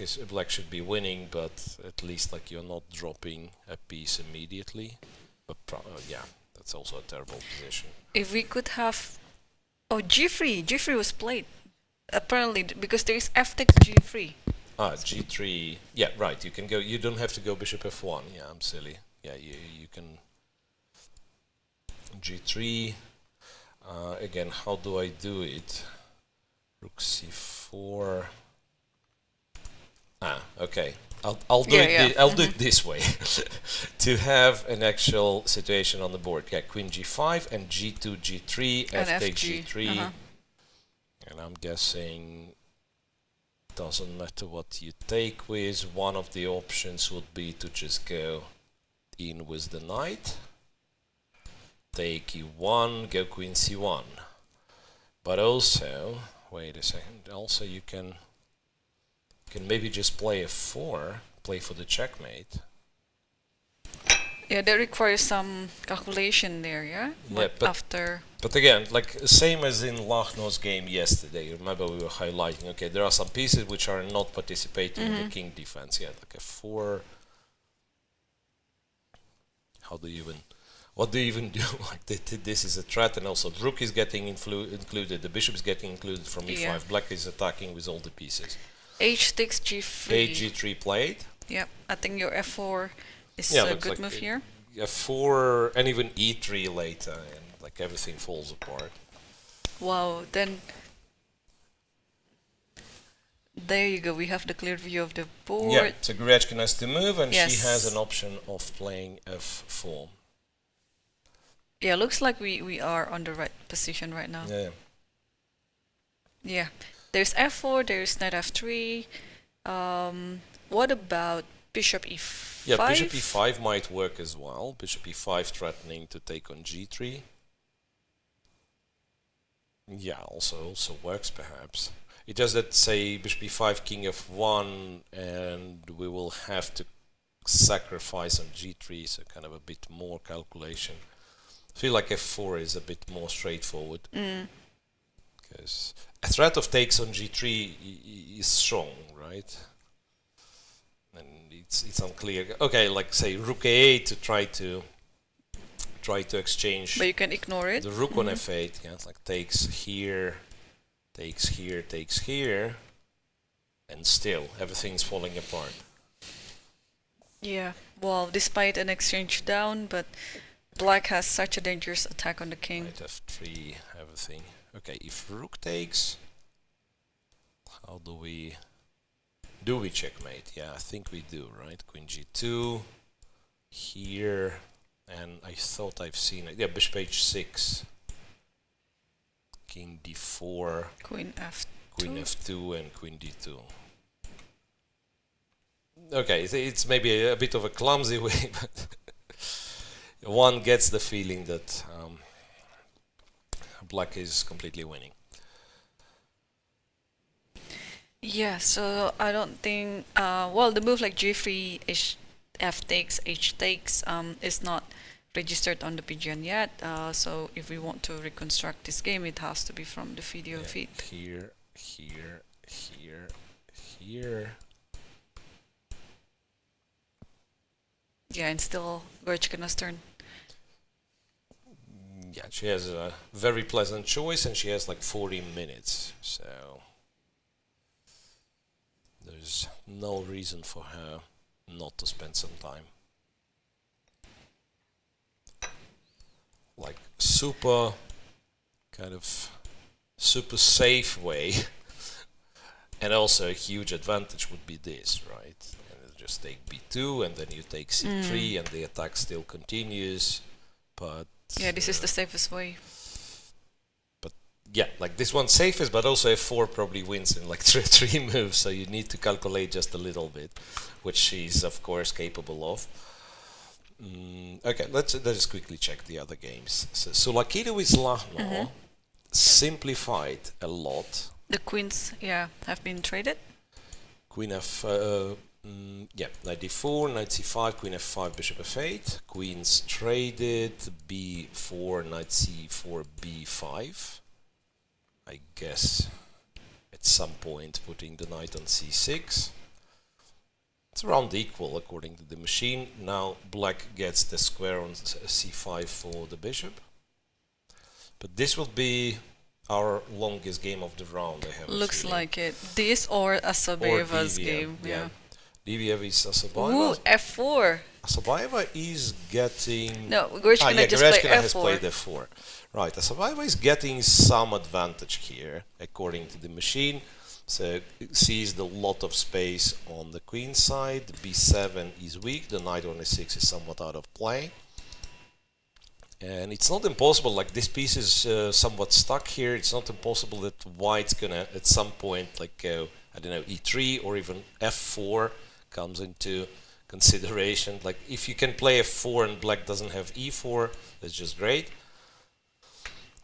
should be winning, but at least like you're not dropping a piece immediately. But yeah, that's also a terrible position. If we could have, g3 was played apparently because there is f takes g3. G3. Yeah, right. You can go. You don't have to go bishop f1. Yeah, I'm silly. Yeah, you can. G3. Again, how do I do it? Rook c4. Okay. I'll do it. I'll do it this way to have an actual situation on the board. Yeah, queen g5 and g2, g3, f takes g3, and I'm guessing doesn't matter what you take with. One of the options would be to just go in with the knight, take e1, go queen c1, but also. Wait a second. Also, you can maybe just play f4, play for the checkmate. Yeah, that requires some calculation there, yeah? Yeah, but again, like same as in Lagno's game yesterday, remember we were highlighting, okay, there are some pieces which are not participating in the king defense. Yeah, like f4. What do you even do? Like this is a threat, and also the rook is getting included, the bishop is getting included from e5. Yeah. Black is attacking with all the pieces. H takes g3. G3 played. Yeah, I think your f4 is a good like move here. f4 and even e3 later, and like everything falls apart. Wow, then there you go. We have the clear view of the board. Yeah, so Goryachkina has to move, and Yes. she has an option of playing f4. Yeah, looks like we are on the right position right now. Yeah. Yeah, there's f4, there's knight f3. What about bishop e5? Yeah, bishop e5 might work as well. Bishop e5 threatening to take on g3. Yeah, also works perhaps. It does that, say, bishop b5, king f1, and we will have to sacrifice on g3, so kind of a bit more calculation. I feel like f4 is a bit more straightforward. Because a threat of takes on g3 is strong, right? And it's unclear. Okay, like say rook a8 to try to exchange. But you can ignore it. The rook on f8, yeah, it's like takes here, takes here, takes here, and still everything's falling apart. Yeah, well, despite an exchange down, but black has such a dangerous attack on the king. Right, f3, everything. Okay, if rook takes, how do we checkmate? Yeah, I think we do, right? Queen g2, here, and I thought I've seen it. Yeah, bishop h6, king d4, Queen f2. queen f2, and queen d2. Okay, it's maybe a bit of a clumsy way, but one gets the feeling that black is completely winning. Yeah, so I don't think, well, the move like g3, f takes, h takes is not registered on the pigeon yet. So if we want to reconstruct this game, it has to be from the video feed. Here, here, here, here. Yeah, and still Goryachkina's turn. Yeah, she has a very pleasant choice, and she has like 40 minutes, so there's no reason for her not to spend some time. Like super safe way, and also a huge advantage would be this, right? And just take b2, and then you take c3, and the attack still continues, but Yeah, this is the safest way. But yeah, like this one's safest, but also f4 probably wins in like three moves, so you need to calculate just a little bit, which she's of course capable of. Okay, let's just quickly check the other games. So Tsolakidou with Lagno simplified a lot. The queens, yeah, have been traded. Queen f, yeah, knight d4, knight c5, queen f5, bishop f8, queens traded, b4, knight c4, b5. I guess at some point putting the knight on c6. It's around equal according to the machine. Now black gets the square on c5 for the bishop. But this will be our longest game of the round, I have Looks a feeling. like it. This or Assaubayeva's Divya, game, yeah. Divya is Ooh, Assaubayeva. f4. Assaubayeva is getting... No, Goryachkina yeah, just played Goryachkina has f4. played f4. Right, Assaubayeva is getting some advantage here, according to the machine. So it sees the lot of space on the queen side. b7 is weak, the knight on e6 is somewhat out of play. And it's not impossible, like this piece is somewhat stuck here. It's not impossible that white's gonna at some point like go, I don't know, e3 or even f4 comes into consideration. Like if you can play f4 and black doesn't have e4, that's just great.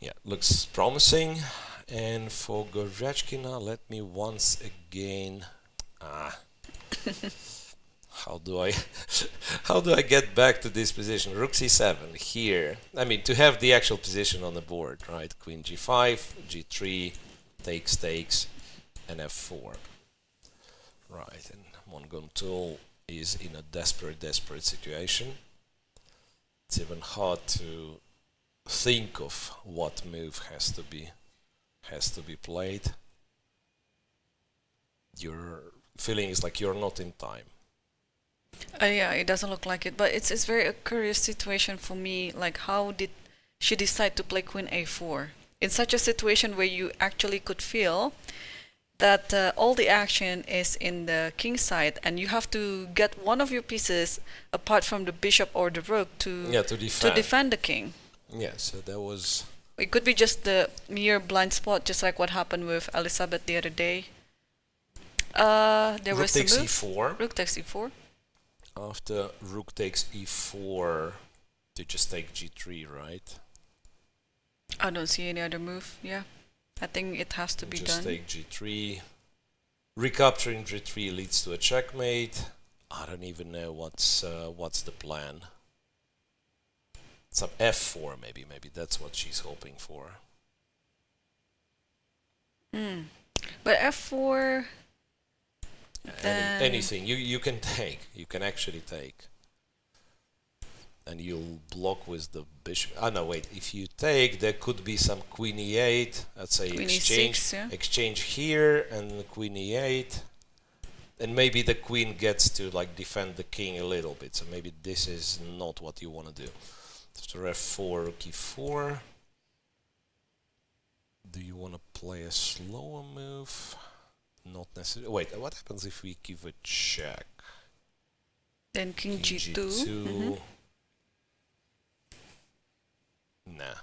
Yeah, looks promising. And for Goryachkina, let me once again how do I get back to this position? Rook c7 here. I mean, to have the actual position on the board, right? Queen g5, g3, takes, and f4. Right, and Munguntuul is in a desperate situation. It's even hard to think of what move has to be played. Your feeling is like you're not in time. Yeah, it doesn't look like it, but it's very a curious situation for me. Like, how did she decide to play queen a4 in such a situation where you actually could feel that all the action is in the king side, and you have to get one of your pieces apart from the bishop or the rook to defend the king. Yeah, so that was... It could be just the mere blind spot, just like what happened with Elisabeth the other day. There Rook was a takes move. e4. Rook takes e4. After rook takes e4, to just take g3, right? I don't see any other move. Yeah. I think it has to be Just done. take g3. Recapturing g3 leads to a checkmate. I don't even know what's the plan. Some f4 maybe. Maybe that's what she's hoping for. But f4. Then Anything you can take. You can actually take. And you'll block with the bishop. Ah no, wait. If you take, there could be some queen e8. Let's say Queen exchange, e6, yeah. exchange here and queen e8. And maybe the queen gets to like defend the king a little bit. So maybe this is not what you want to do. After f4, rook e4. Do you want to play a slower move? Not necessarily. Wait, what happens if we give a check? then king King g2. Nah.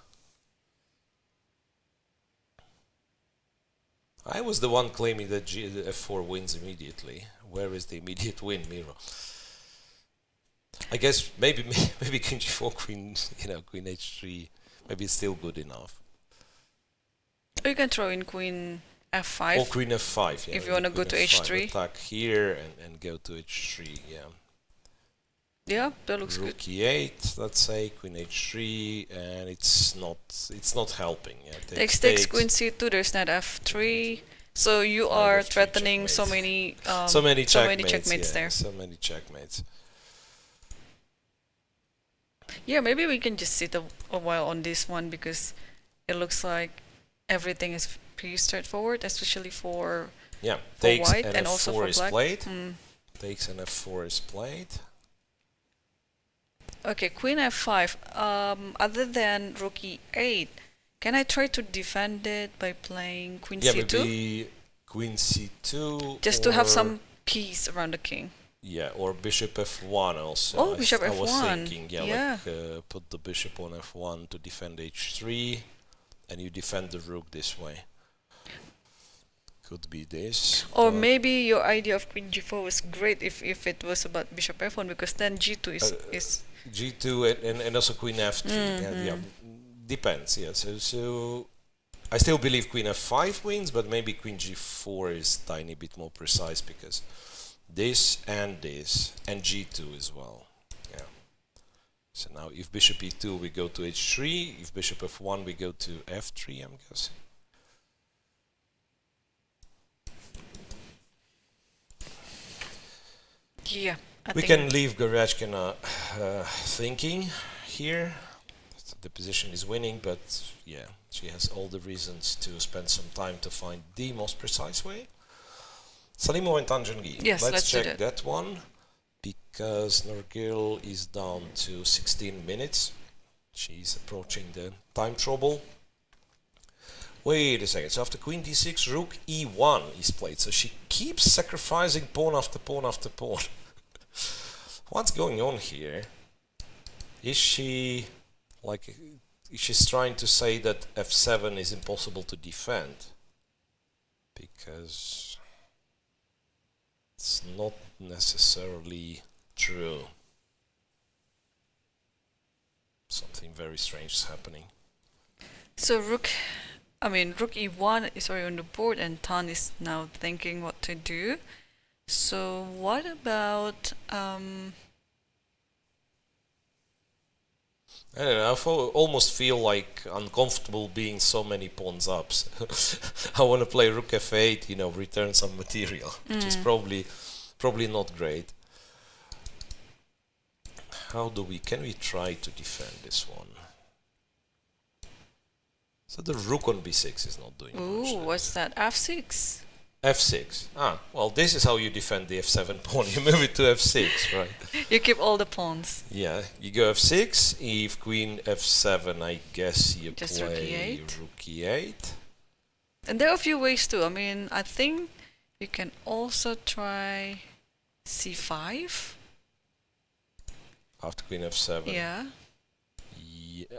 I was the one claiming that f4 wins immediately. Where is the immediate win, Miro? I guess maybe king g4, queen queen h3. Maybe it's still good enough. Or you can throw in queen f5. Or queen f5. Yeah, If you wanna go to h3. Attack here and go to h3. Yeah. Yeah, that looks Rook good. e8, let's say, queen h3, and it's not helping. Yeah, Takes queen c2. There's not f3. So you are f3 threatening so checkmate. many so many checkmates yeah, there. So many checkmates. Yeah, maybe we can just sit a while on this one because it looks like everything is pretty straightforward, especially for Yeah, takes white and and also f4 for is black. played. Takes and f4 is played. Okay, queen f5. Other than rook e8, can I try to defend it by playing queen Yeah, c2? maybe queen c2. Just to have or- some peace around the king. Yeah, or bishop f1 also. Oh, bishop I was f1. thinking, Yeah. like put the bishop on f1 to defend h3, and you defend the rook this way. Could be this. Or but- maybe your idea of queen g4 was great if it was about bishop f1 because then g2 is g2 and also queen f3. Yeah, depends. Yeah, so I still believe queen f5 wins, but maybe queen g4 is tiny bit more precise because this and g2 as well. Yeah. So now if bishop e2 we go to h3, if bishop f1 we go to f3, I'm guessing. yeah. We can leave Goryachkina thinking here. The position is winning, but yeah, she has all the reasons to spend some time to find the most precise way. Salimova and Tan Zhongyi. Yes, let's let's do check that one because Nurgyul is down to 16 minutes. She's approaching the time trouble. Wait a second. So after queen d6, rook e1 is played. So she keeps sacrificing pawn after pawn after pawn. What's going on here? Is she she's trying to say that f7 is impossible to defend? Because it's not necessarily true. Something very strange is happening. So rook e1 is already on the board and Tan is now thinking what to do. So what about I don't know, almost feel like uncomfortable being so many pawns up. I want to play rook f8, return some material, which is probably not great. Can we try to defend this one? So the rook on b6 is not doing much. ooh, what's that? f6. f6. Well, this is how you defend the f7 pawn. You move it to f6, right? You keep all the pawns. Yeah, you go f6. If queen f7, I guess you Just rook play e8. rook e8. And there are a few ways too. I mean, I think you can also try c5. After queen f7. Yeah.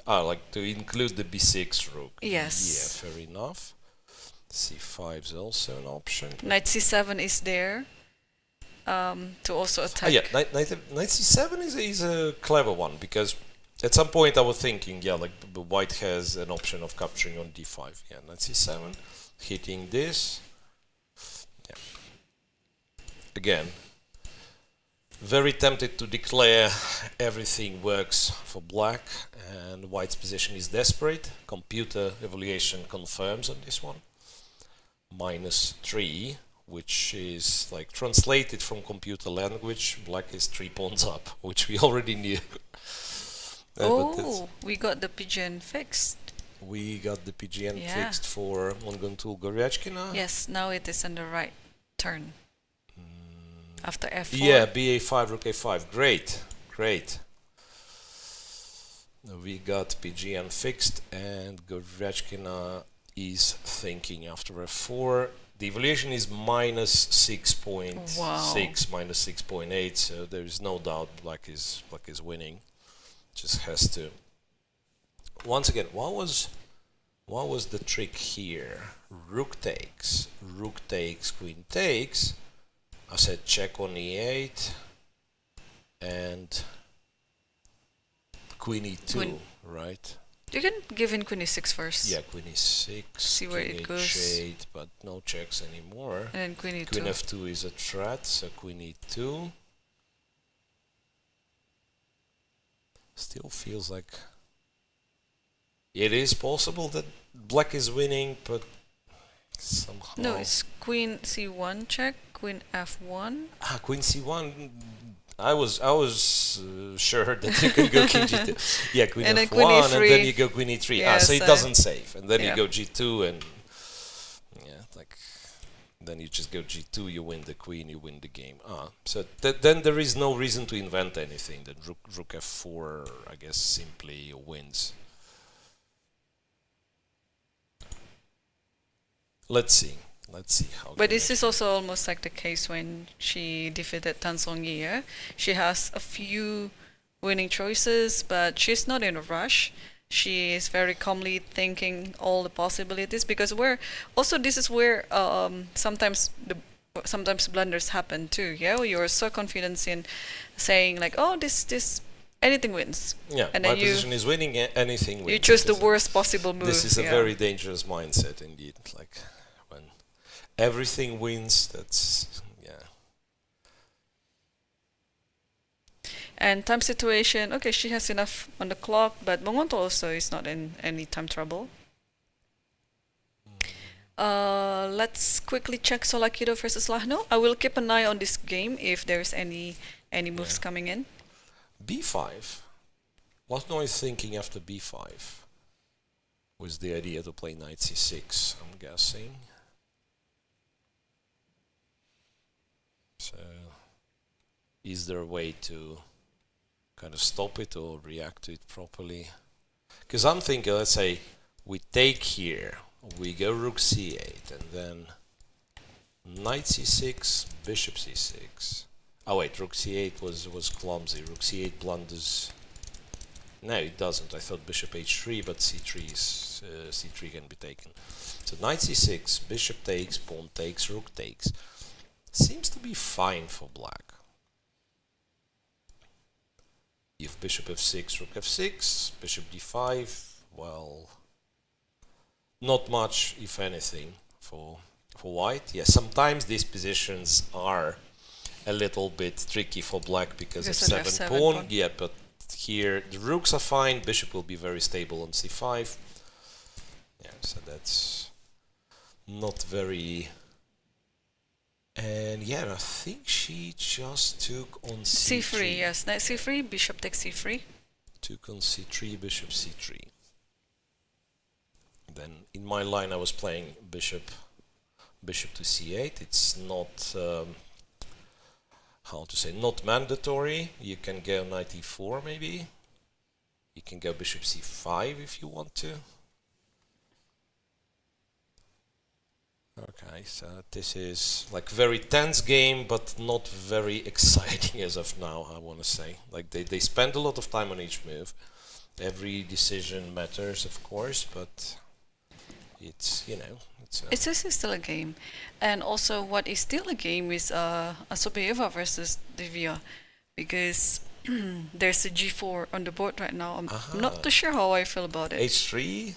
Like to include the b6 rook. Yes. Yeah, fair enough. c5 is also an option. Knight c7 is there to also attack. Yeah, knight c7 is a clever one because At some point I was thinking, yeah, like white has an option of capturing on d5. Yeah, knight c7, hitting this. Yeah. Again, very tempted to declare everything works for black, and white's position is desperate. Computer evaluation confirms on this one. -3, which is like translated from computer language. Black is 3 pawns up, which we already knew. Oh, we got the pigeon fixed. We got the PGN Yeah. fixed for Munguntuul Goryachkina. Yes, now it is on the right turn. After f4. Yeah, ba5, rook a5. Great, great. We got PGN fixed, and Goryachkina is thinking after f4. The evaluation is -6.6, Wow. -6.8, so there is no doubt black is winning. Just has to. Once again, what was the trick here? Rook takes, queen takes. I said check on e8 and queen e2, right? You can give in queen e6 first. Yeah, queen e6. See where king it goes. h8, but no checks anymore. And then queen e2. Queen f2 is a threat, so queen e2. Still feels like it is possible that black is winning, but somehow. No, it's queen c1 check, queen f1. Queen c1. I was sure that you can go king g2. Yeah, queen And then f1, queen e3. and then you go queen e3. Yes, So it doesn't save, and then yeah. you go g2, and yeah, like then you just go g2. You win the queen, you win the game. So then there is no reason to invent anything. That rook f4, I guess, simply wins. Let's see how. But this is also almost like the case when she defeated Tan Zhongyi. Yeah? She has a few winning choices, but she's not in a rush. She is very calmly thinking all the possibilities, because this is where sometimes blunders happen too. Yeah, you're so confident in saying like, oh, this anything wins. Yeah, and my then position is winning. Anything wins. You choose the worst possible move. This is a yeah. very dangerous mindset indeed. Like when everything wins, that's yeah. And time situation, okay, she has enough on the clock, but Munguntuul also is not in any time trouble. Let's quickly check Tsolakidou versus Lagno. I will keep an eye on this game if there's any moves coming in. B5. Lagno is thinking after B5 was the idea to play knight C6, I'm guessing. So, is there a way to kind of stop it or react to it properly? Because I'm thinking, let's say we take here, we go rook C8, and then knight C6, bishop C6. Oh wait, rook C8 was clumsy. Rook C8 blunders. No, it doesn't. I thought bishop H3, but C3 can be taken. So knight C6, bishop takes, pawn takes, rook takes. Seems to be fine for black. If bishop F6, rook F6, bishop D5, well, not much, if anything, for white. Yeah, sometimes these positions are a little bit tricky for black because of F7 pawn. Yeah, but here the rooks are fine. Bishop will be very stable on C5. Yeah, so that's not very. And yeah, I think she just took on C3. C3, yes, knight C3, bishop takes C3. Took on C3, bishop C3. Then in my line I was playing bishop to C8. It's not how to say, not mandatory. You can go knight E4 maybe. You can go bishop C5 if you want to. Okay, so this is like very tense game, but not very exciting as of now, I want to say. Like they spend a lot of time on each move. Every decision matters, of course, but it's, you know, It's still a game. And also what is still a game is Assaubayeva versus Divya, because there's a g4 on the board right now. I'm not too sure how I feel about it. H3,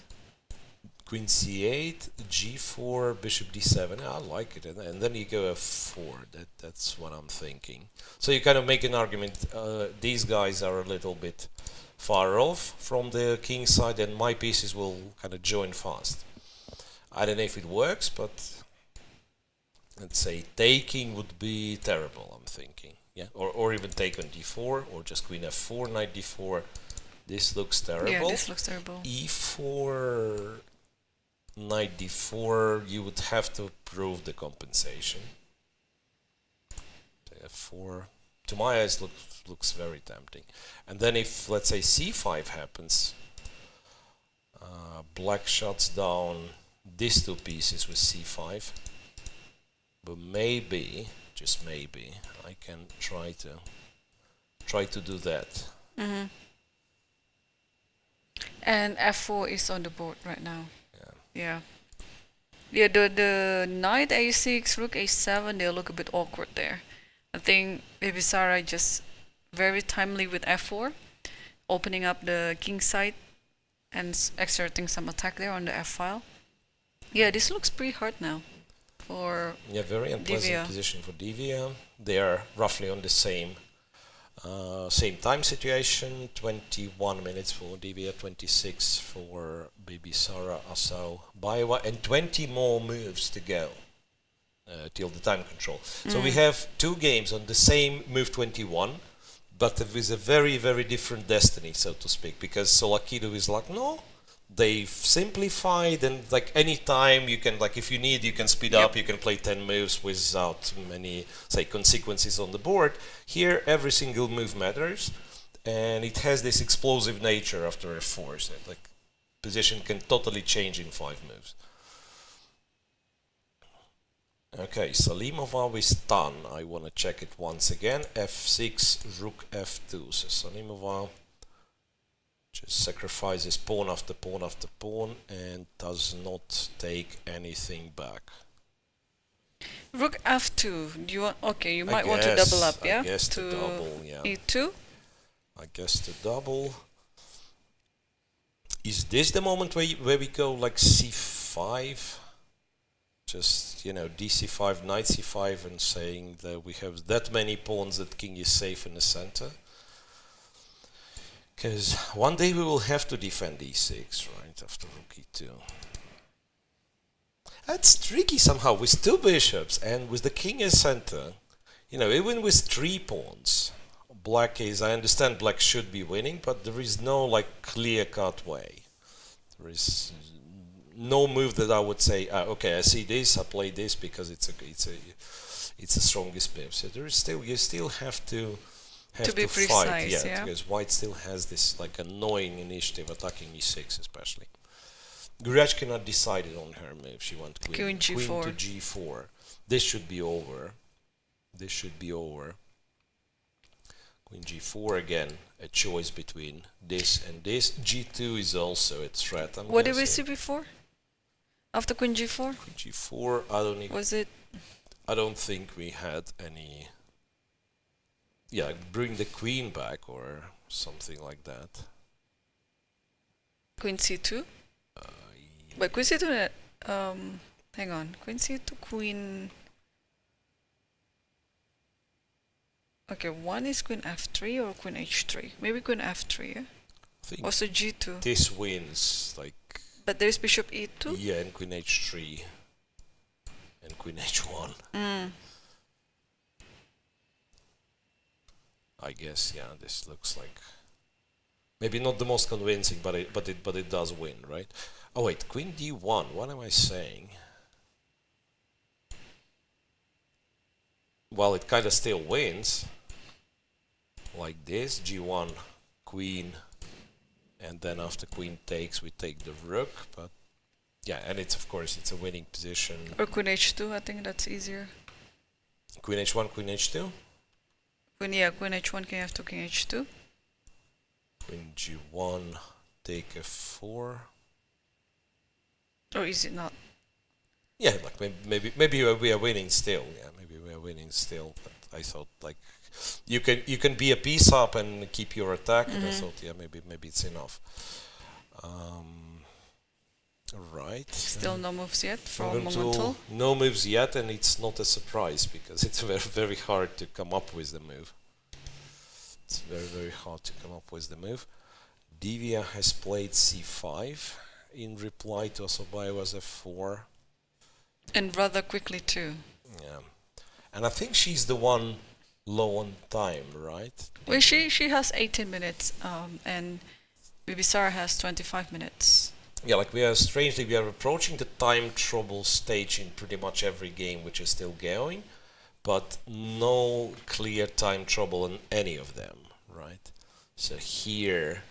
Queen C8, G4, Bishop D7. I like it, and then you go F4. That's what I'm thinking. So you kind of make an argument. These guys are a little bit far off from the king side, and my pieces will kind of join fast. I don't know if it works, but let's say taking would be terrible. I'm thinking, yeah, or even take on D4, or just Queen F4, Knight D4. This looks terrible. Yeah, this looks terrible. E4. Knight D4, you would have to prove the compensation. F4, to my eyes, looks very tempting. And then if, let's say, C5 happens, black shuts down these two pieces with C5. But maybe, just maybe, I can try to do that. Mm-hmm. And F4 is on the board right now. Yeah. Yeah, the knight a6, rook a7, they look a bit awkward there. I think Bibisara just very timely with f4, opening up the king side and exerting some attack there on the f file. Yeah, this looks pretty hard now for very unpleasant Divya. Position for Divya. They are roughly on the same time situation. 21 minutes for Divya, 26 for Bibisara Assaubayeva, and 20 more moves to go till the time control. So we have two games on the same move 21, but with a very, very different destiny, so to speak, because Tsolakidou is like, no, they've simplified, and like any time you can, like if you need, you can speed up, you can play 10 moves without many, say, consequences on the board. Here, every single move matters, and it has this explosive nature after f4, so like position can totally change in 5 moves. Okay, Salimova with Tan. I want to check it once again. f6, rook f2. So Salimova just sacrifices pawn after pawn after pawn and does not take anything back. Rook f2. Do you want? Okay, you might want to double up, yeah. I guess to double, yeah. e2. I guess to double. Is this the moment where we go like c5? Just, you know, dc5, knight c5, and saying that we have that many pawns that king is safe in the center. Because one day we will have to defend e6, right, after rook e2. That's tricky somehow, with 2 bishops and with the king in center. You know, even with 3 pawns, black is, I understand black should be winning, but there is no, like, clear-cut way. There is no move that I would say, okay, I see this, I play this because it's the strongest move. So there is still, you still have to be fight, precise, yeah, because white still has this like annoying initiative attacking e6 especially. Goryachkina decided on her move. She wants queen to g4. This should be over. This should be over. Queen g4 again, a choice between this and this. g2 is also a threat. What did we see before? After queen g4? Queen g4, I don't even... Was it? I don't think we had any... Yeah, bring the queen back or something like that. Queen c2? But queen c2, hang on. Queen c2, queen... Okay, one is queen f3 or queen h3? Maybe queen f3, yeah? I think also g2. This wins, like... But there's bishop e2? Yeah, and queen h3. And queen h1. I guess, yeah, this looks like... Maybe not the most convincing, but it does win, right? Oh wait, queen d1, what am I saying? Well, it kind of still wins. Like this, g1, queen, and then after queen takes, we take the rook, but yeah, and it's, of course, it's a winning position. Or queen h2, I think that's easier. Queen h1, queen h2? Queen h1, king f2, king h2. Queen g1, take f4. Or is it not? Yeah, like maybe we are winning still. Yeah, maybe we are winning still. But I thought like you can be a piece up and keep your attack. And I thought, yeah, maybe it's enough. Right. Still no moves yet from Munguntuul. Munguntuul. No moves yet, and it's not a surprise because it's very, very hard to come up with the move. It's very, very hard to come up with the move. Divya has played c5 in reply to Assaubayeva's f4. And rather quickly too. Yeah. And I think she's the one low on time, right? Well, she has 18 minutes, and Bibisara has 25 minutes. Yeah, like we are approaching the time trouble stage in pretty much every game, which is still going, but no clear time trouble in any of them, right? So here,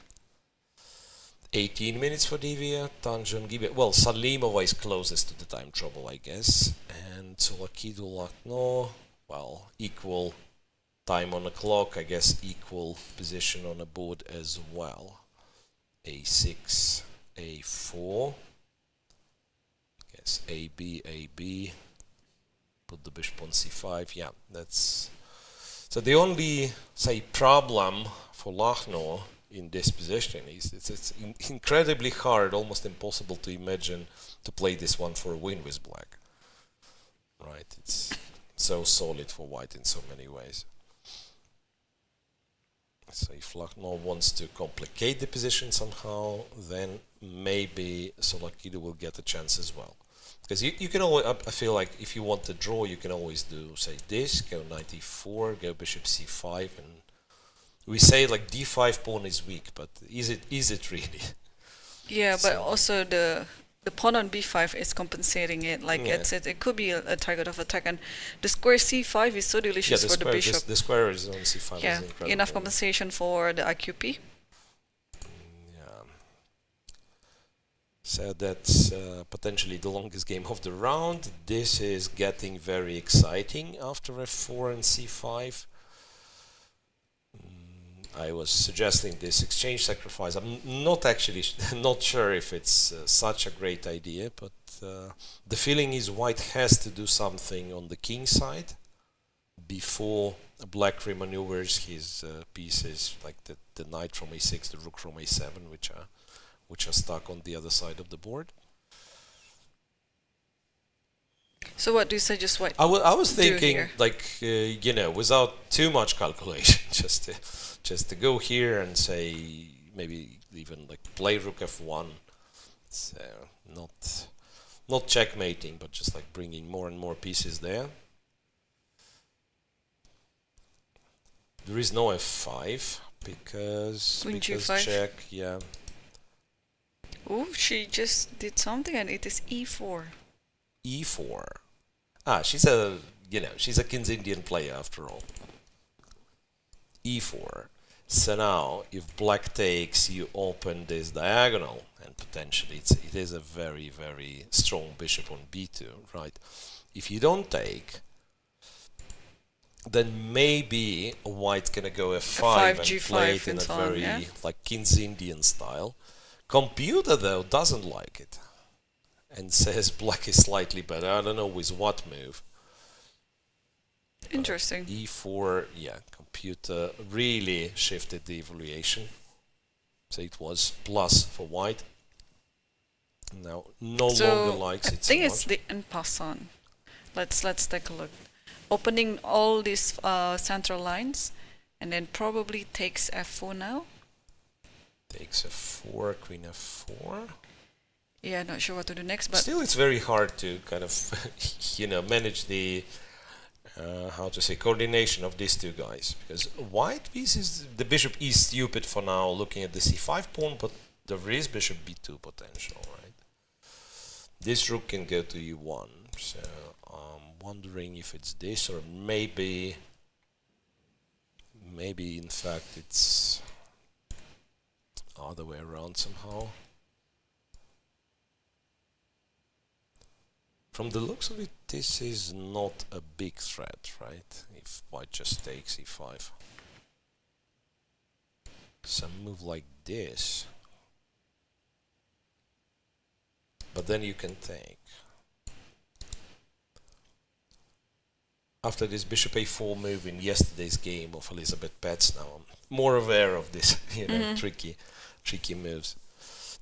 18 minutes for Divya, Tan Zhongyi. Well, Salimova is closest to the time trouble, I guess, and Tsolakidou, Lagno, well, equal time on the clock, I guess equal position on the board as well. A6. A4, I guess AB, put the bishop on c5, yeah, that's... So the only, say, problem for Lagno in this position is it's incredibly hard, almost impossible to imagine to play this one for a win with black. Right, it's so solid for white in so many ways. So if Lagno wants to complicate the position somehow, then maybe Tsolakidou will get a chance as well. Because you can always, I feel like if you want to draw, you can always do, say, this, go knight e4, go bishop c5, and we say like d5 pawn is weak, but is it really? Yeah, So- but also the pawn on b5 is compensating it. Like Yeah. it could be a target of attack, and the square c5 is so Yeah, delicious the for the square, bishop. the square is on c5 Yeah, is incredible. enough compensation for the IQP. Yeah. So that's potentially the longest game of the round. This is getting very exciting after f4 and c5. I was suggesting this exchange sacrifice. I'm not actually not sure if it's such a great idea, but the feeling is white has to do something on the king side before black remaneuvers his pieces, like the knight from a6, the rook from a7, which are stuck on the other side of the board. So what do you suggest white I was do thinking, here? like, you know, without too much calculation, just to go here and say, maybe even like play rook f1. So not checkmating, but just like bringing more and more pieces there. There is no f5 because Queen because g5. check, yeah. Oh, she just did something, and it is e4. E4. Ah, she's a King's Indian player after all. E4. So now, if black takes, you open this diagonal, and potentially it is a very, very strong bishop on b2, right? If you don't take, then maybe white's gonna go f5 and G5 play it in and a so on, very yeah? like King's Indian style. Computer though doesn't like it and says black is slightly better. I don't know with what move. Interesting. E4, yeah, computer really shifted the evaluation. So it was plus for white. Now no longer likes I it think so it's much. the en passant. Let's take a look. Opening all these central lines, and then probably takes f4 now. Takes f4, queen f4. Yeah, not sure what to do next, but Still, it's very hard to kind of, manage the, coordination of these two guys. Because white pieces, the bishop is stupid for now, looking at the c5 pawn, but there is bishop b2 potential, right? This rook can go to e1, so I'm wondering if it's this, or maybe in fact it's other way around somehow. From the looks of it, this is not a big threat, right? If white just takes e5. Some move like this. But then you can take. after this bishop a4 move in yesterday's game of Elisabeth Paehtz, now I'm more aware of this, tricky moves.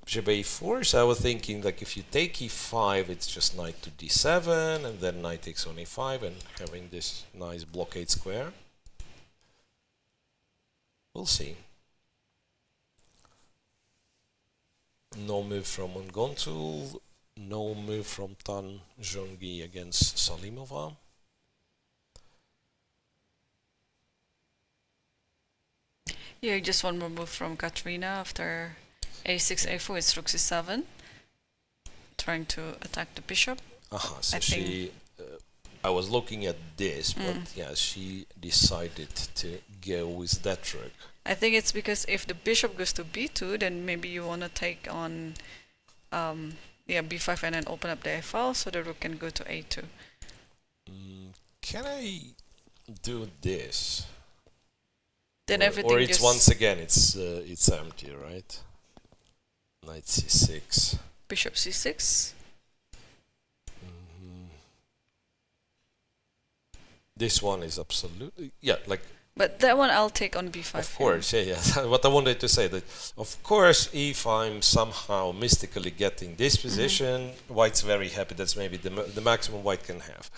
Bishop a4, so I was thinking like if you take e5, it's just knight to d7, and then knight takes on e5, and having this nice blockade square. We'll see. No move from Munguntuul, no move from Tan Zhongyi against Salimova. Yeah, just one more move from Kateryna after a6, a4, it's rook c7, trying to attack the bishop. So I was looking at this, but yeah, she decided to go with that rook. I think it's because if the bishop goes to b2, then maybe you want to take on b5 and then open up the a-file so the rook can go to a2. Can I do this? Then everything or it's just once again it's empty, right? Knight c6. Bishop c6. This one is absolutely But that one I'll take on b5. Of course, yeah. What I wanted to say that, of course, if I'm somehow mystically getting this position, White's very happy. That's maybe the maximum White can have.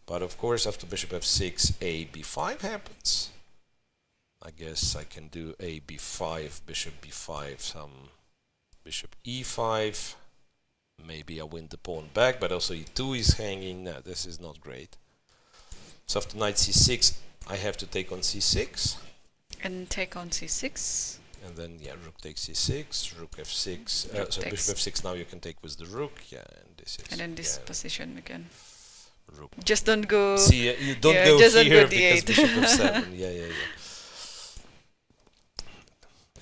But of course, after bishop f6, a b5 happens. I guess I can do a b5, bishop b5, some bishop e5. Maybe I win the pawn back, but also e2 is hanging. No, this is not great. So after knight c6, I have to take on c6. And take on c6. And then, yeah, rook takes c6, rook f6. So bishop f6 now you can take with the rook. Yeah, and this is... And then this position again. Rook. Just don't go... See, you don't go just here don't go because d8. bishop f7. Yeah.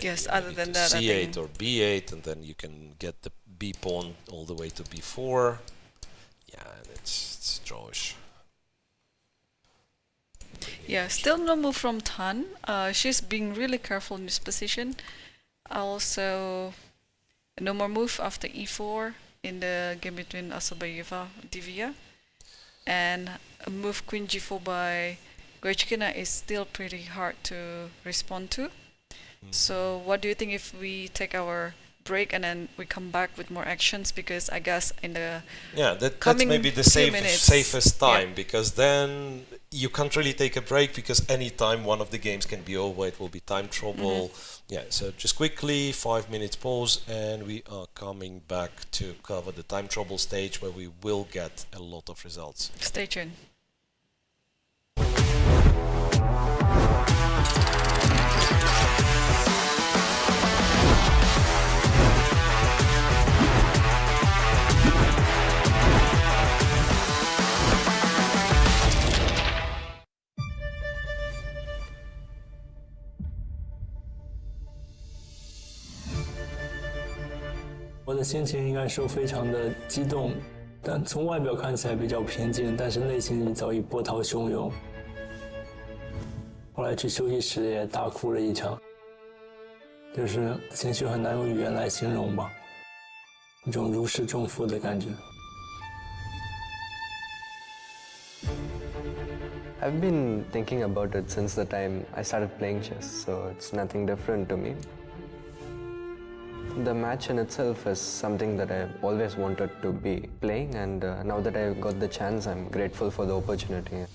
Yes, You other need than to that, I c8 think... or b8, and then you can get the b pawn all the way to b4. Yeah, and it's drawish. Yeah, still no move from Tan. She's being really careful in this position. Also, no more move after e4 in the game between Assaubayeva and Divya. And a move queen g4 by Goryachkina is still pretty hard to respond to. So what do you think if we take our break and then we come back with more actions? Because I guess in the that's maybe the safest time, because then you can't really take a break, because any time one of the games can be over, it will be time trouble. Yeah, so just quickly 5 minutes pause, and we are coming back to cover the time trouble stage, where we will get a lot of results. Stay tuned.我的心情应该说非常的激动，但从外表看起来比较平静，但是内心早已波涛汹涌。后来去休息室也大哭了一场，就是情绪很难用语言来形容吧，一种如释重负的感觉。I've been thinking about it since the time I started playing chess, so it's nothing different to me. The match in itself is something that I've always wanted to be playing, and now that I've got the chance, I'm grateful for the opportunity.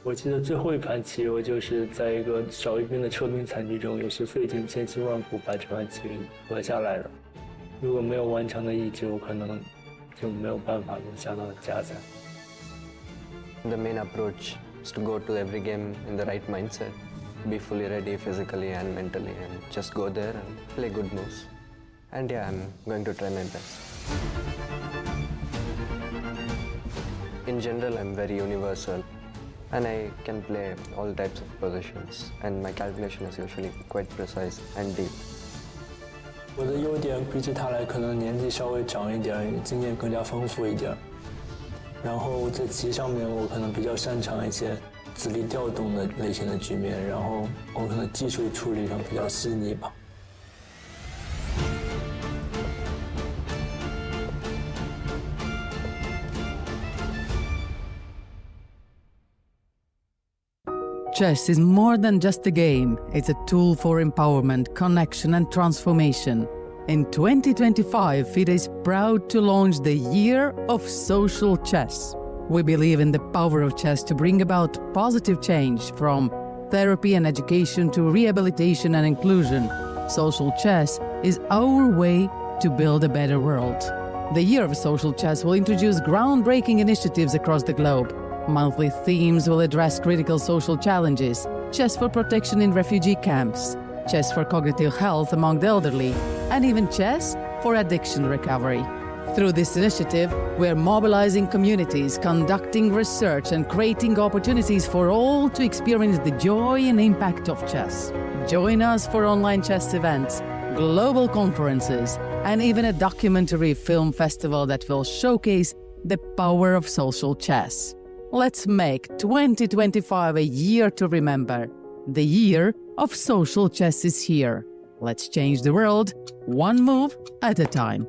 我记得最后一盘棋，我就是在一个少一兵的撤兵惨局中，也是费尽千辛万苦把这盘棋和下来了。如果没有顽强的意志，我可能就没有办法能下到加赛。The main approach is to go to every game in the right mindset, be fully ready physically and mentally, and just go there and play good moves. And yeah, I'm going to try my best. In general, I'm very universal, and I can play all types of positions, and my calculation is usually quite precise and deep. 我的优点比起他来，可能年纪稍微长一点，经验更加丰富一点。然后在棋上面，我可能比较擅长一些子力调动的类型的局面，然后我可能技术处理上比较细腻吧。Chess is more than just a game. It's a tool for empowerment, connection, and transformation. In 2025, FIDE is proud to launch the Year of Social Chess. We believe in the power of chess to bring about positive change, from therapy and education to rehabilitation and inclusion. Social chess is our way to build a better world. The Year of Social Chess will introduce groundbreaking initiatives across the globe. Monthly themes will address critical social challenges: chess for protection in refugee camps, chess for cognitive health among the elderly, and even chess for addiction recovery. Through this initiative, we are mobilizing communities, conducting research, and creating opportunities for all to experience the joy and impact of chess. Join us for online chess events, global conferences, and even a documentary film festival that will showcase the power of social chess. Let's make 2025 a year to remember. The Year of Social Chess is here. Let's change the world, one move at a time.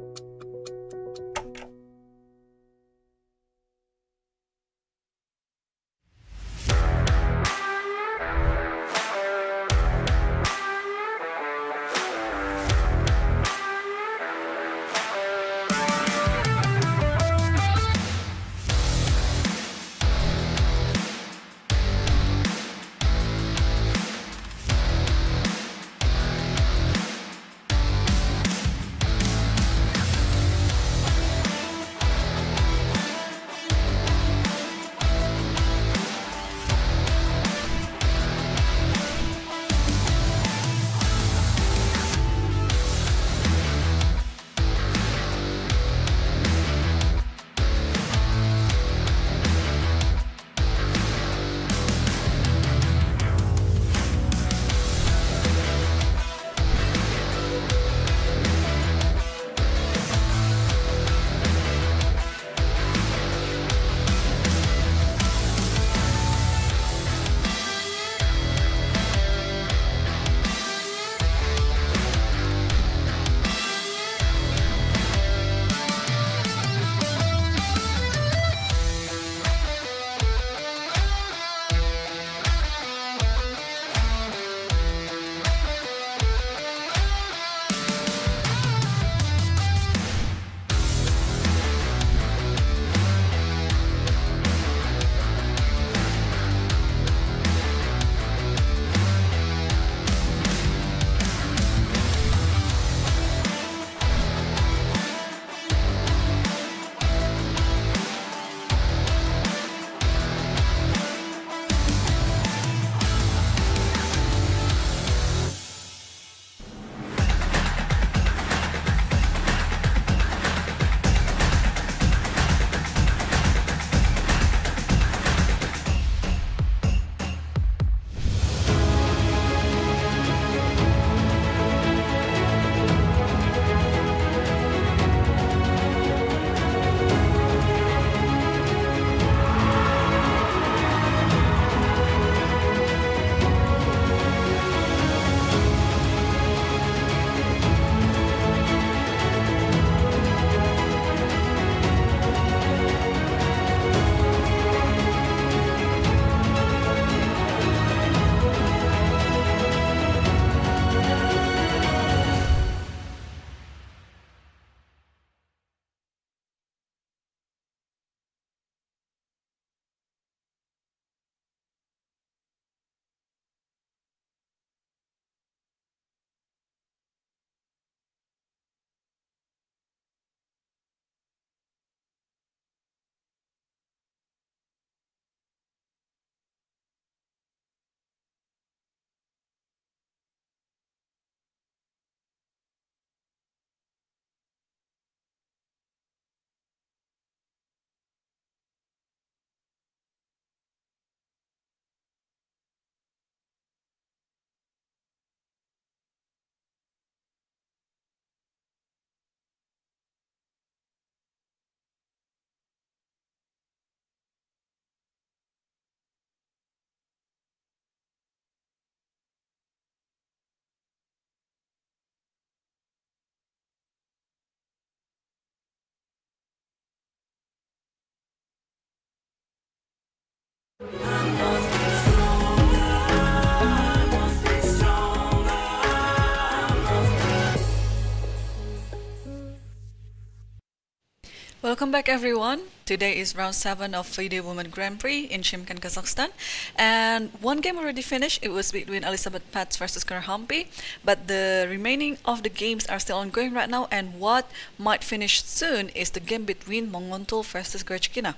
Welcome back, everyone. Today is round 7 of FIDE Women Grand Prix in Shymkent, Kazakhstan. And one game already finished. It was between Elisabeth Paehtz versus Humpy. But the remaining of the games are still ongoing right now. And what might finish soon is the game between Munguntuul versus Goryachkina.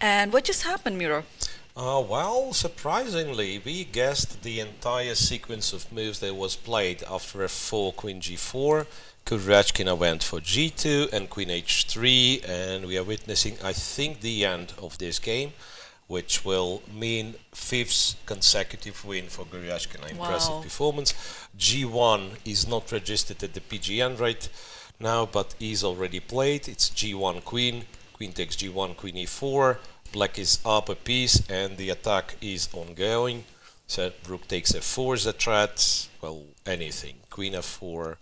And what just happened, Miro? Well, surprisingly, we guessed the entire sequence of moves that was played after f4, queen g4. Goryachkina went for g2 and queen h3, and we are witnessing, I think, the end of this game, which will mean 5th consecutive win for Goryachkina. Impressive performance. g1 is not registered at the PGN right now, but is already played. It's g1 queen, queen takes g1, queen e4, black is up a piece, and the attack is ongoing. So rook takes f4 is a threat, well, anything. Queen f4,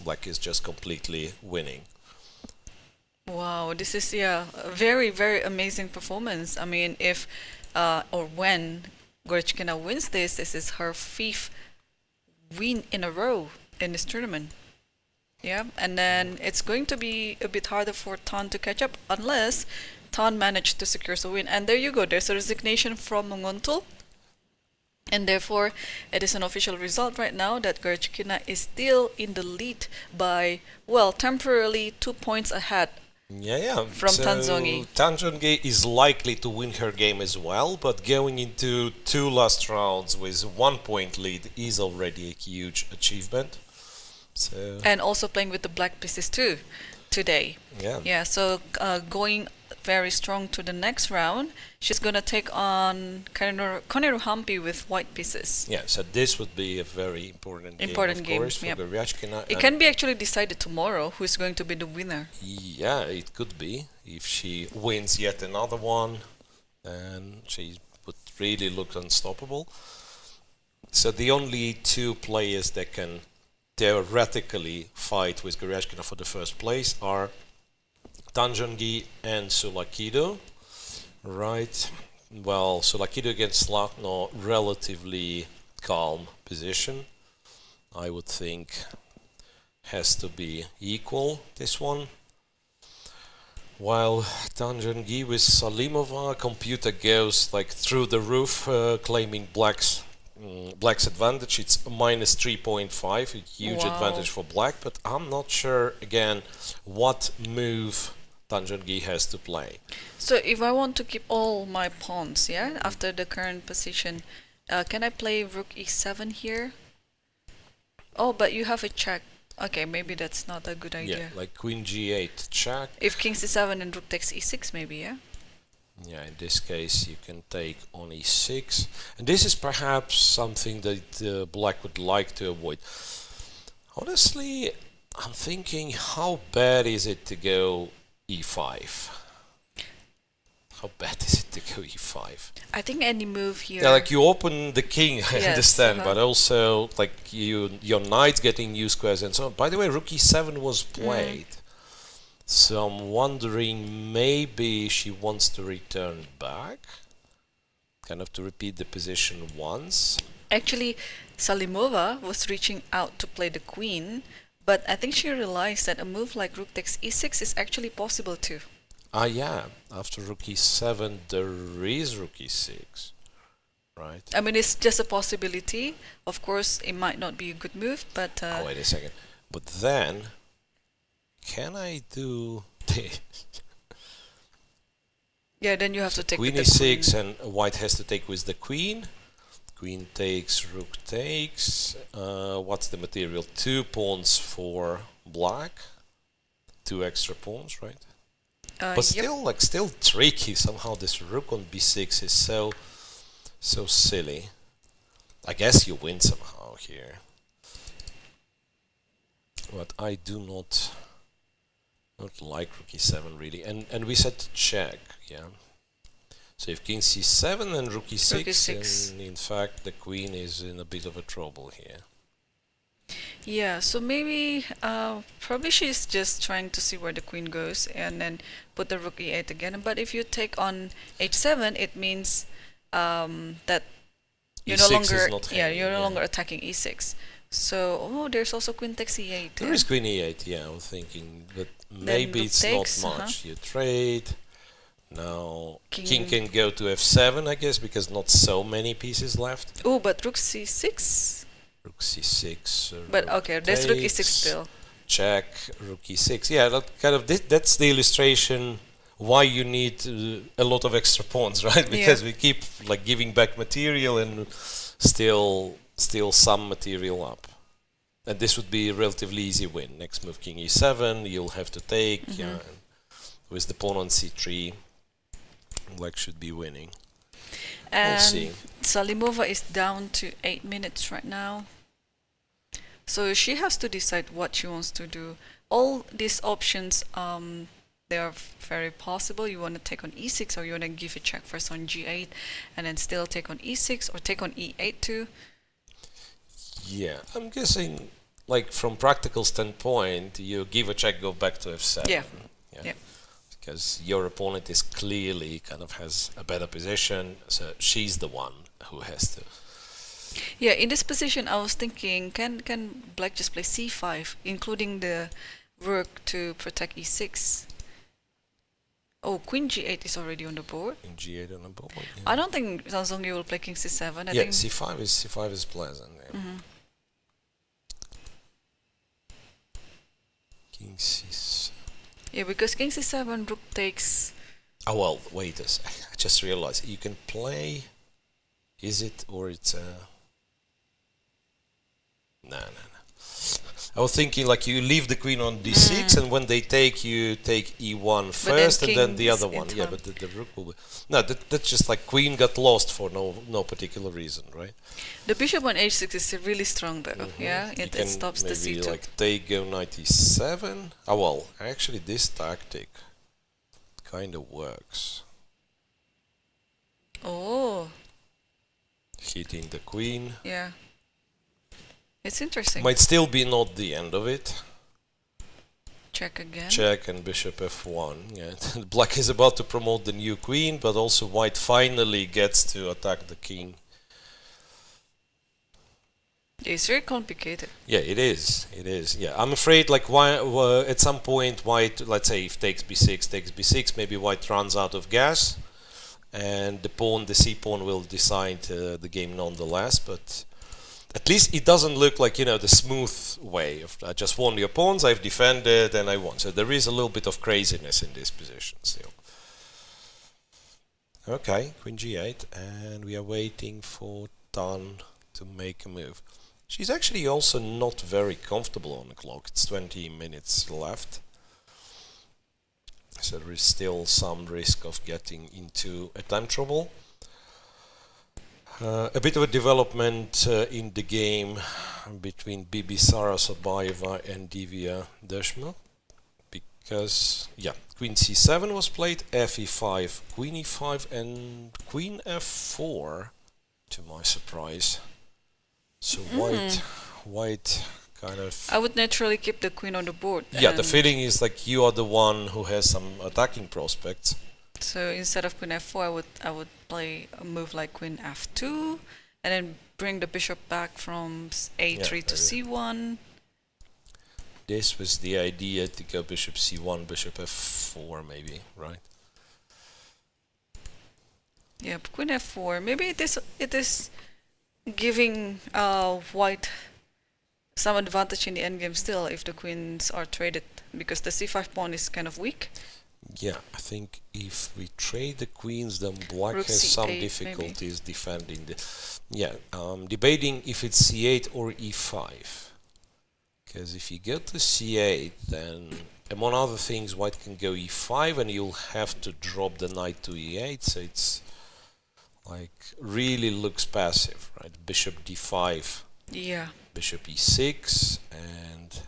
black is just completely winning. Wow, this is a very, very amazing performance. I mean, if or when Goryachkina wins this is her 5th win in a row in this tournament. Yeah, and then it's going to be a bit harder for Tan to catch up unless Tan managed to secure a win. And there you go, there's a resignation from Munguntuul. And therefore, it is an official result right now that Goryachkina is still in the lead by, well, temporarily 2 points ahead from so Tan Zhongyi. Tan Zhongyi is likely to win her game as well, but going into 2 last rounds with 1 point lead is already a huge achievement. So And also playing with the black pieces too today. Yeah, so going very strong to the next round. She's going to take on Koneru Humpy with white pieces. yeah, so this would be a very important game, of course, for Goryachkina. It can be actually decided tomorrow who is going to be the winner. Yeah, it could be. If she wins yet another one, then she would really look unstoppable. So the only 2 players that can theoretically fight with Goryachkina for the first place are Tan Zhongyi and Tsolakidou. Right. Well, Tsolakidou against Lagno, relatively calm position. I would think has to be equal, this one. While Tan Zhongyi with Salimova, computer goes like through the roof, claiming black's advantage. It's minus 3.5, a huge advantage for black, but I'm not sure, again, what move Tan Zhongyi has to play. So if I want to keep all my pawns, after the current position, can I play rook e7 here? Oh, but you have a check. Okay, maybe that's not a good idea. Yeah, like queen g8 check. If king c7 and rook takes e6, maybe, yeah? Yeah, in this case you can take on e6. And this is perhaps something that black would like to avoid. Honestly, I'm thinking, how bad is it to go e5? How bad is it to go e5? I think any move here. Yeah, like you open the king, I understand, but also like your knight's getting new squares and so on. By the way, rook e7 was played. So I'm wondering, maybe she wants to return back, kind of to repeat the position once. Actually, Salimova was reaching out to play the queen, but I think she realized that a move like rook takes e6 is actually possible too. Ah, yeah, after rook e7 there is rook e6, right? I mean, it's just a possibility. Of course, it might not be a good move, but... oh, wait a second. But then, can I do this? Yeah, then you have to take Queen with the e6 queen. and white has to take with the queen. Queen takes, rook takes. What's the material? 2 pawns for black. 2 extra pawns, right? But still, like, still tricky. Somehow this rook on b6 is so silly. I guess you win somehow here. But I do not like rook e7 really. And we said to check, yeah. So if king c7 and rook e6, and in fact the queen is in a bit of a trouble here. Yeah, so maybe probably she's just trying to see where the queen goes and then put the rook e8 again. But if you take on h7, it means that you're no longer attacking e6. So, oh, there's also queen takes e8. There is queen e8, yeah, I was thinking, but Then maybe rook it's takes, not uh-huh. much. You trade. Now, King. king can go to f7, I guess, because not so many pieces left. Oh, but rook c6. Rook c6. But rook okay, there's rook e6 takes, still. Check, rook e6. Yeah, that kind of that's the illustration why you need a lot of extra pawns, right? Because we keep like giving back material and still some material up. And this would be a relatively easy win. Next move, king e7. You'll have to take. Yeah, and with the pawn on c3, black should be winning. And we'll see. Salimova is down to 8 minutes right now. So she has to decide what she wants to do. All these options, they are very possible. You want to take on e6, or you want to give a check first on g8 and then still take on e6, or take on e8 too. Yeah, I'm guessing, like from practical standpoint, you give a check, go back to f7. Yeah. Because your opponent is clearly kind of has a better position, so she's the one who has to. Yeah, in this position, I was thinking, can black just play c5, including the rook to protect e6? Oh, queen g8 is already on the board. Queen g8 on the board. Yeah. I don't think Tan Zhongyi will play king c7. I Yeah, think c5 is pleasant. Yeah. King c7. Yeah, because king c7, rook takes. Oh well, wait a sec. I just realized you can play. Is it or it's a? No. I was thinking like you leave the queen on d6, and when they take, you take e1 first, and then the other one. Yeah, but the rook will be. No, that's just like queen got lost for no particular reason, right? The bishop on h6 is really strong though. Yeah, You it can stops the maybe c2. like take go knight e7. Oh well, actually this tactic kind of works. Oh, Hitting the queen. yeah. It's interesting. Might still be not the end of it. Check again. Check and bishop f1. Yeah. Black is about to promote the new queen, but also white finally gets to attack the king. It's very complicated. Yeah, it is. It is. Yeah, I'm afraid like at some point white, let's say if takes b6, maybe white runs out of gas, and the c pawn will decide the game nonetheless. But at least it doesn't look like, you know, the smooth way of I just won your pawns, I've defended, and I won. So there is a little bit of craziness in this position still. Okay, queen g8, and we are waiting for Tan to make a move. She's actually also not very comfortable on the clock. It's 20 minutes left. So there is still some risk of getting into a time trouble. A bit of a development in the game between Bibisara Assaubayeva and Divya Deshmukh, because yeah, queen c7 was played, fe5, queen e5, and queen f4, to my surprise. So white kind of. I would naturally keep the queen on the board. Yeah, the feeling is like you are the one who has some attacking prospects. So instead of queen f4, I would play a move like queen f2, and then bring the bishop back from a3 to c1. This was the idea, to go bishop c1, bishop f4 maybe, right? Yeah, queen f4. Maybe it is giving white some advantage in the endgame still if the queens are traded, because the c5 pawn is kind of weak. Yeah, I think if we trade the queens, then black Rook has some C8 difficulties defending the. Yeah, debating if it's c8 or e5. Because if you go to c8, then among other things, white can go e5, and you'll have to drop the knight to e8. So it's like really looks passive, right? Bishop d5. Yeah. Bishop e6, and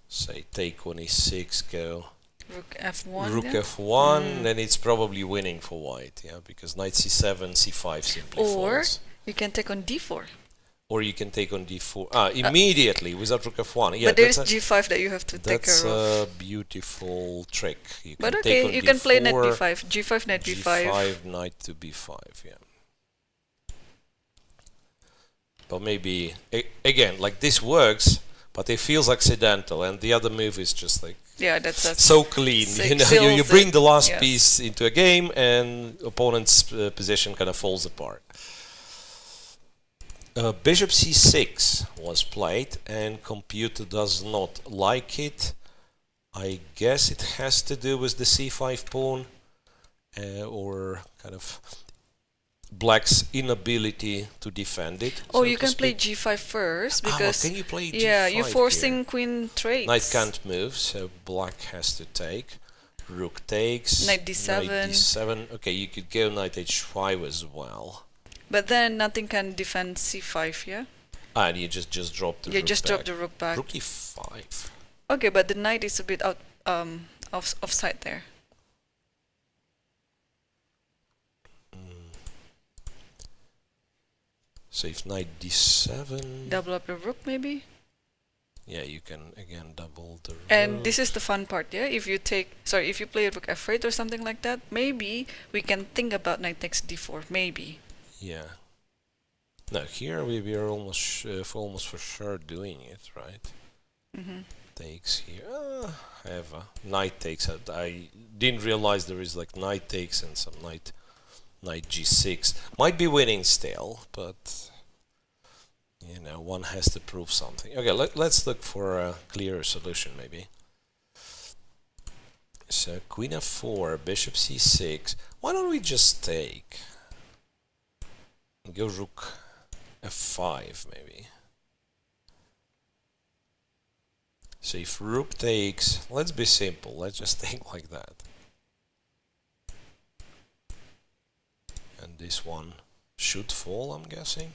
say take on e6, go. Rook f1. Rook f1, then it's probably winning for white, yeah, because knight c7, c5 simply Or falls. you can take on d4. Or you can take on d4 immediately without rook f1. Yeah, but there's g5 that you have to take care of. That's a beautiful trick. You But can okay, take on you d4, can play knight b5, g5, knight b5. g5, knight to b5, yeah. but maybe again, like this works, but it feels accidental, and the other move is just like so clean. You bring the last piece into a game, and opponent's position kind of falls apart. Bishop c6 was played, and computer does not like it. I guess it has to do with the c5 pawn, or kind of black's inability to defend it. Oh, you can play g5 first, because can you play g5? Yeah, you're forcing here? queen trades. Knight can't move, so black has to take. Rook takes. Knight d7. Knight d7. Okay, you could go knight h5 as well. But then nothing can defend c5, yeah? And you just drop the rook just back. drop the rook back. Rook e5. Okay, but the knight is a bit out offside there. So if knight d7... Double up the rook, maybe? Yeah, you can again double the rook. And this is the fun part, yeah? If you play rook f8 or something like that, maybe we can think about knight takes d4, maybe. Yeah. No, here we are almost for sure doing it, right? Takes here. However, knight takes. I didn't realize there is like knight takes and some knight g6. Might be winning still, but you know, one has to prove something. Okay, let's look for a clearer solution maybe. So queen f4, bishop c6. Why don't we just take and go rook f5 maybe? So if rook takes, let's be simple, let's just take like that. And this one should fall, I'm guessing.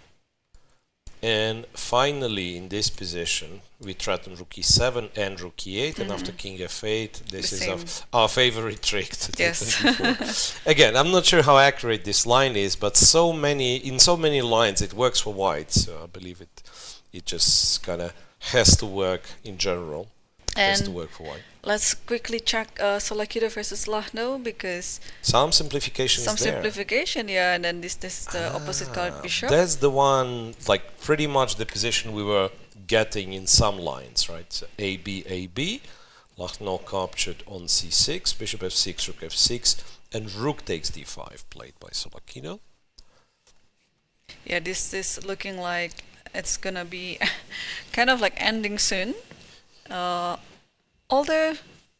And finally, in this position, we threaten rook e7 and rook e8, and after king f8, this is our favorite trick to take before. Again, I'm not sure how accurate this line is, but in so many lines it works for white, so I believe it just kind of has to work in general. Has to work for white. Let's quickly check Tsolakidou versus Lagno, because some simplification is there. Simplification, yeah, and then this is the opposite colored bishop. That's the one, like pretty much the position we were getting in some lines, right? So AB, Lagno captured on c6, bishop f6, rook f6, and rook takes d5, played by Tsolakidou. Yeah, this is looking like it's gonna be kind of like ending soon. Although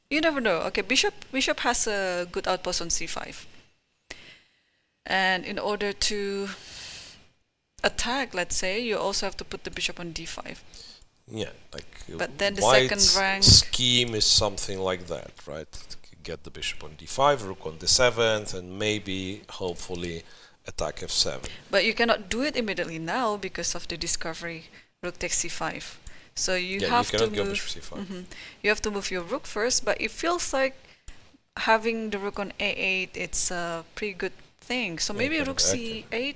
you never know. Okay, bishop has a good outpost on c5, and in order to attack, let's say, you also have to put the bishop on d5. Yeah, like but then the white's second rank scheme is something like that, right? Get the bishop on d5, rook on the 7th, and maybe, hopefully, attack f7. But you cannot do it immediately now because of the discovery rook takes c5. So you have to move. You have to move your rook first, but it feels like having the rook on a8, it's a pretty good thing. So maybe rook c8.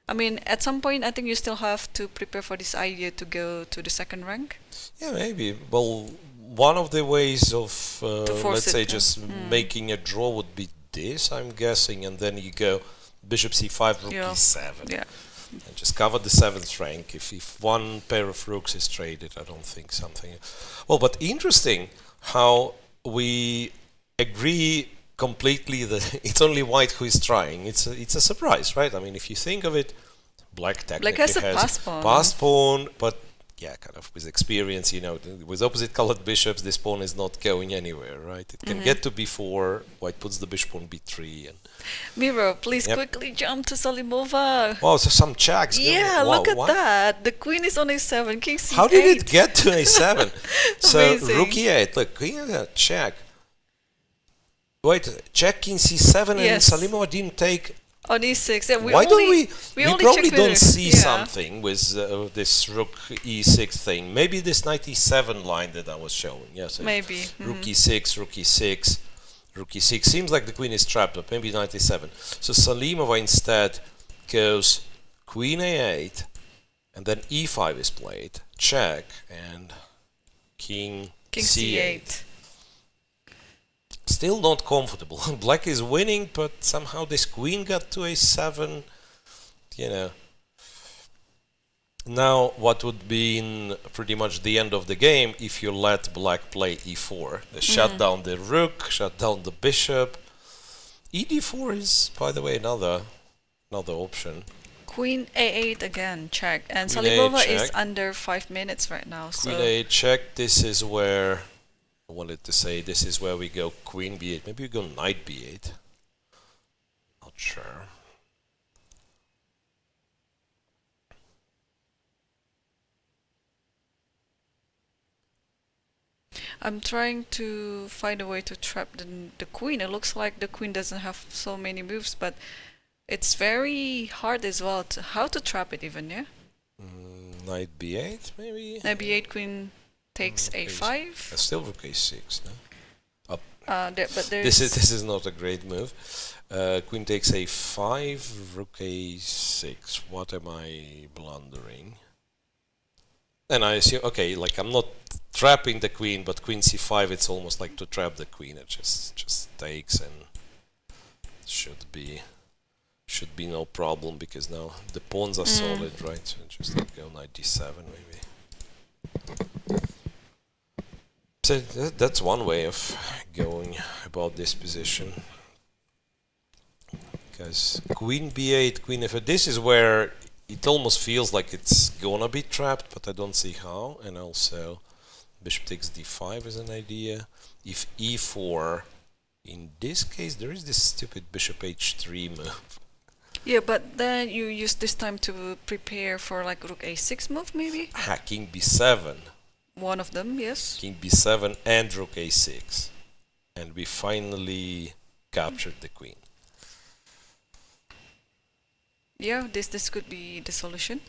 I mean, at some point, I think you still have to prepare for this idea to go to the second rank. Yeah, maybe. Well, one of the ways of, let's say, just making a draw would be this, I'm guessing, and then you go bishop c5, rook e7. Yeah. And just cover the 7th rank. If one pair of rooks is traded, I don't think something. Well, but interesting how we agree completely that it's only white who is trying. It's a surprise, right? I mean, if you think of it, black technically has a passed pawn, but yeah, kind of with experience, you know, with opposite colored bishops, this pawn is not going anywhere, right? It can get to b4, white puts the bishop on b3. And Miro, please quickly jump to Salimova. Wow, so some checks. Yeah, look at that. The queen is on a7, king c8. How did it get to a7? So Amazing. rook e8, look, queen check. Wait, check king c7 and Salimova didn't take. On e6. Yeah, Why don't we probably don't winners. see something with this rook e6 thing. Maybe this knight e7 line that I was showing. Yes, maybe. Rook e6, rook e6, rook e6. Seems like the queen is trapped, but maybe knight e7. So Salimova instead goes queen a8, and then e5 is played. Check, and king c8. Still not comfortable. Black is winning, but somehow this queen got to a7. You know, Now, what would be in pretty much the end of the game if you let black play e4? Shut down the rook, shut down the bishop. ED4 is, by the way, another option. Queen a8 again, check. And Queen Salimova A8 is check. under 5 minutes right now. Queen So a8 check. This is where I wanted to say. This is where we go queen b8. Maybe we go knight b8. Not sure. I'm trying to find a way to trap the queen. It looks like the queen doesn't have so many moves, but it's very hard as well. How to trap it even, yeah? Knight b8, maybe. Knight b8, queen takes a5. Still rook a6. No? But there's This is not a great move. Queen takes a5, rook a6. What am I blundering? And I assume, okay, like I'm not trapping the queen, but queen c5, it's almost like to trap the queen. It just takes, and should be no problem because now the pawns are solid, right? So just like go knight d7 maybe. So that's one way of going about this position. Because queen b8, queen f8, this is where it almost feels like it's gonna be trapped, but I don't see how. And also bishop takes d5 is an idea. If e4, in this case there is this stupid bishop h3 move. yeah, but then you use this time to prepare for like rook a6 move, maybe? King b7. One of them, yes. King b7 and rook a6. And we finally captured the queen. Yeah, this could be the solution.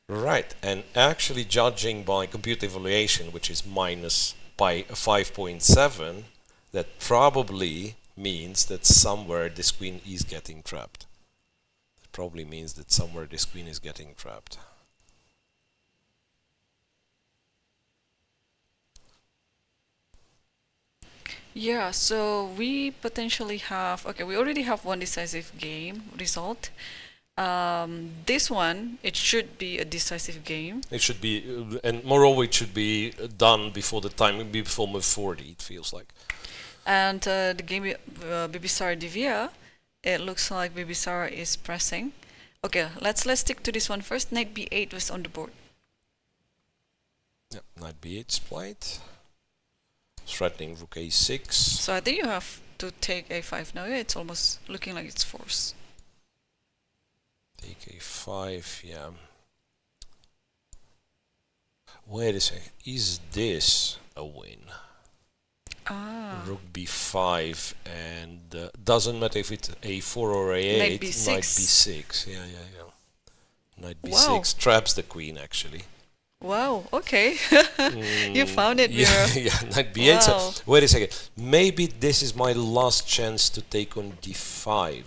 Right, and actually judging by computer evaluation, which is minus by 5.7, that probably means that somewhere this queen is getting trapped. It probably means that somewhere this queen is getting trapped. Yeah, so we potentially have, okay, we already have one decisive game result. This one, it should be a decisive game. It should be, and moreover, it should be done before the time, before move 40, it feels like. And the game Bibisara Divya, it looks like Bibisara is pressing. Okay, let's stick to this one first. Knight b8 was on the board. Yeah, knight b8 is played. Threatening rook a6. So I think you have to take a5 now. Yeah, it's almost looking like it's forced. Take a5, yeah. Wait a second, is this a win? Ah. Rook b5, and doesn't matter if it's a4 or a8. Knight b6. Knight b6, yeah. Knight b6 traps the queen, actually. Wow, okay. You found it, Yeah, Miro. yeah, knight b8. Wow. So, wait a second, maybe this is my last chance to take on d5.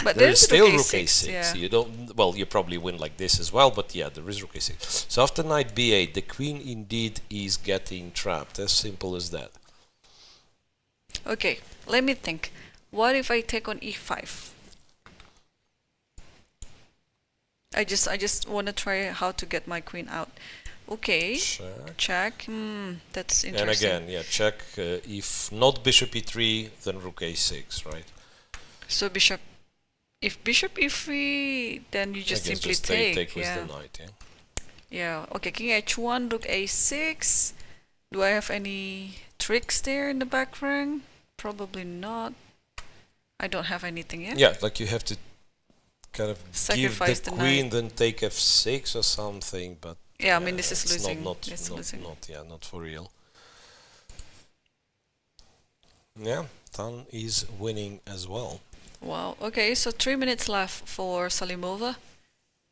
But There is there's still rook rook a6, a6. yeah. You don't. Well, you probably win like this as well, but yeah, there is rook a6. So after knight b8, the queen indeed is getting trapped. As simple as that. Okay, let me think. What if I take on e5? I just want to try how to get my queen out. Okay, check. That's interesting. And again, yeah, check. If not bishop e3, then rook a6, right? So bishop, if bishop e3, then you just I guess simply just take with yeah. the knight, yeah. Yeah. Okay, king h1, rook a6. Do I have any tricks there in the back rank? Probably not. I don't have anything yet. Yeah, like you have to kind of Sacrifice give the the queen, knight. then take f6 or something, but Yeah, I mean this is it's losing. Not It's losing. not for real. Yeah, Tan is winning as well. Wow. Okay, so 3 minutes left for Salimova,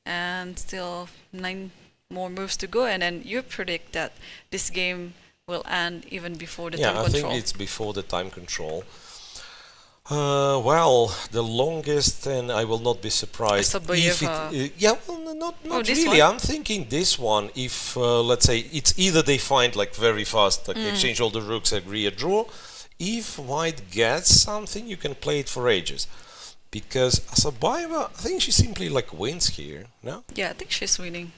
and still 9 more moves to go. And then you predict that this game will end even before the time I control. think it's before the time control. Well, the longest, and I will not be surprised if Assaubayeva. it. Yeah, well, not this really. one? I'm thinking this one. If let's say it's either they find like very fast, like exchange all the rooks, agree a draw. If white gets something, you can play it for ages. Because Assaubayeva, I think she simply like wins here. No? Yeah, I think she's winning.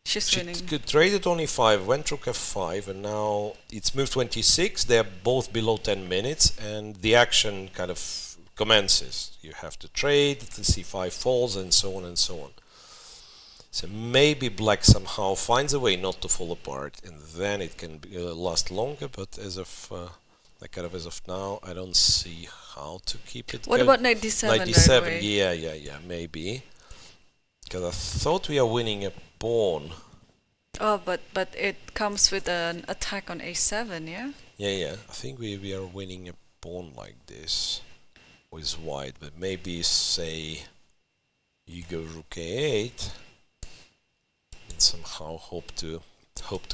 She's She winning. could trade it on e5, went rook f5, and now it's move 26. They're both below 10 minutes, and the action kind of commences. You have to trade, the c5 falls, and so on and so on. So maybe black somehow finds a way not to fall apart, and then it can last longer. But as of as of now, I don't see how to keep it. What about knight d7? Knight right d7, away? yeah, maybe. Because I thought we are winning a pawn. Oh, but it comes with an attack on a7, yeah? Yeah. I think we are winning a pawn like this with white, but maybe say you go rook a8 and somehow hope to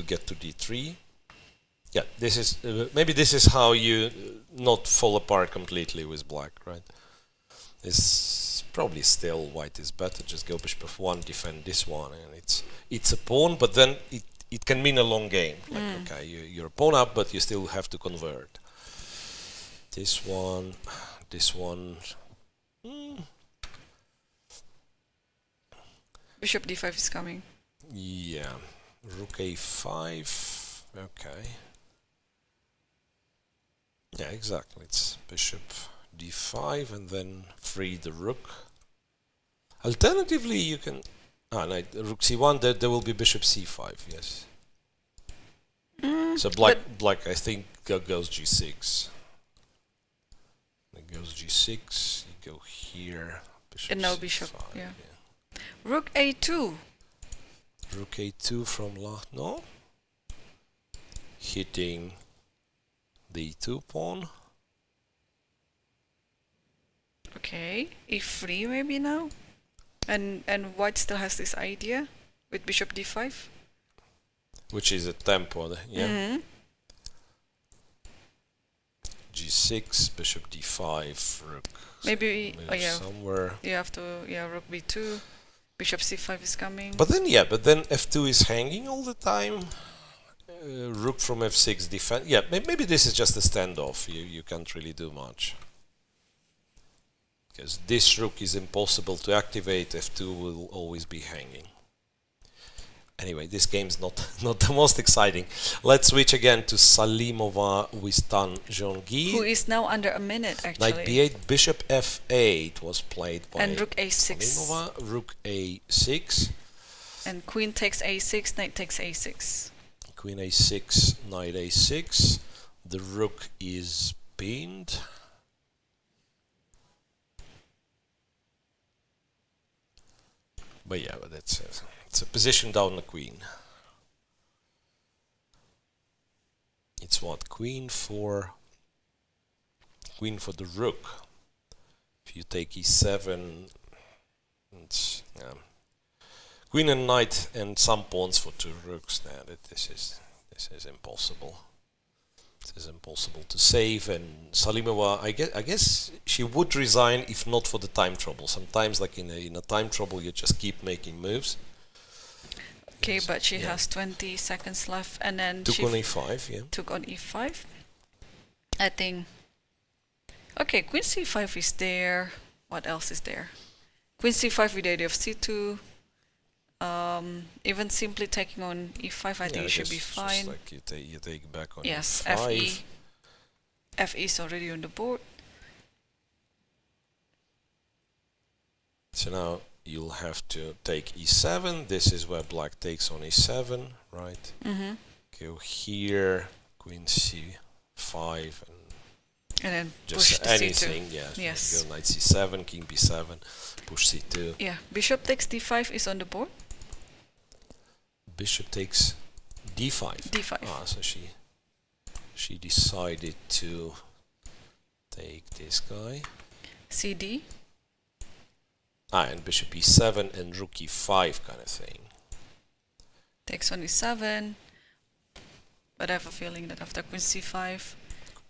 get to d3. Yeah, this is maybe this is how you not fall apart completely with black, right? It's probably still white is better. Just go bishop f1, defend this one, and it's a pawn, but then it can mean a long game. Like, okay, you're a pawn up, but you still have to convert. This one. Bishop d5 is coming. Yeah, rook a5. Okay. Yeah, exactly. It's bishop d5 and then free the rook. Alternatively, you can... no, rook c1, there will be bishop c5, yes. So black, I think, goes g6. It goes g6, you go here, bishop And no c5, bishop, yeah. Rook a2. Rook a2 from Lagno. Hitting the e2 pawn. Okay, e3 maybe now? And white still has this idea with bishop d5? Which is a tempo, yeah? G6, bishop d5, rook. Maybe, somewhere. you have to, rook b2, bishop c5 is coming. But then f2 is hanging all the time. Rook from f6 defend. Yeah, maybe this is just a standoff. You can't really do much. Because this rook is impossible to activate, f2 will always be hanging. Anyway, this game's not the most exciting. Let's switch again to Salimova with Tan Zhongyi. Who is now under a minute, actually. Knight b8, bishop f8 was played by And rook a6. Salimova. Rook a6. And queen takes a6, knight takes a6. Queen a6, knight a6. The rook is pinned. But yeah, but that's it. It's a position down the queen. It's what? Queen for the rook. If you take e7, it's queen and knight and some pawns for two rooks. This is impossible. This is impossible to save. And Salimova, I guess she would resign if not for the time trouble. Sometimes, like in a time trouble, you just keep making moves. Okay, but she has 20 seconds left, and then took she on e5, yeah. took on e5. I think. Okay, queen c5 is there. What else is there? Queen c5 with the idea of c2. Even simply taking on e5, I think it should be fine. Just like you take back on yes, e5. fe is already on the board. So now you'll have to take e7. This is where black takes on e7, right? Go here, queen c5, And then just push anything, c2. yeah. Yes. Go knight c7, king b7, push c2. Yeah, bishop takes d5 is on the board. Bishop takes d5. d5. Ah, so she decided to take this guy. cd. And bishop e7 and rook e5 kind of thing. Takes on e7. But I have a feeling that after queen c5,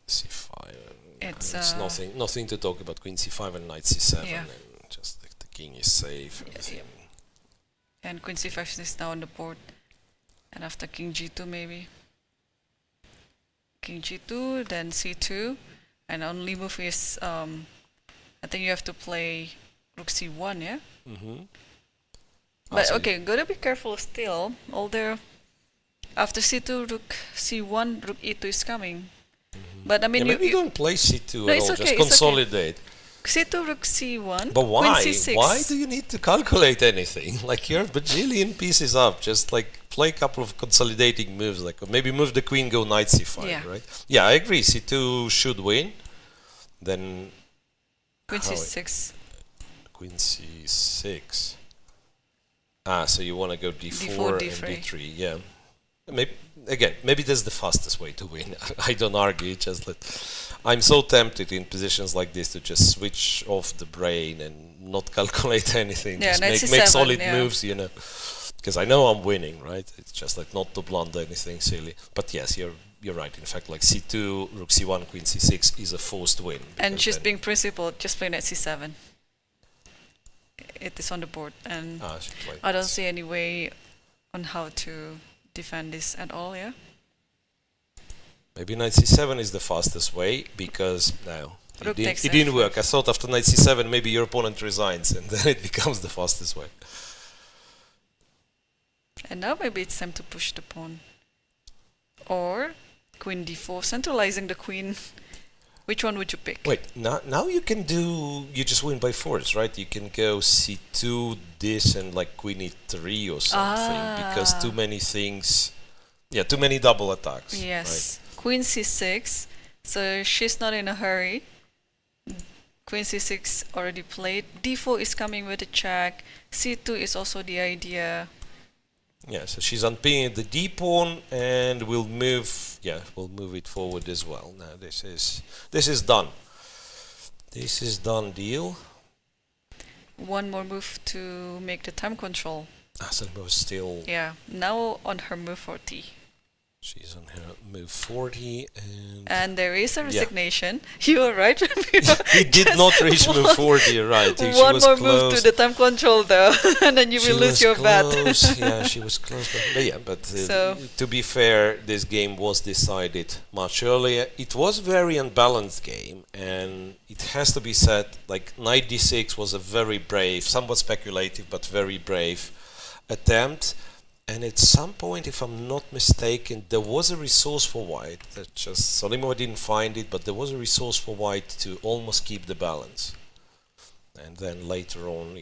c5. It's nothing to talk about. Queen c5 and knight c7, yeah. and just the king is safe. Yeah. And queen c5 is now on the board. And after king g2 maybe. King g2, then c2, and only move is I think you have to play rook c1, yeah. But so okay, gotta be careful still. Although after c2, rook c1, rook e2 is coming. But I mean, maybe you don't play c2 No, at it's all. okay, Just it's okay. consolidate. c2, rook c1, But queen why? c6. Why do you need to calculate anything? Like you're a bajillion pieces up. Just like play a couple of consolidating moves. Like maybe move the queen, go knight c5, Yeah. right? Yeah, I agree. c2 should win. Then Queen how c6. queen c6. Ah, so you want to go d4, D4, and D3. d3. Yeah. Maybe that's the fastest way to win. I don't argue. Just that I'm so tempted in positions like this to just switch off the brain and not calculate anything. Yeah, just knight make c7, solid yeah. moves, you know. Because I know I'm winning, right? It's just like not to blunder anything silly. But yes, you're right. In fact, like c2, rook c1, queen c6 is a forced win. And because she's then- being principled, just play knight c7. It is on the board, and she played I don't this. see any way on how to defend this at all, yeah? Maybe knight c7 is the fastest way because no, Rook takes it didn't f5. work. I thought after knight c7 maybe your opponent resigns and then it becomes the fastest way. And now maybe it's time to push the pawn. Or queen d4, centralizing the queen. Which one would you pick? Wait, now you can you just win by force, right? You can go c2, this, and like queen e3 or something because too many things, too many double attacks. Yes. Queen c6, so she's not in a hurry. Queen c6 already played. d4 is coming with a check. c2 is also the idea. Yeah, so she's unpinning the d pawn, and we'll move it forward as well. Now this is done. This is done deal. One more move to make the time control. Asaubayeva still. Yeah, now on her move 40. She's on her move 40, And there is a resignation. You are right. he did not reach move 40, you're right. She One was more close. move to the time control though, and then you She will lose was your bet. close. Yeah, she was close. But So- to be fair, this game was decided much earlier. It was a very unbalanced game, and it has to be said, like knight d6 was a very brave, somewhat speculative, but very brave attempt. And at some point, if I'm not mistaken, there was a resource for white. That just Salimova didn't find it, but there was a resource for white to almost keep the balance. And then later on,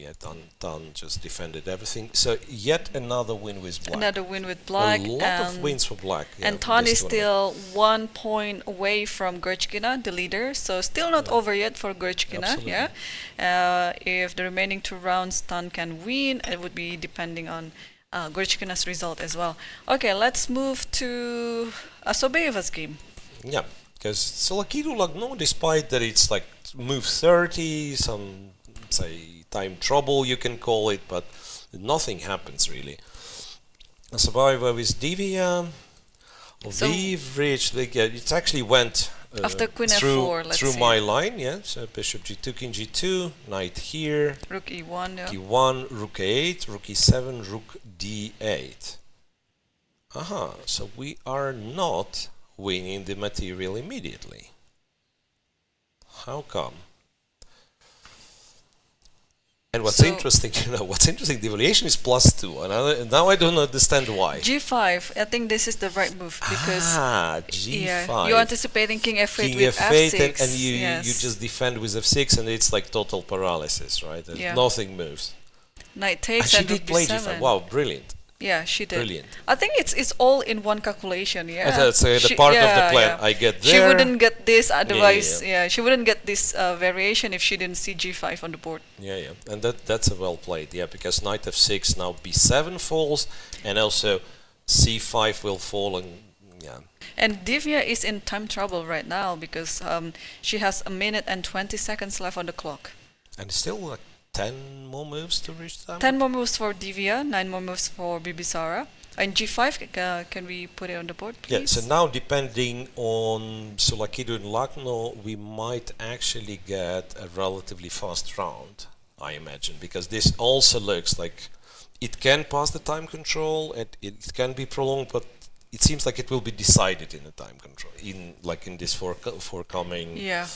Tan just defended everything. So yet another win with black. Another win with black. A lot of wins for black. And in Tan this is tournament. still 1 point away from Goryachkina, the leader. So still not over yet for Goryachkina. Absolutely. Yeah. If the remaining 2 rounds Tan can win, it would be depending on Goryachkina's result as well. Okay, let's move to Assaubayeva's game. Yeah, because Tsolakidou Lagno, despite that it's like move 30, some say time trouble you can call it, but nothing happens really. Assaubayeva with Divya, So- we've reached, it actually went After queen through, f4, let's through see. my line, yeah, so bishop g2, king g2, knight here, Rook e1. Yeah. d1, rook a8, rook e7, rook d8. Aha, so we are not winning the material immediately. How come? And what's So- interesting, the evaluation is +2, and now I don't understand why. G5. I think this is the right move because G5. yeah, you're anticipating king f8 King with f8, f6. and you yes. just defend with f6, and it's like total paralysis, right? And Yeah. nothing moves. Knight And takes she and did rook play b7. g5. Wow, brilliant. Yeah, she did. Brilliant. I think it's all in one calculation. Yeah, That's the She- part of the yeah, plan. yeah. I get She there. wouldn't get this otherwise. yeah. Yeah, she wouldn't get this variation if she didn't see g5 on the board. Yeah, and that's a well played, because knight f6, now b7 falls, and also c5 will fall, and yeah. And Divya is in time trouble right now because she has 1 minute and 20 seconds left on the clock. And still like 10 more moves to reach time. 10 more moves for Divya, 9 more moves for Bibisara. And g5, can we put it on the board, please? Yeah, so now depending on Tsolakidou and Lagno, we might actually get a relatively fast round, I imagine, because this also looks like it can pass the time control, and it can be prolonged, but it seems like it will be decided in the time control, in this forthcoming Yeah,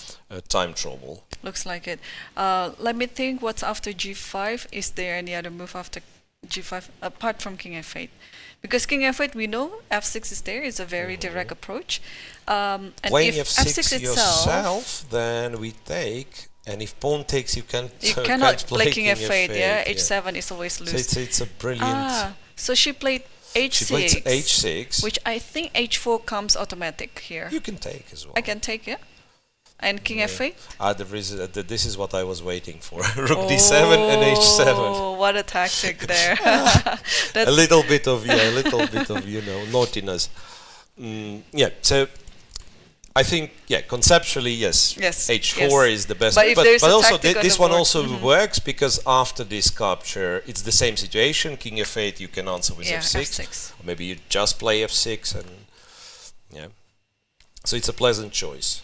time trouble. looks like it. Let me think what's after g5. Is there any other move after G5, apart from king f8. Because king f8, we know f6 is there. It's a very direct approach. And Playing if f6 itself, yourself, then we take, and if pawn takes, you can't. you can't cannot play play king f8. Yeah, yeah. h7 is always So loose. it's a brilliant. So she played h6. She plays h6. Which I think h4 comes automatic here. You can take as well. I can take it. And king f8? There is, this is what I was waiting for. Rook d7 and h7. Oh, what a tactic there. That's A little bit of naughtiness. Yeah, so I think conceptually yes, h4 is the best. But if there's a also tactic on this the one board, also works because after this capture, it's the same situation. King f8, you can answer with f6. Or maybe you just play f6 and so it's a pleasant choice.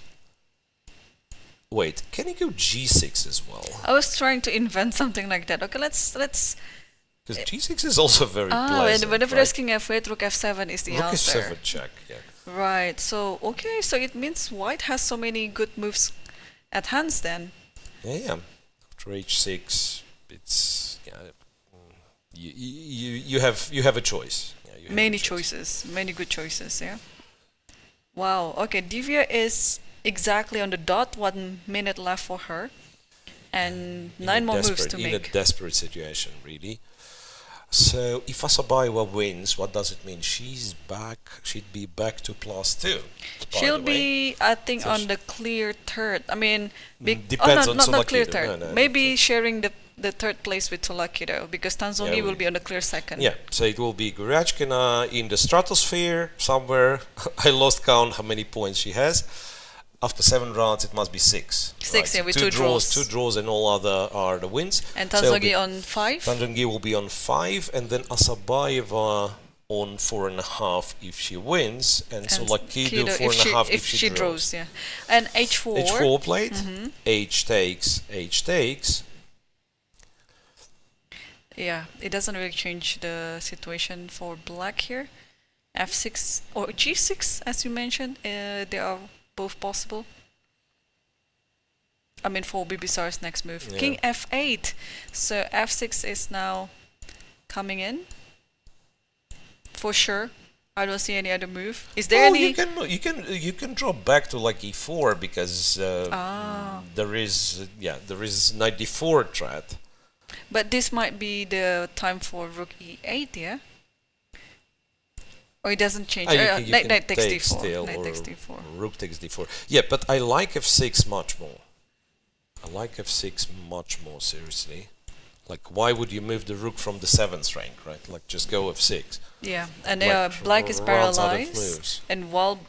Wait, can you go g6 as well? I was trying to invent something like that. Okay, let's. Because g6 is also very pleasant. And whenever right? there's king f8, rook f7 is the Rook answer. f7 check. Yeah. Right. So okay. So it means white has so many good moves at hands then. Yeah. After h6, it's you have a choice. Yeah, you have Many a choice. choices, many good choices. Yeah. Wow. Okay, Divya is exactly on the dot. 1 minute left for her, and 9 more moves to in a make. desperate situation, really. So if Assaubayeva wins, what does it mean? She'd be back to +2. She'll be, I think, So on the clear third. I mean, depends on not clear Tsolakidou. third. No. Maybe sharing the third place with Tsolakidou, because Tan Zhongyi will be on the clear second. Yeah, so it will be Goryachkina in the stratosphere somewhere. I lost count how many points she has. After 7 rounds, it must be 6. 6, yeah, with 2 2 draws. 2 draws, and all other are the wins. And Tan So Zhongyi on 5. Tan Zhongyi will be on 5, and then Assaubayeva on 4.5 if she wins, and Tsolakidou 4.5 if she draws. Yeah. And h4. h4 played, h takes. Yeah, it doesn't really change the situation for black here. f6 or g6, as you mentioned, they are both possible. I mean, for Bibisara's next move. Yeah. King f8. So f6 is now coming in. For sure. I don't see any other move. Is there any? You can drop back to like e4 because there is knight d4 threat. But this might be the time for rook e8, yeah? Or it doesn't change. Knight takes d4. Still, Knight or takes d4. Rook takes d4. Yeah, but I like f6 much more. I like f6 much more, seriously. Like, why would you move the rook from the 7th rank, right? Like, just go f6. Yeah, and Like, black is rounds out of paralyzed. moves. And while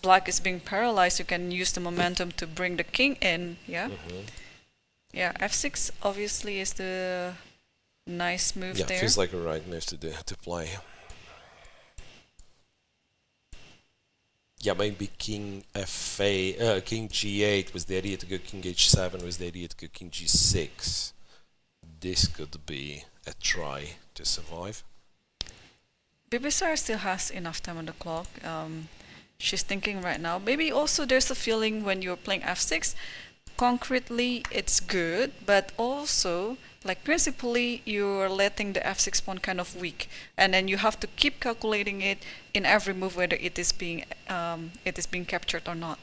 black is being paralyzed, you can use the momentum to bring the king in, yeah? Yeah, f6 obviously is the nice move Yeah, there. feels like a right move to play. Yeah, maybe king f8, king g8 with the idea to go king h7 with the idea to go king g6. This could be a try to survive. Bibisara still has enough time on the clock. She's thinking right now. Maybe also there's a feeling when you're playing f6, concretely it's good, but also like principally you're letting the f6 pawn kind of weak, and then you have to keep calculating it in every move whether it is being captured or not.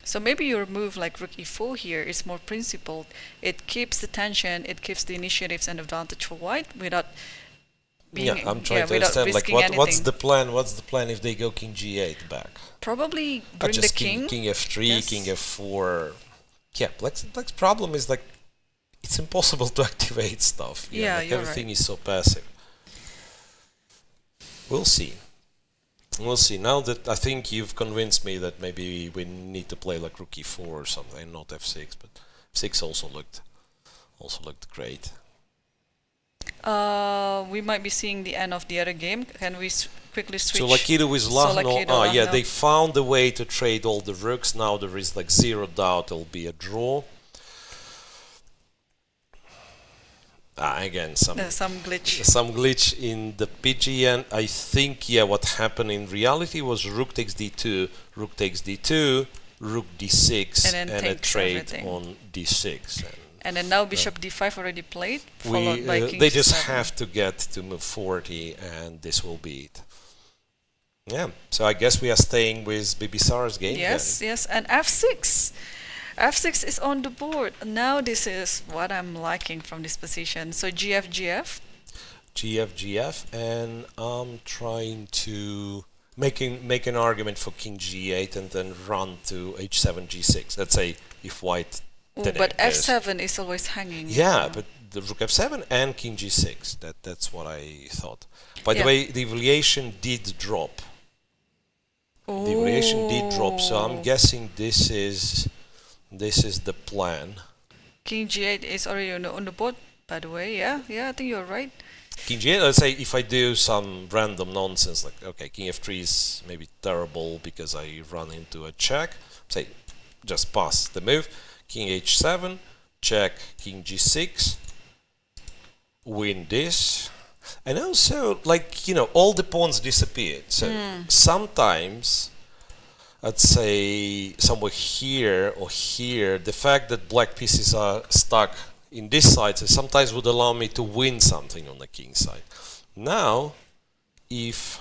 So maybe your move like rook e4 here is more principled. It keeps the tension, it keeps the initiatives and advantage for white without being I'm trying to understand like what's the plan? What's the plan if they go king g8 back? Probably bring the king. King f3, Yes. king f4. Yeah, black's problem is like it's impossible to activate stuff. Yeah, like you're everything right. is so passive. We'll see. We'll see. Now that I think you've convinced me that maybe we need to play like rook e4 or something, not f6, but f6 also looked great. We might be seeing the end of the other game. Can we quickly switch? Tsolakidou with Lagno. Tsolakidou, Yeah, Lagno. they found a way to trade all the rooks. Now there is like zero doubt it'll be a draw. Again, some glitch in the PGN. I think what happened in reality was rook takes d2, rook takes d2, rook d6, And then and a takes trade everything. on d6. And And then now bishop d5 already played, followed by king they g7. just have to get to move 40, and this will be it. Yeah, so I guess we are staying with Bibisara's game. Yes, then. yes, and f6. f6 is on the board. Now this is what I'm liking from this position. So gf, gf. GF, GF, and I'm trying to make an argument for king g8 and then run to h7, g6. Let's say if white... Ooh, but f7 is always hanging. Yeah, but the rook f7 and king g6. That's what I thought. By the way, the evaluation did drop. Ooh. The evaluation did drop, so I'm guessing this is the plan. King g8 is already on the board, by the way. Yeah, I think you're right. King g8, let's say if I do some random nonsense, like, okay, king f3 is maybe terrible because I run into a check. Say, just pass the move. King h7, check, king g6, win this. And also, like, you know, all the pawns disappeared. So sometimes, let's say somewhere here or here, the fact that black pieces are stuck in this side sometimes would allow me to win something on the king side. Now, if,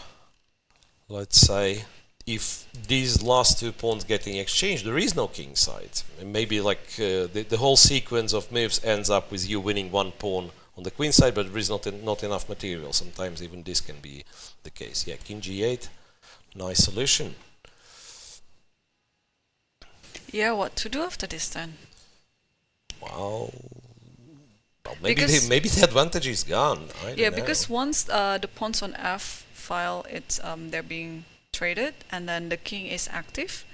let's say, if these last two pawns getting exchanged, there is no king side. And maybe like the whole sequence of moves ends up with you winning one pawn on the queen side, but there is not enough material. Sometimes even this can be the case. Yeah, king g8, nice solution. Yeah, what to do after this then? Well, maybe the advantage is gone. I don't know. Because once the pawns on f file, it's they're being traded, and then the king is active,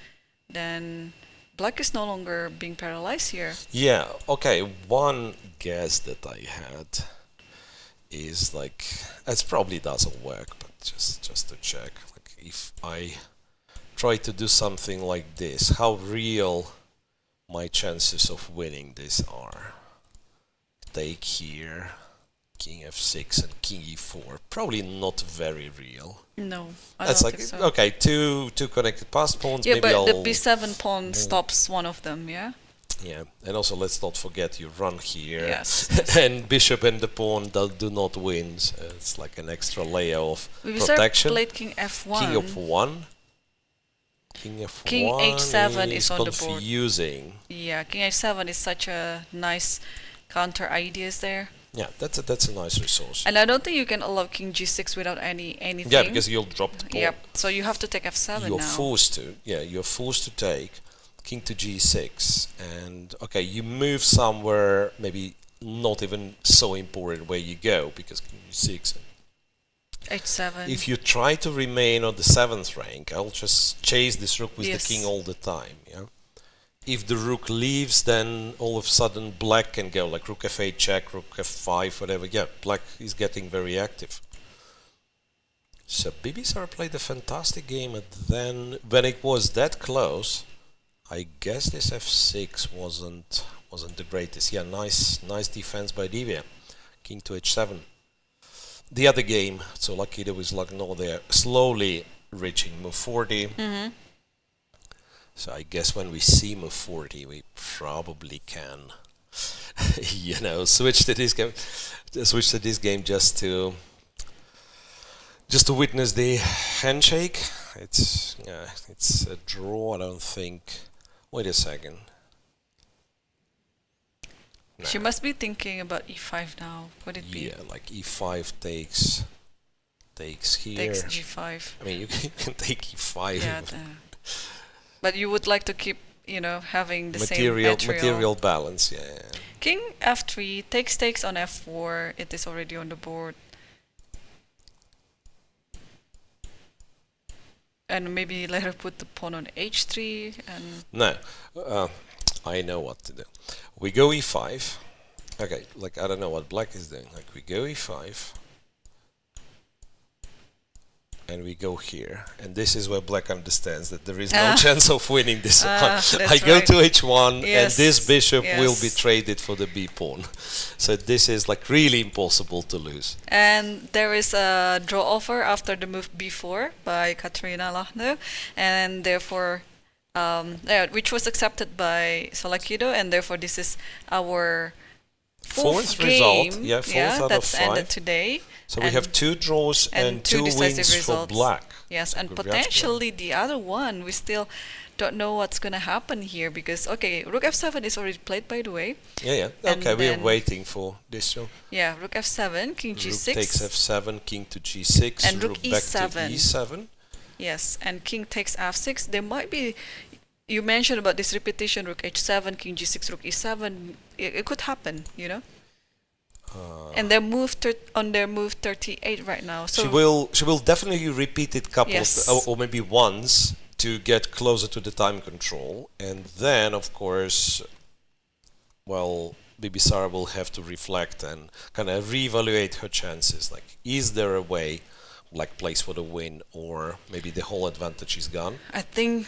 then black is no longer being paralyzed here. Yeah, okay, one guess that I had is like, it probably doesn't work, but just to check, like if I try to do something like this, how real my chances of winning this are. Take here, king f6 and king e4, probably not very real. No, I That's don't like, think so. okay, two connected pass pawns. Yeah, maybe but I'll the b7 pawn stops one of them, yeah? Yeah, and also let's not forget you run here, Yes. and bishop and the pawn do not win. So it's like an extra layer of Bibisara protection. played king f1. King f1. King f1 King h7 is on the board. confusing. Yeah, king h7 is such a nice counter ideas there. Yeah, that's a nice resource. And I don't think you can allow king g6 without anything. Yeah, because you'll drop the pawn. Yep. So you have to take f7 You're now. forced to. Yeah, you're forced to take king to g6, and okay, you move somewhere maybe not even so important where you go because king g6. h7. If you try to remain on the 7th rank, I'll just chase this rook with the king all the time. Yeah. If the rook leaves, then all of a sudden black can go like rook f8 check, rook f5, whatever. Yeah, black is getting very active. So Bibisara played a fantastic game, and then when it was that close, I guess this f6 wasn't the greatest. Yeah, nice defense by Divya. King to h7. The other game, Tsolakidou with Lagno, they're slowly reaching move 40. So I guess when we see move 40, we probably can, you know, switch to this game just to witness the handshake. It's a draw. I don't think. Wait a second. No. She must be thinking about e5 now. Would it be? Yeah, like e5 takes here. Takes g5. I mean, you can take e5. Yeah, but you would like to keep, you know, having the same material balance. Yeah. King f3 takes on f4. It is already on the board. And maybe later put the pawn on h3 and... No, I know what to do. We go e5. Okay, like I don't know what black is doing. Like we go e5. And we go here. And this is where black understands that there is no chance of winning this one. I go to h1 and this bishop will be traded for the b pawn. So this is like really impossible to lose. And there is a draw offer after the move b4 by Kateryna Lagno, and therefore which was accepted by Tsolakidou, and therefore this is our Fourth game. result. Yeah, fourth out of that's ended five. today. So we have 2 draws and 2 decisive wins results. for black. Yes, and Goryachkina. potentially the other one, we still don't know what's going to happen here because, okay, Rook F7 is already played, by the way. Yeah. And Okay, we are then- waiting for this one. Yeah, Rook F7, King Rook G6. takes F7, King to G6, And Rook back E7. to E7. Yes, and King takes F6. There might be, you mentioned about this repetition, Rook H7, King G6, Rook E7. It could happen, you know. And they on their move 38 right now. So She will definitely repeat it couple Yes. or maybe once to get closer to the time control, and then of course, well, Bibisara will have to reflect and kind of reevaluate her chances. Like, is there a way, like plays for the win, or maybe the whole advantage is gone? I think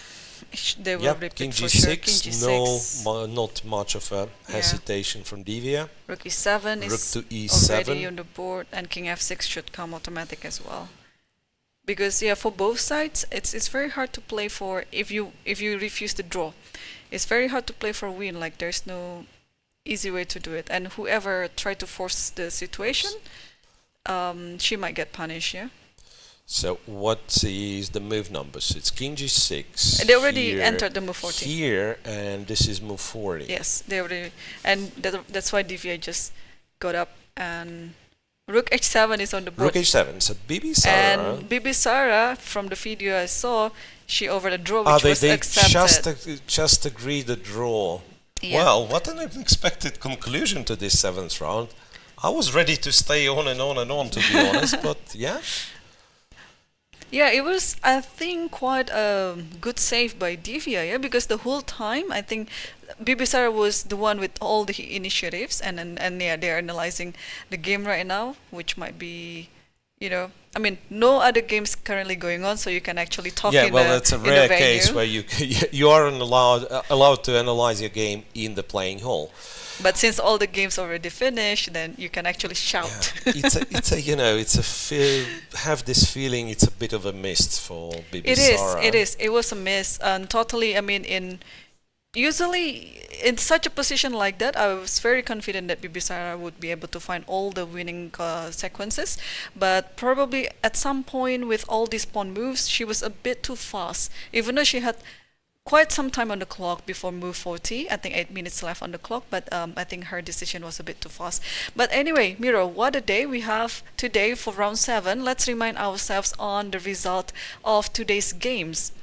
they will Yep, repeat King for G6, sure. King G6. not much of a hesitation from Divya. Rook E7 Rook is to E7. already on the board, and King F6 should come automatic as well. Because yeah, for both sides, it's very hard to play for if you refuse to draw. It's very hard to play for a win. Like there's no easy way to do it, and whoever tried to force the situation, she might get punished. Yeah. So what is the move numbers? It's King G6. They already here, entered the move 40. Here, and this is move 40. Yes, they already, and that's why Divya just got up, and Rook H7 is on the board. Rook H7. So Bibisara. And Bibisara, from the video I saw, she over the draw, which was they accepted. just agreed the draw. Yeah. Well, what an unexpected conclusion to this 7th round. I was ready to stay on and on and on, to be honest, but yeah. Yeah, it was, I think, quite a good save by Divya, yeah, because the whole time, I think Bibisara was the one with all the initiatives, and yeah, they're analyzing the game right now, which might be, you know, I mean, no other games currently going on, so you can actually talk Yeah, in well, the it's a in the rare venue. case where you aren't allowed to analyze your game in the playing hall. But since all the games already finished, then you can actually shout. Yeah. Have this feeling it's a bit of a mist for Bibisara. It is. It was a miss, and totally. I mean, usually in such a position like that, I was very confident that Bibisara would be able to find all the winning sequences. But probably at some point with all these pawn moves, she was a bit too fast. Even though she had quite some time on the clock before move 40. I think 8 minutes left on the clock, but I think her decision was a bit too fast. But anyway, Miro, what a day we have today for round 7. Let's remind ourselves on the result of today's games.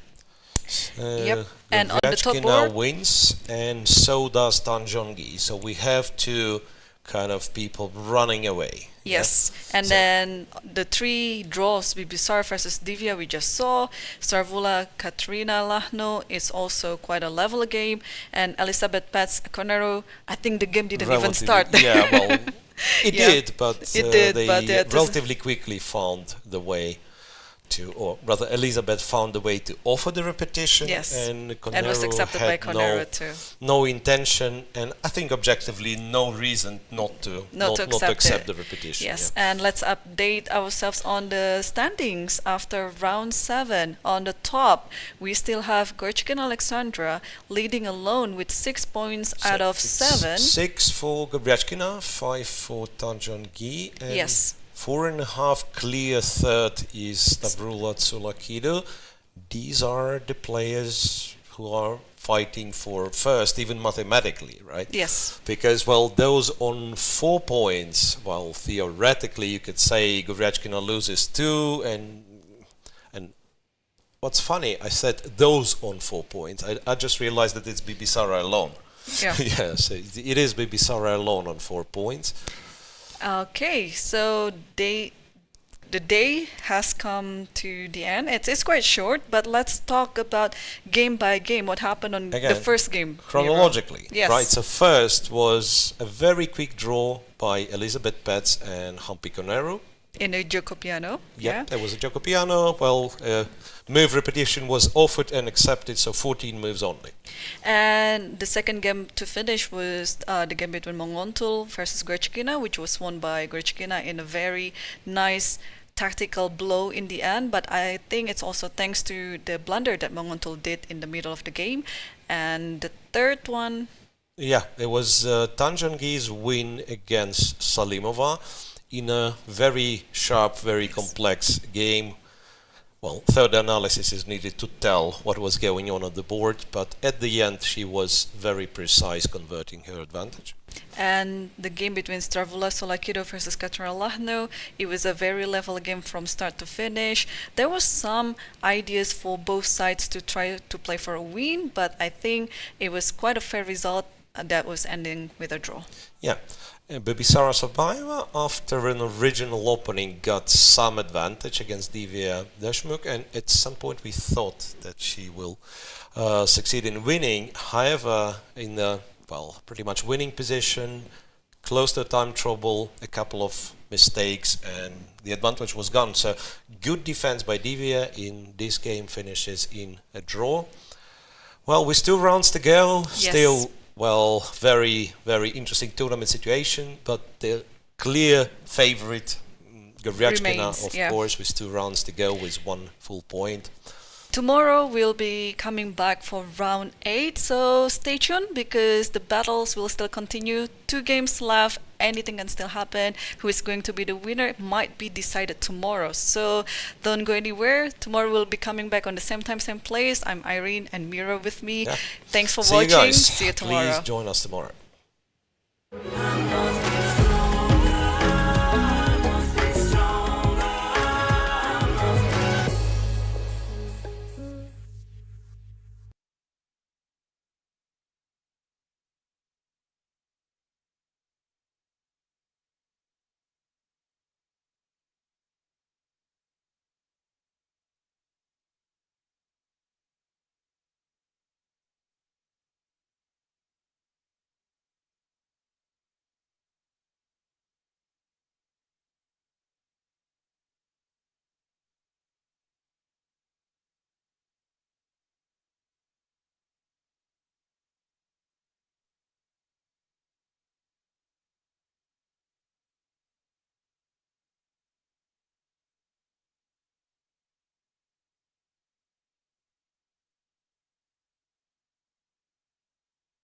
Yep, and on the top Goryachkina board wins, and so does Tan Zhongyi. So we have 2 kind of people running away. Yes, yeah? and then the 3 draws, Bibisara versus Divya, we just saw. Stavroula Kateryna Lagno is also quite a level game, and Elisabeth Paehtz Koneru, I think the game didn't even start. Yeah, well, it Yeah, did, but it did, they but yeah, it relatively quickly found the way to, or rather Elisabeth found the way to offer the repetition, Yes, and Koneru and was accepted by had Koneru too. no intention, and I think objectively no reason not to accept the repetition. Yes, yeah. and let's update ourselves on the standings after round 7. On the top, we still have Goryachkina Aleksandra leading alone with 6 points out of 7. 6 for Goryachkina, 5 for Tan Zhongyi, and Yes. 4.5 clear third is Stavroula Tsolakidou. These are the players who are fighting for first, even mathematically, right? Yes. Because, well, those on 4 points, well, theoretically you could say Goryachkina loses 2, and what's funny, I said those on 4 points. I just realized that it's Bibisara alone. Yeah. Yes, it is Bibisara alone on 4 points. Okay, so the day has come to the end. It's quite short, but let's talk about game by game. What happened on the first game? Chronologically, Yes. right? So first was a very quick draw by Elisabeth Paehtz and Humpy Koneru. In a Gioco Piano. Yep, there was a Gioco Piano. Well, move repetition was offered and accepted, so 14 moves only. And the second game to finish was the game between Munguntuul versus Goryachkina, which was won by Goryachkina in a very nice tactical blow in the end, but I think it's also thanks to the blunder that Munguntuul did in the middle of the game. And the third one... Yeah, it was Tan Zhongyi's win against Salimova in a very sharp, very complex game. Well, third analysis is needed to tell what was going on the board, but at the end she was very precise converting her advantage. And the game between Stavroula Tsolakidou versus Kateryna Lagno, it was a very level game from start to finish. There was some ideas for both sides to try to play for a win, but I think it was quite a fair result that was ending with a draw. Yeah. Bibisara Assaubayeva, after an original opening, got some advantage against Divya Deshmukh, and at some point we thought that she will succeed in winning. However, in the pretty much winning position, close to time trouble, a couple of mistakes, and the advantage was gone. So good defense by Divya in this game finishes in a draw. Well, with 2 rounds to go, Yes. still, very, very interesting tournament situation, but the clear favorite, Goryachkina, Remains, of yeah. course, with 2 rounds to go, with 1 full point. Tomorrow we'll be coming back for round 8, so stay tuned because the battles will still continue. 2 games left, anything can still happen. Who is going to be the winner might be decided tomorrow, so don't go anywhere. Tomorrow we'll be coming back on the same time, same place. I'm Irene and Miro with me. Yeah. Thanks for See watching. you guys. See you tomorrow. Please join us tomorrow.